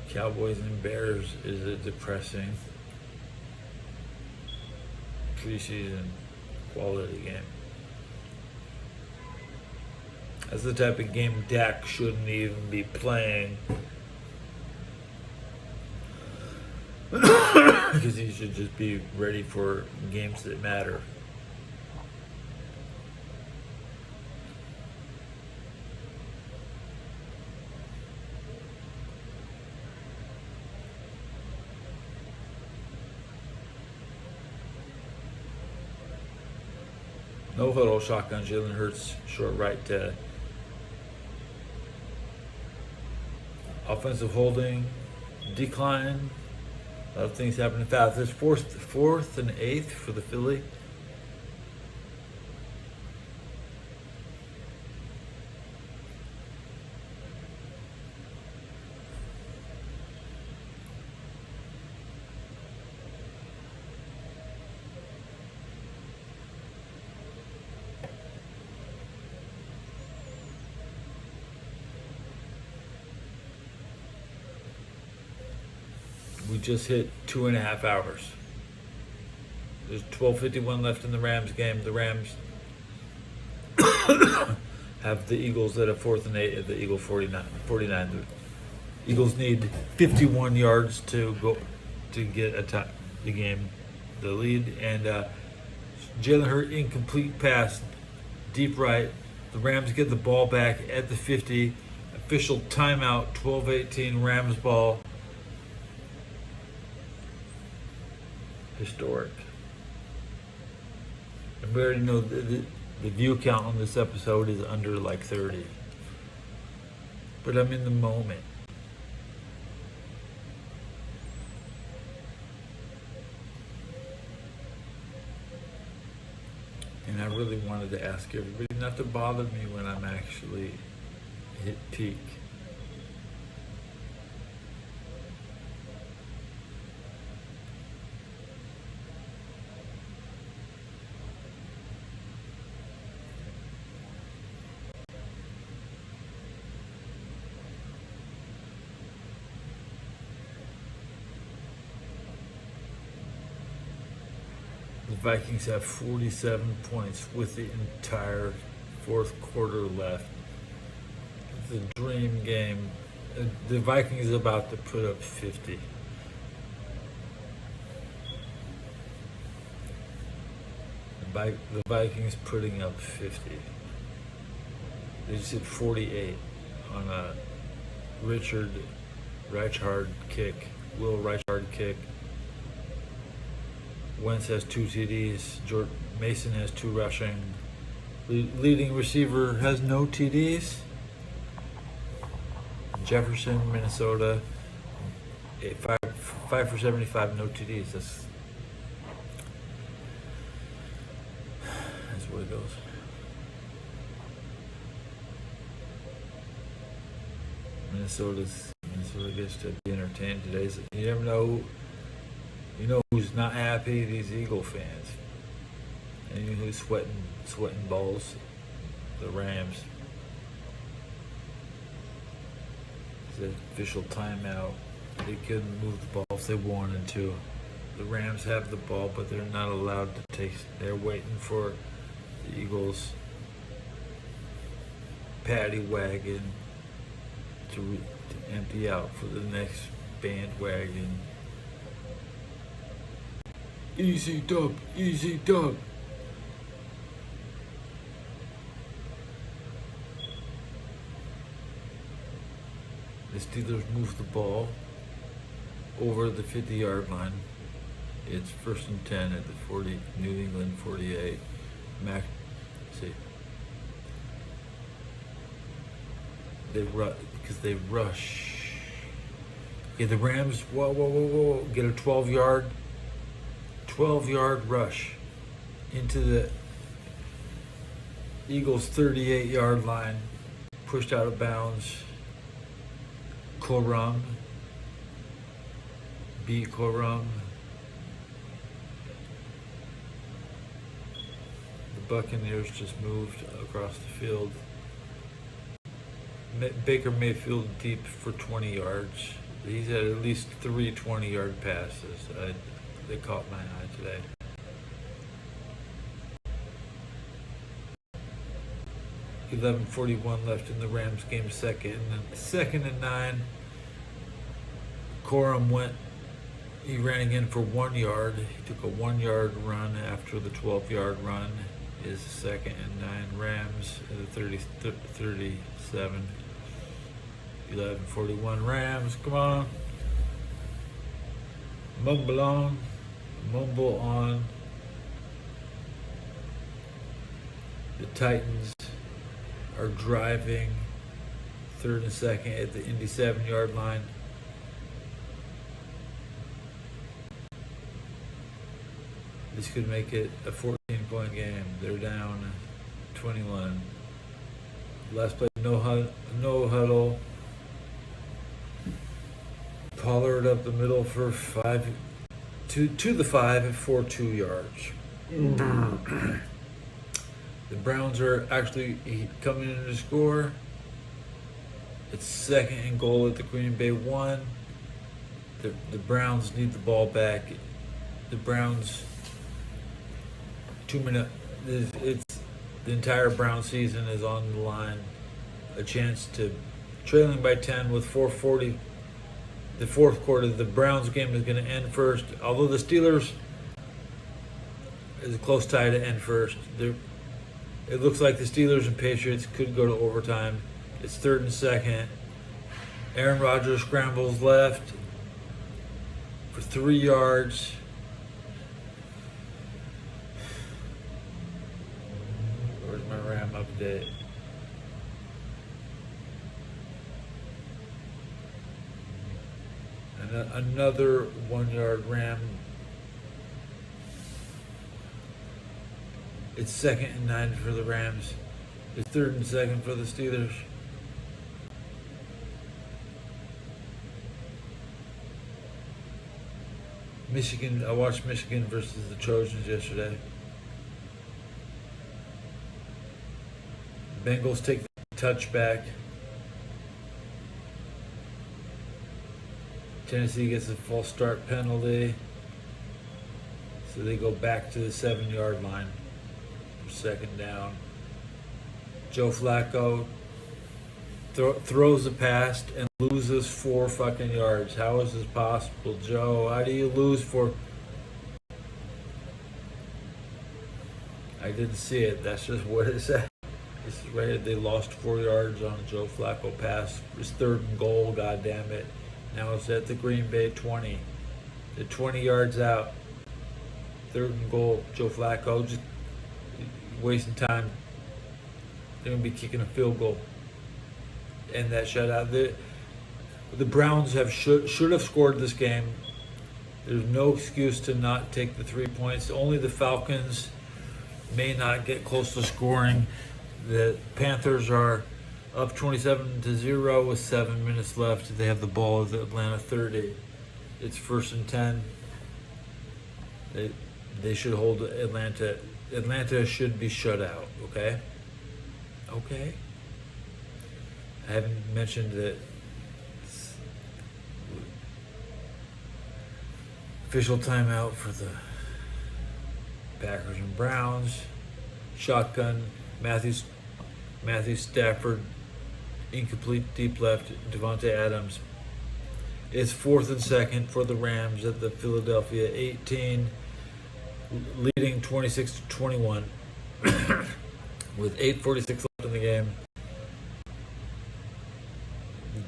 Cowboys and Bears is a depressing preseason quality game. That's the type of game Dak shouldn't even be playing. Because he should just be ready for games that matter. No huddle shotgun. Jalen Hurts short right to offensive holding decline. A lot of things happening fast. There's fourth and 8th for the Philly. We just hit 2.5 hours. There's 12:51 left in the Rams game. The Rams have the Eagles at a 4th and 8 at the Eagle 49. The Eagles need 51 yards to go to get the game, the lead. And Jalen Hurts incomplete pass, deep right. The Rams get the ball back at the 50. Official timeout, 12:18 Rams ball. historic. And we already know the view count on this episode is under like 30. But I'm in the moment. And I really wanted to ask everybody not to bother me when I'm actually hit peak. The Vikings have 47 points with the entire fourth quarter left. It's a dream game. The Vikings are about to put up 50. The Vikings putting up 50. They just hit 48 on a Richard Reichard kick, Will Reichard kick. Wentz has 2 TDs. Mason has 2 rushing. Leading receiver has no TDs. Jefferson, Minnesota, 5 for 75, no TDs. That's where it goes. Minnesota gets to be entertained today. So you never know. You know who's not happy? These Eagle fans. And you know who's sweating balls? The Rams. It's an official timeout. They couldn't move the ball if they wanted to. The Rams have the ball, but they're not allowed to take. They're waiting for the Eagles' paddy wagon to empty out for the next bandwagon. Easy dub, easy dub. The Steelers move the ball over the 50-yard line. It's 1st and 10 at the 40, New England 48. See. Because they rush. Yeah, the Rams, whoa, get a 12-yard rush into the Eagles' 38-yard line, pushed out of bounds. Corum. The Buccaneers just moved across the field. Baker Mayfield deep for 20 yards. He's had at least 3 20-yard passes. They caught my eye today. .41 left in the Rams game, second and 9. Corum he ran again for 1 yard. He took a 1-yard run after the 12-yard run. Is 2nd and 9. Rams at the 37. 11:41 Rams. Come on. Mumble on. The Titans are driving 3rd and 2nd at the Indy 7-yard line. This could make it a 14-point game. They're down 21. Last play, no huddle. Pollard up the middle for 5 to the 5 at 42 yards. The Browns are actually coming in to score. It's 2nd and goal at the Green Bay 1. The Browns need the ball back. The Browns 2 minute. It's the entire Brown season is on the line. A chance to trailing by 10 with 4:40. The fourth quarter, the Browns game is going to end first. Although the Steelers is a close tie to end first. It looks like the Steelers and Patriots could go to overtime. It's 3rd and 2nd. Aaron Rodgers scrambles left for 3 yards. today. And another 1 yard ram. It's 2nd and 9 for the Rams. It's 3rd and 2nd for the Steelers. Michigan, I watched Michigan versus the Trojans yesterday. Bengals take the touchback. Tennessee gets a false start penalty. So they go back to the 7-yard line for 2nd down. Joe Flacco throws a pass and loses 4 fucking yards. How is this possible, Joe? How do you lose 4? I didn't see it. That's just what it said. This is right. They lost 4 yards on a Joe Flacco pass. It's 3rd and goal. God damn it! Now it's at the Green Bay 20. They're 20 yards out. 3rd and goal. Joe Flacco just wasting time. They're gonna be kicking a field goal. And that shutout. The Browns should have scored this game. There's no excuse to not take the 3 points. Only the Falcons may not get close to scoring. The Panthers are up 27-0 with 7 minutes left. They have the ball at the Atlanta 30. It's 1st and 10. They should hold Atlanta. Atlanta should be shut out. Okay. Okay. I haven't mentioned that official timeout for the Packers and Browns. Shotgun. Matthew Stafford. Incomplete deep left. Devontae Adams. It's 4th and 2nd for the Rams at the Philadelphia 18, leading 26-21 with 8:46 left in the game.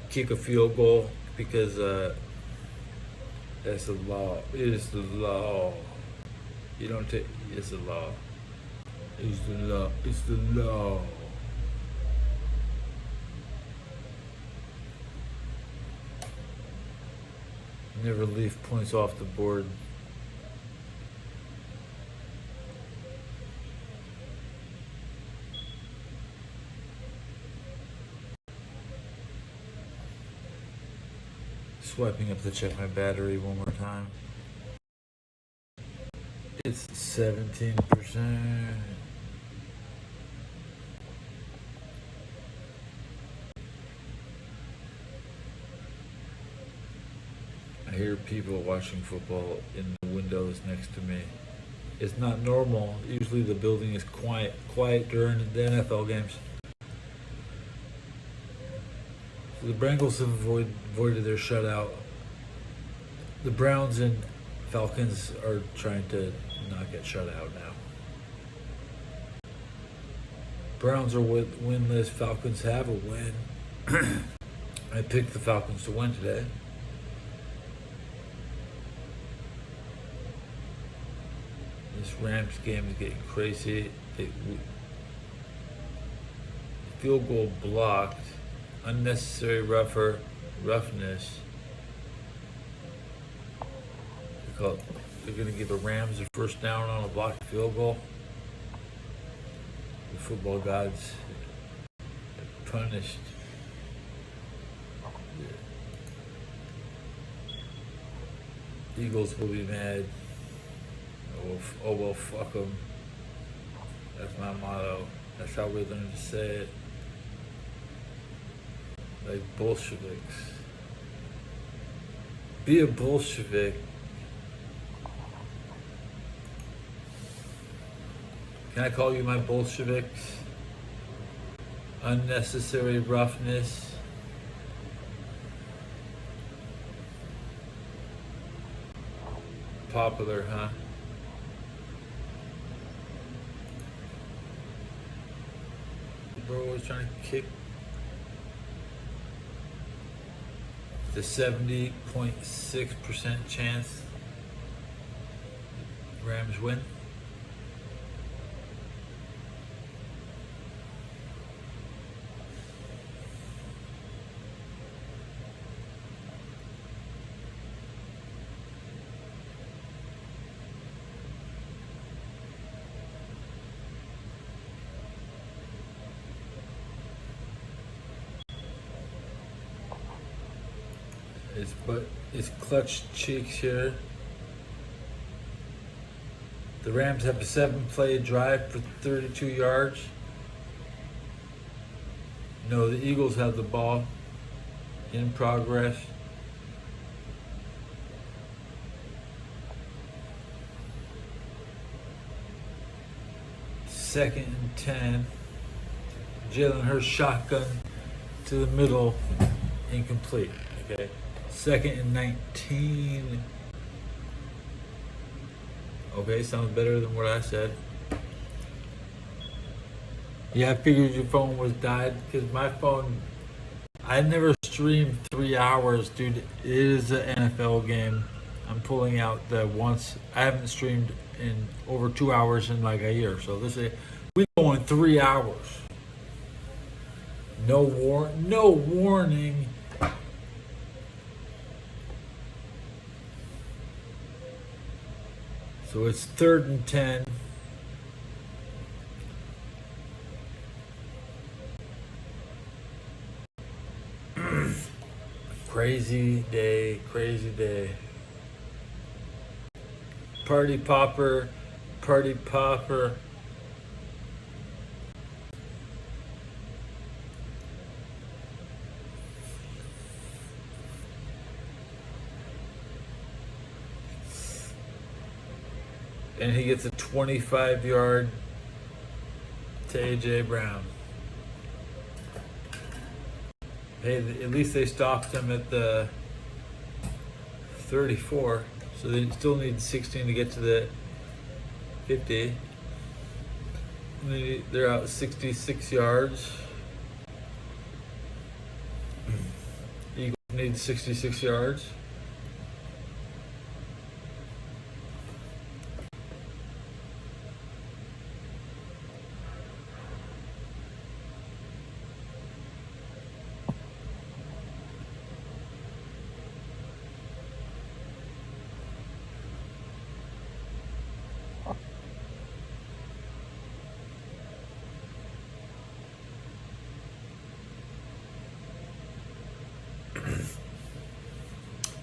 Kick a field goal because that's the law. It is the law. You don't take. It's the law. It's the law. It's the law. Never leave points off the board. Swiping up to check my battery one more time. It's 17%. I hear people watching football in the windows next to me. It's not normal. Usually the building is quiet during the NFL games. So the Bengals have avoided their shutout. The Browns and Falcons are trying to not get shut out now. Browns are winless. Falcons have a win. I picked the Falcons to win today. This Rams game is getting crazy. Field goal blocked. Unnecessary roughness. They're going to give the Rams a 1st down on a blocked field goal. The football gods are punished. The Eagles will be mad. Oh well, fuck them. That's my motto. That's how we learn to say it. Like Bolsheviks. Be a Bolshevik. Can I call you my Bolsheviks? Unnecessary roughness. Popular, huh? People are always trying to kick the 70.6% chance Rams win. It's clutch cheeks here. The Rams have a 7-play drive for 32 yards. No, the Eagles have the ball in progress. Second and 10. Jalen Hurts shotgun to the middle, incomplete. Okay. Second and 19. Okay, sounds better than what I said. Yeah, I figured your phone was died because my phone, I never streamed 3 hours, dude. It is an NFL game. I'm pulling out the once. I haven't streamed in over 2 hours in like a year. So we going 3 hours. No warning. So it's 3rd and 10. Crazy day. Party popper. And he gets a 25-yard to A.J. Brown. Hey, at least they stopped him at the 34. So they still need 16 to get to the 50. They're out 66 yards. Eagles need 66 yards.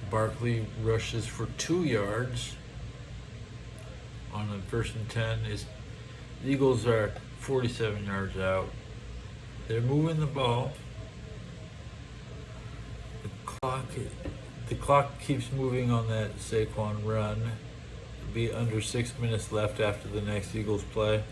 Barkley rushes for 2 yards on the 1st and 10. The Eagles are 47 yards out. They're moving the ball. The clock keeps moving on that Saquon run. It'll be under 6 minutes left after the next Eagles play.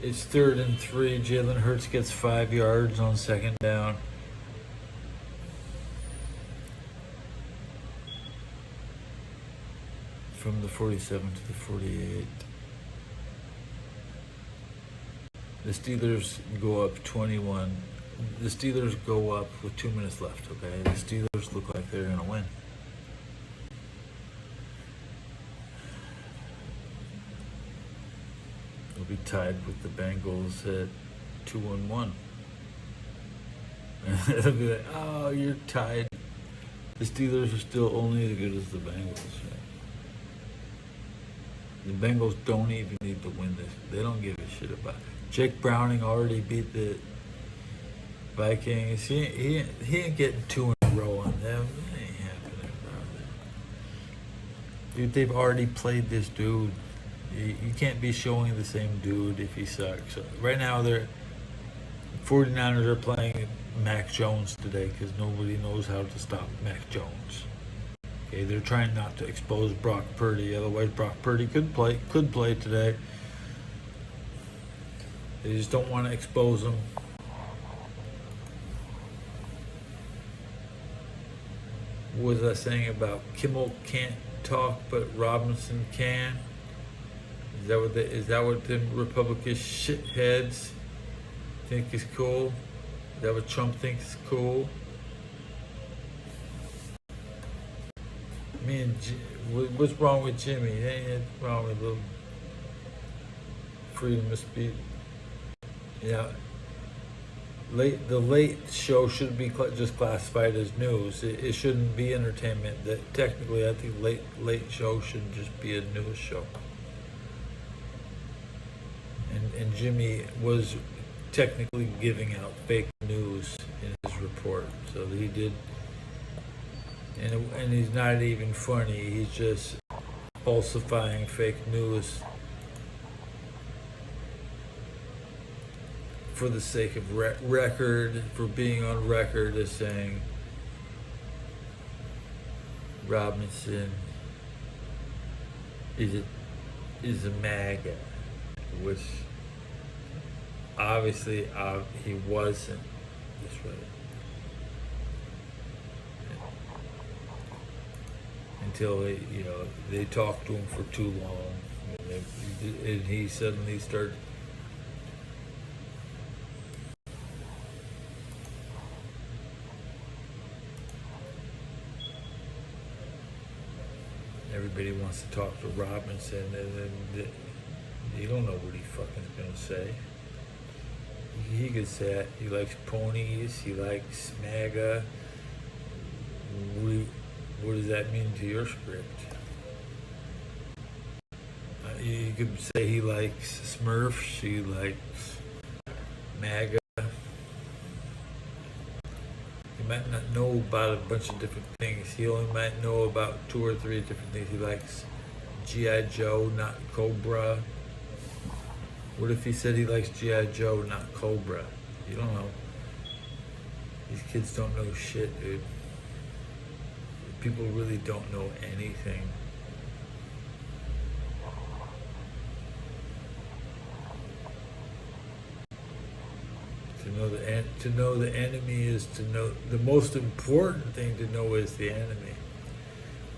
It's 3rd and 3. Jalen Hurts gets 5 yards on 2nd down. From the 47 to the 48. The Steelers go up 21. The Steelers go up with 2 minutes left, okay? The Steelers look like they're going to win. They'll be tied with the Bengals at 2-1. They'll be like, oh, you're tied. The Steelers are still only as good as the Bengals. The Bengals don't even need to win this. They don't give a shit about it. Jake Browning already beat the Vikings. He ain't getting 2 in a row on them. It ain't happening, brother. Dude, they've already played this dude. You can't be showing the same dude if he sucks. So right now, the 49ers are playing Mac Jones today because nobody knows how to stop Mac Jones. Okay, they're trying not to expose Brock Purdy. Otherwise, Brock Purdy could play today. They just don't want to expose him. What was I saying about Kimmel can't talk, but Robinson can? Is that what the Republican shitheads think is cool? Is that what Trump thinks is cool? What's wrong with Jimmy? Ain't wrong with little freedom of speech. Yeah. The late show should be just classified as news. It shouldn't be entertainment. That technically, I think late show should just be a news show. And Jimmy was technically giving out fake news in his report, so he did. And he's not even funny. He's just falsifying fake news for the sake of record, for being on record as saying Robinson is a MAGA, which obviously he wasn't. This way. Until they talked to him for too long, and he suddenly started. Everybody wants to talk to Robinson, and you don't know what he fucking is gonna say. He could say he likes ponies, he likes MAGA. What does that mean to your script? You could say he likes Smurfs, he likes MAGA. He might not know about a bunch of different things. He only might know about 2 or 3 different things. He likes G.I. Joe, not Cobra. What if he said he likes G.I. Joe, not Cobra? You don't know. These kids don't know shit, dude. People really don't know anything. To know the enemy is to know the most important thing to know is the enemy.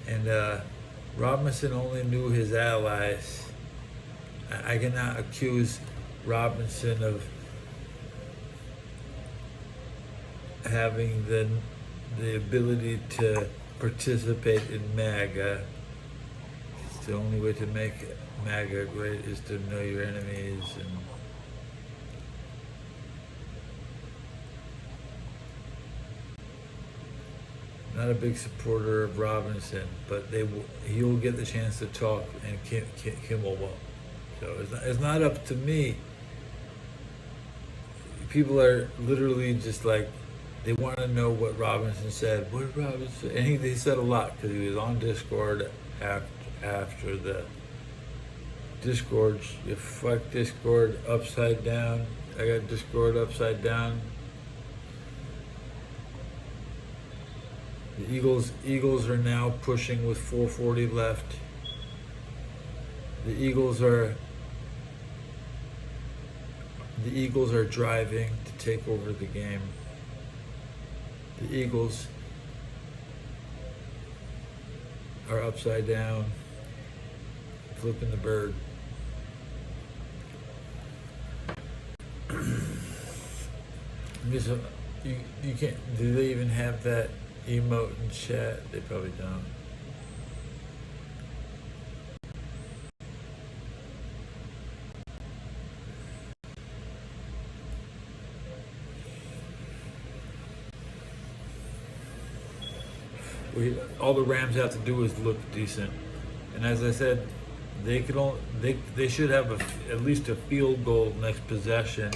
And Robinson only knew his allies. I cannot accuse Robinson of having the ability to participate in MAGA. It's the only way to make MAGA great is to know your enemies. And not a big supporter of Robinson, but he will get the chance to talk, and Kimmel won't. So it's not up to me. People are literally just like, they want to know what Robinson said. What did Robinson? And he said a lot because he was on Discord after the Discord. You fuck Discord upside down. I got Discord upside down. The Eagles are now pushing with 4:40 left. The Eagles are driving to take over the game. The Eagles are upside down, flipping the bird. You can't. Do they even have that emote in chat? They probably don't. All the Rams have to do is look decent, and as I said, they should have at least a field goal next possession,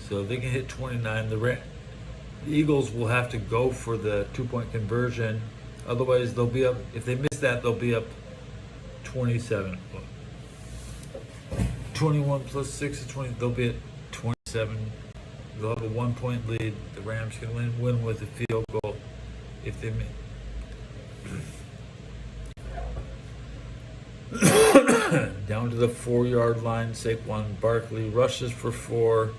so they can hit 29. The Eagles will have to go for the 2-point conversion, otherwise they'll be up. If they miss that, they'll be up 27. 21 plus 6 is 20. They'll be at 27. They'll have a 1-point lead. The Rams can win with a field goal if they miss. Down to the 4-yard line, Saquon Barkley rushes for 4.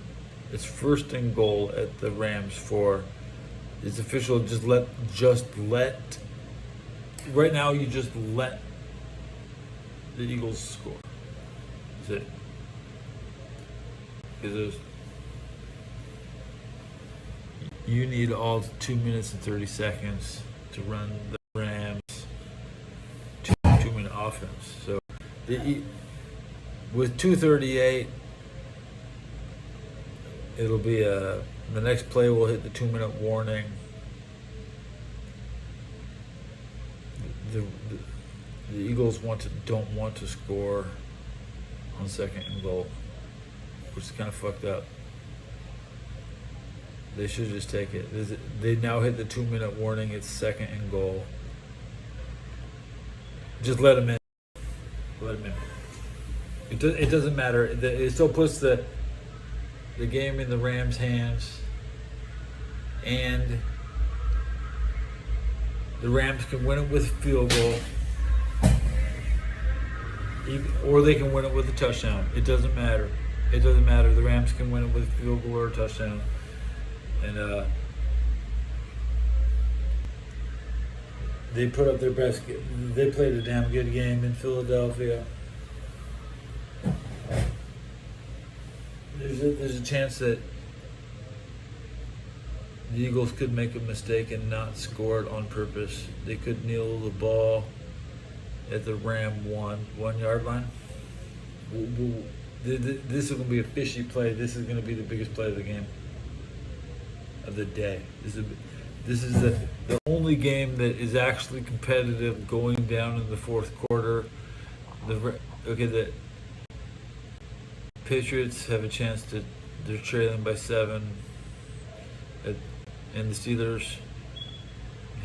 It's 1st and goal at the Rams 4. It's official. Just let. Right now, you just let the Eagles score. That's it. Because you need all 2 minutes and 30 seconds to run the Rams 2-minute offense. So with 2:38, It'll be the next play will hit the 2-minute warning. The Eagles don't want to score on second and goal, which is kind of fucked up. They should just take it. They now hit the 2-minute warning. It's second and goal. Just let them in. Let them in. It doesn't matter. It still puts the game in the Rams' hands, and the Rams can win it with a field goal, or they can win it with a touchdown. It doesn't matter. It doesn't matter. The Rams can win it with a field goal or a touchdown, and they put up their best. They played a damn good game in Philadelphia. There's a chance that the Eagles could make a mistake and not score it on purpose. They could kneel the ball at the Ram 1 yard line. This is going to be a fishy play. This is going to be the biggest play of the game, of the day. This is the only game that is actually competitive going down in the fourth quarter. The Patriots have a chance they're trailing by 7, and the Steelers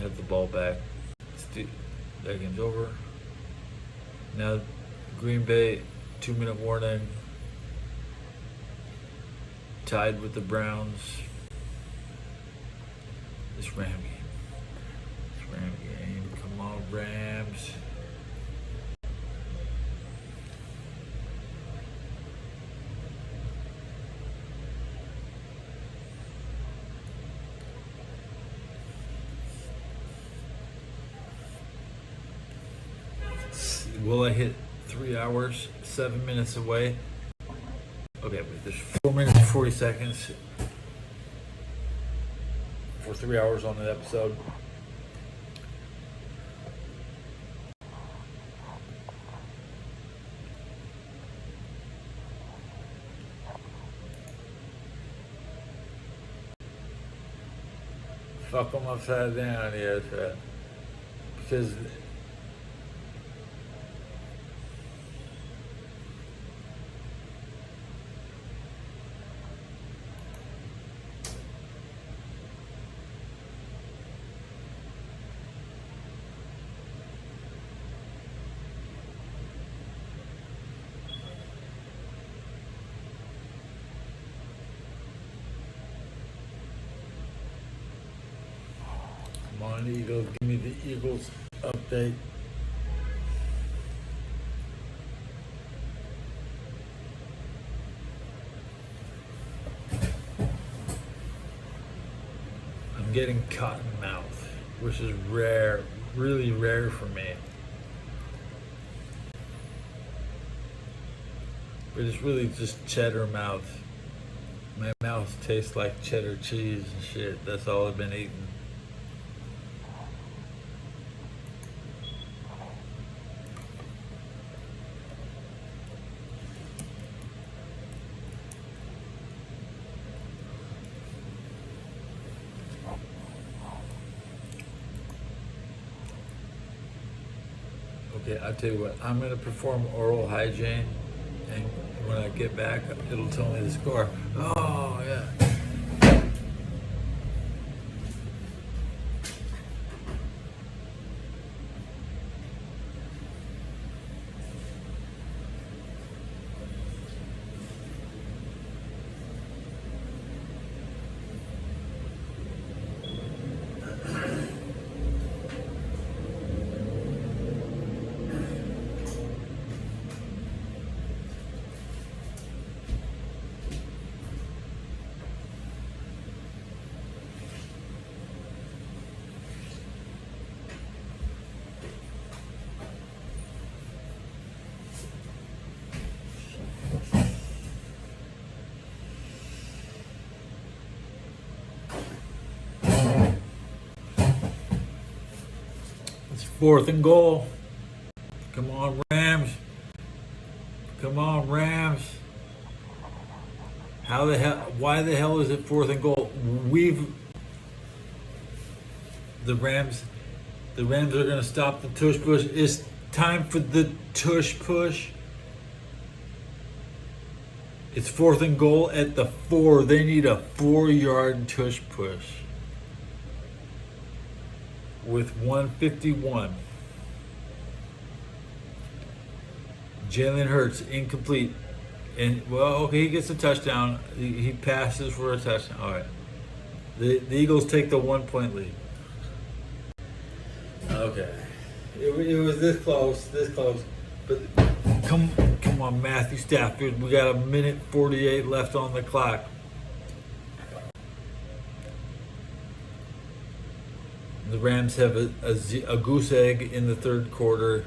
have the ball back. That game's over. Now, Green Bay, 2-minute warning, tied with the Browns. This Ram game. Come on, Rams. Will I hit 3 hours, 7 minutes away? Okay, but there's 4 minutes and 40 seconds for 3 hours on the episode. Fuck them upside down, yeah, that's right. Because come on, Eagles, give me the Eagles update. I'm getting cotton mouth, which is rare, really rare for me. But it's really just cheddar mouth. My mouth tastes like cheddar cheese and shit. That's all I've been eating. Okay, I'll tell you what, I'm going to perform oral hygiene, and when I get back, it'll tell me the score. Oh, yeah. It's 4th and goal. Come on, Rams. Come on, Rams. How the hell? Why the hell is it 4th and goal? The Rams are going to stop the tush push. It's time for the tush push. It's 4th and goal at the 4. They need a 4-yard tush push with 1:51. Jalen Hurts incomplete, and okay, he gets a touchdown. He passes for a touchdown. All right, the Eagles take the 1-point lead. Okay, it was this close, but come on, Matthew Stafford. We got 1:48 left on the clock. The Rams have a goose egg in the 3rd quarter.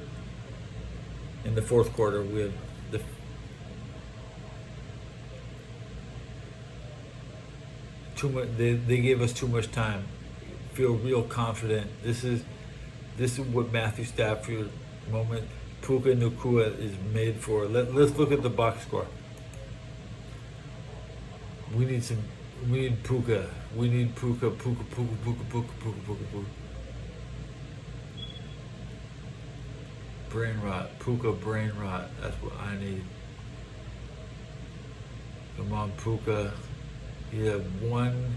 In the 4th quarter, we have too much. They gave us too much time. Feel real confident. This is what Matthew Stafford moment. Puka Nacua is made for. Let's look at the box score. We need Puka. We need Puka. Brain rot. Puka brain rot. That's what I need. Come on, Puka. You have 1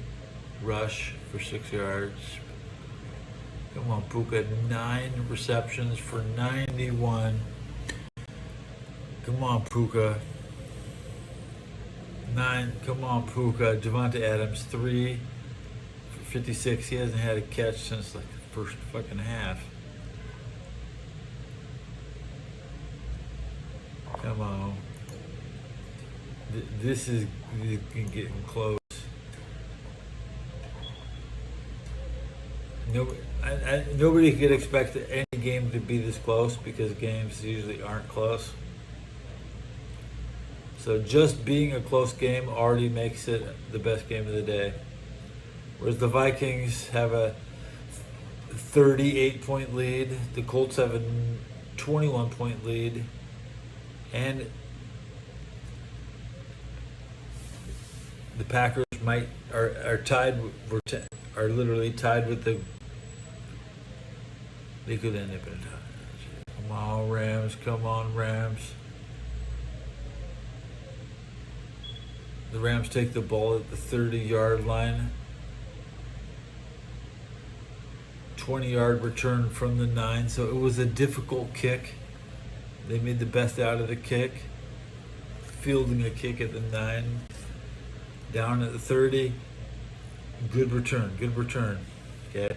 rush for 6 yards. Come on, Puka. 9 receptions for 91. Come on, Puka. 9. Come on, Puka. Devontae Adams, 3 for 56. He hasn't had a catch since like the first fucking half. Come on. This is getting close. Nobody could expect any game to be this close because games usually aren't close. So just being a close game already makes it the best game of the day. Whereas the Vikings have a 38-point lead, the Colts have a 21-point lead, and the Packers are tied. Are literally tied with the. They could end up in a tie. Come on, Rams! Come on, Rams! The Rams take the ball at the 30-yard line. 20-yard return from the 9. So it was a difficult kick. They made the best out of the kick. Fielding a kick at the 9. Down at the 30. Good return. Okay.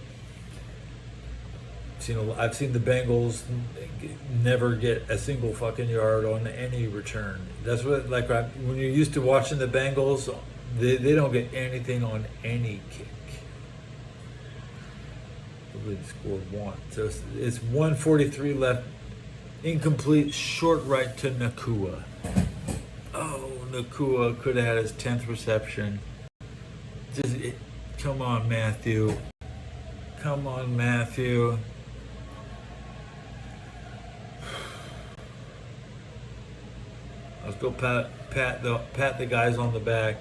I've seen the Bengals never get a single fucking yard on any return. That's what, like, when you're used to watching the Bengals, they don't get anything on any kick. They scored 1. So it's 1:43 left. Incomplete, short right to Nacua. Oh, Nacua could have had his 10th reception. Come on, Matthew. Come on, Matthew. Let's go pat the guys on the back.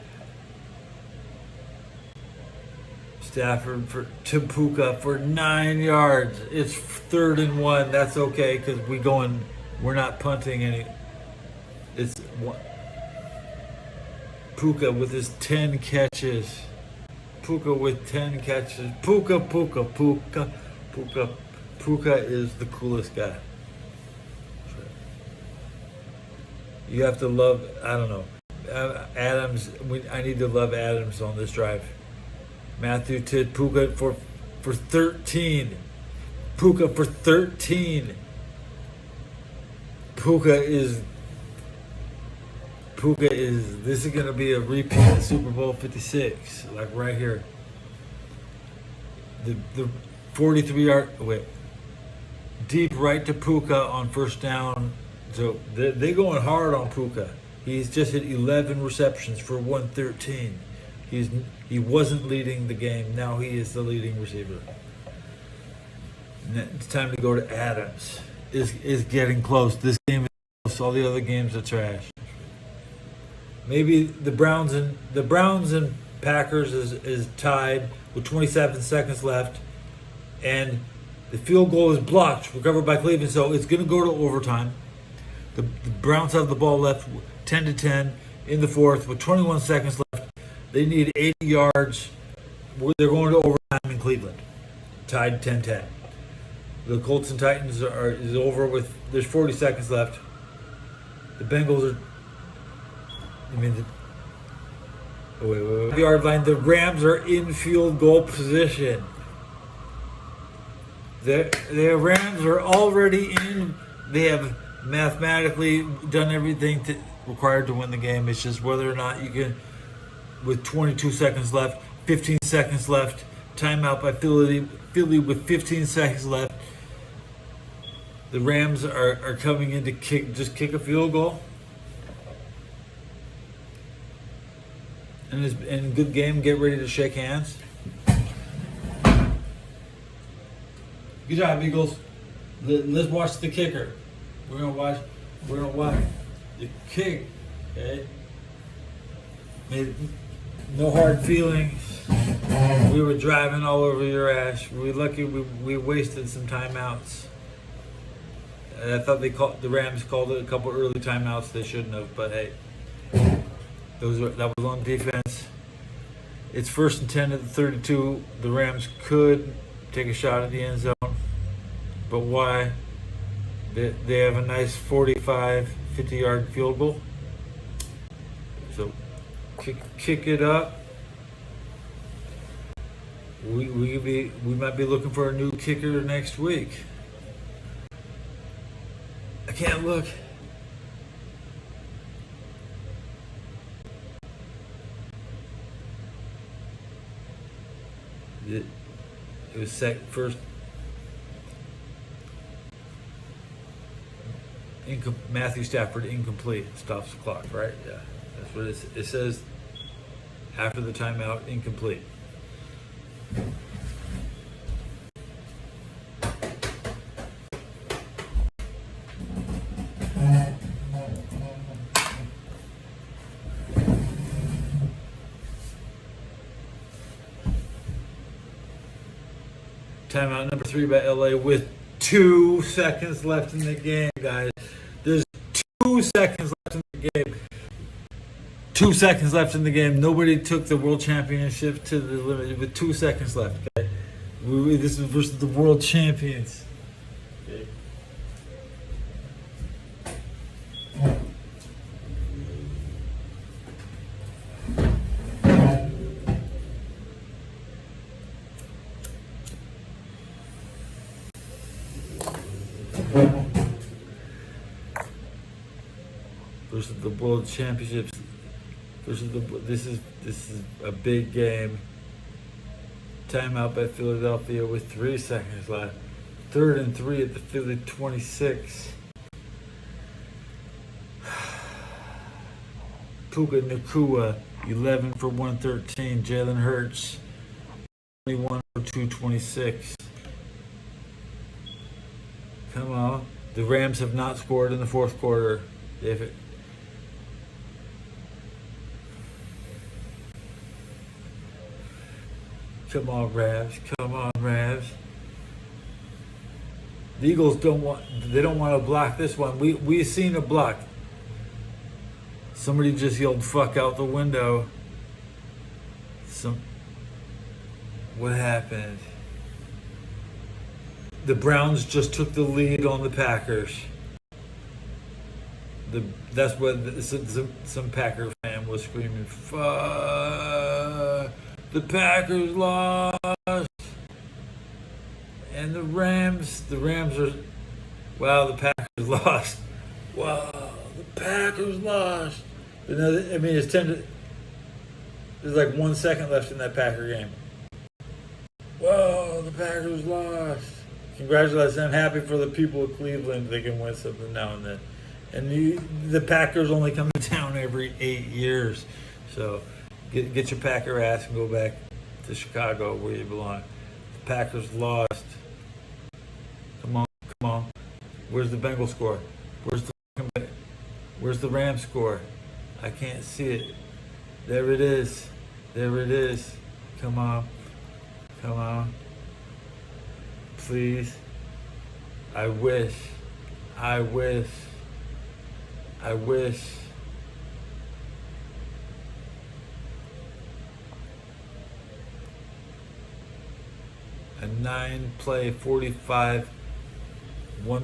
Stafford to Puka for 9 yards. It's 3rd and 1. That's okay because we're not punting any. It's one. Puka with his 10 catches. Puka with 10 catches. Puka is the coolest guy. You have to love, I don't know, Adams. I need to love Adams on this drive. Matthew to Puka for 13. Puka for 13. Puka is. This is going to be a repeat of Super Bowl 56, like right here. The 43-yard, deep right to Puka on 1st down. So they're going hard on Puka. He's just hit 11 receptions for 113. He wasn't leading the game. Now he is the leading receiver. It's time to go to Adams. Is getting close. This game is close. All the other games are trash. maybe the Browns and Packers is tied with 27 seconds left, and the field goal is blocked, recovered by Cleveland, so it's going to go to overtime. The Browns have the ball left 10-10 in the fourth with 21 seconds left. They need 80 yards. They're going to overtime in Cleveland, tied 10-10. The Colts and Titans is over with. There's 40 seconds left. The Bengals are. Wait. The yard line. The Rams are in field goal position. The Rams are already in. They have mathematically done everything required to win the game. It's just whether or not you can, with 22 seconds left, 15 seconds left, timeout by Philly with 15 seconds left. The Rams are coming in to kick a field goal. And in a good game, get ready to shake hands. Good job, Eagles. Let's watch the kicker. We're gonna watch the kick. Okay. No hard feelings. We were driving all over your ass. We're lucky we wasted some timeouts. I thought the Rams called it a couple early timeouts they shouldn't have, but hey, that was on defense. It's 1st and 10 at the 32. The Rams could take a shot at the end zone, but why? They have a nice 45, 50-yard field goal. So kick it up. We might be looking for a new kicker next week. I can't look. It was first. Matthew Stafford incomplete. Stops the clock, right? Yeah, that's what it says. After the timeout, incomplete. Timeout number 3 by LA with 2 seconds left in the game, guys. There's 2 seconds left in the game. 2 seconds left in the game. Nobody took the world championship to the limit with 2 seconds left. Okay? This is versus the world champions. Okay. Versus the world championships. This is a big game. Timeout by Philadelphia with 3 seconds left. 3rd and 3 at the Philly 26. Puka Nacua, 11 for 113. Jalen Hurts, 21 for 226. Come on. The Rams have not scored in the fourth quarter. Come on, Ravs. Come on, Ravs. The Eagles don't want to block this one. We seen a block. Somebody just yelled "fuck" out the window. What happened? The Browns just took the lead on the Packers. That's what some Packer fan was screaming, "Fuck! The Packers lost!" And the Rams are, wow, the Packers lost. Wow, the Packers lost. I mean, there's like 1 second left in that Packer game. Whoa, the Packers lost. Congratulations. I'm happy for the people of Cleveland. They can win something now and then. And the Packers only come to town every 8 years. So get your Packer ass and go back to Chicago where you belong. The Packers lost. Come on. Where's the Bengals score? Where's the Rams score? I can't see it. There it is. There it is. Come on. Come on. Please. I wish. I wish. I wish. A 9-play, 1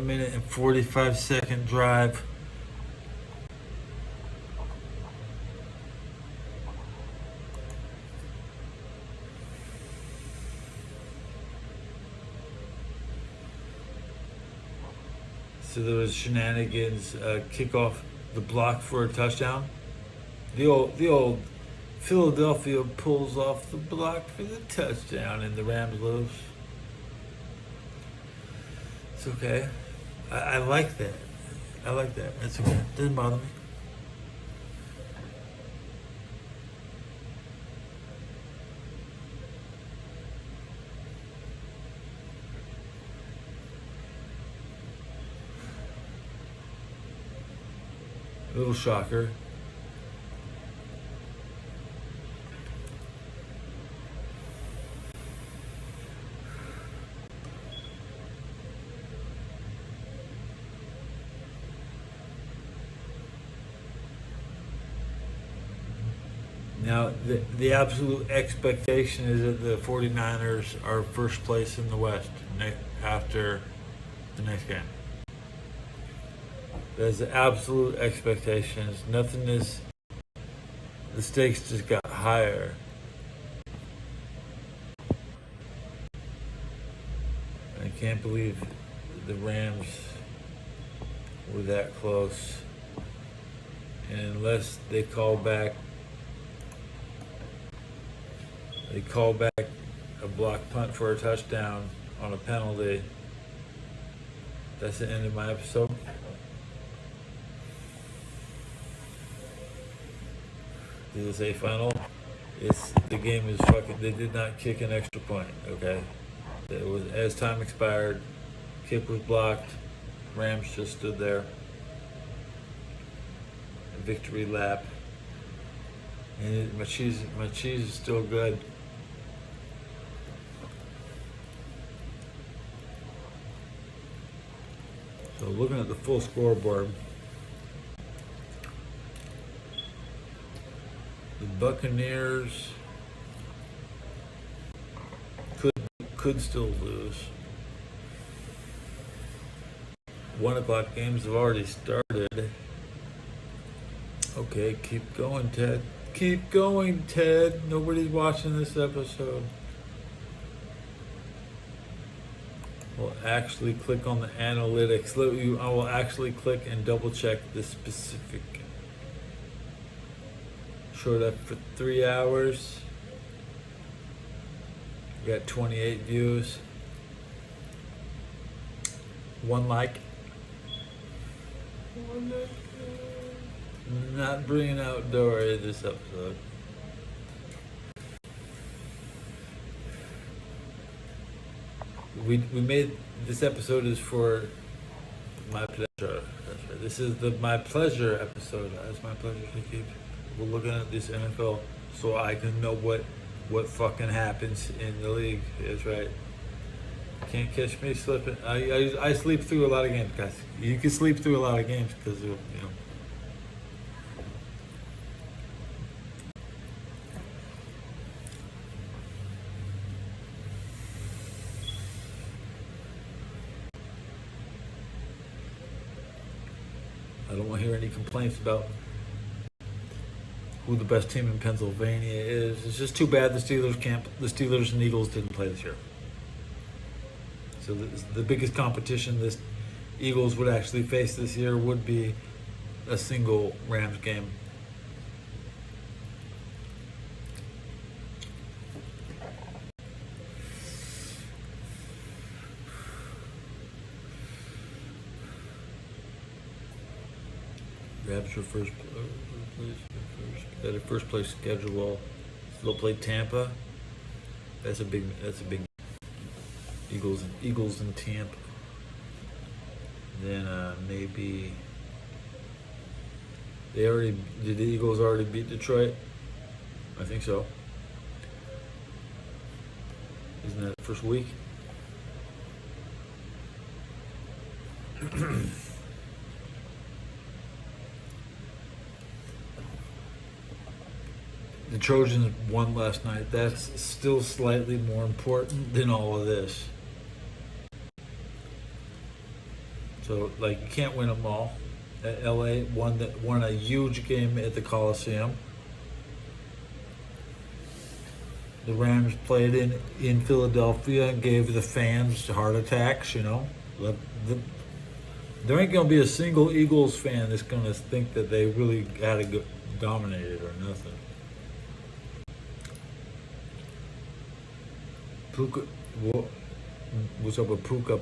minute and 45-second drive. So there was shenanigans, kickoff, the block for a touchdown. The old Philadelphia pulls off the block for the touchdown, and the Rams lose. It's okay. I like that. I like that. That's okay. Doesn't bother me. Little shocker. Now, the absolute expectation is that the 49ers are first place in the West after the next game. That's the absolute expectations. Nothing is. The stakes just got higher. I can't believe the Rams were that close. And unless they call back a block punt for a touchdown on a penalty, that's the end of my episode. Did it say final? The game is fucking. They did not kick an extra point. Okay, it was as time expired. Kick was blocked. Rams just stood there. A victory lap. And my cheese is still good. So looking at the full scoreboard. The Buccaneers could still lose. 1 o'clock games have already started. Okay, keep going, Ted. Keep going, Ted. Nobody's watching this episode. We'll actually click on the analytics. I will actually click and double check the specific. Showed up for 3 hours. We got 28 views. 1 like. Not bringing out Dory this episode. We made this episode is for my pleasure. That's right. This is the my pleasure episode. It's my pleasure to keep. We're looking at this NFL so I can know what fucking happens in the league. That's right. Can't catch me slipping. I sleep through a lot of games, guys. You can sleep through a lot of games because of, you know. I don't want to hear any complaints about who the best team in Pennsylvania is. It's just too bad the Steelers and Eagles didn't play this year. So the biggest competition this Eagles would actually face this year would be a single Rams game. Rams are first place. Got a first place schedule. They'll play Tampa. That's a big Eagles and Tampa. Then maybe Did the Eagles already beat Detroit? I think so. Isn't that the first week? The Trojans won last night. That's still slightly more important than all of this. So, like, you can't win them all. LA won a huge game at the Coliseum. The Rams played in Philadelphia and gave the fans heart attacks, you know. There ain't going to be a single Eagles fan that's going to think that they really got to dominated or nothing. Puka, what's up with Puka?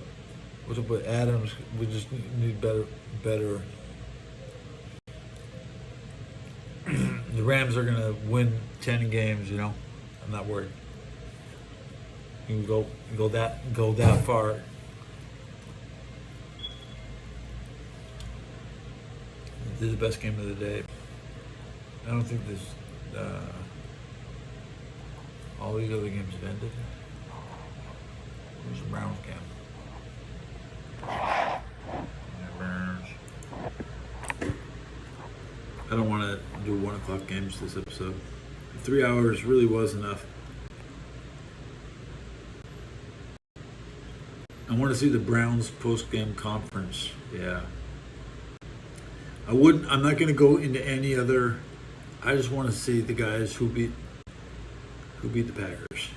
What's up with Adams? We just need better. The Rams are gonna win 10 games. You know, I'm not worried. You can go that far. This is the best game of the day. I don't think this. All these other games have ended. Where's the Browns game? I don't want to do 1 o'clock games this episode. 3 hours really was enough. I want to see the Browns post-game conference. Yeah. I'm not going to go into any other. I just want to see the guys who beat the Packers.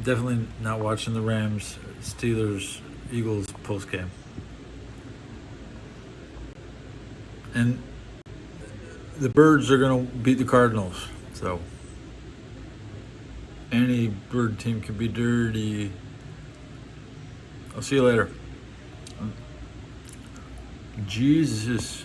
Definitely not watching the Rams, Steelers, Eagles post-game. And the Birds are going to beat the Cardinals. So any Bird team can be dirty. I'll see you later. Jesus.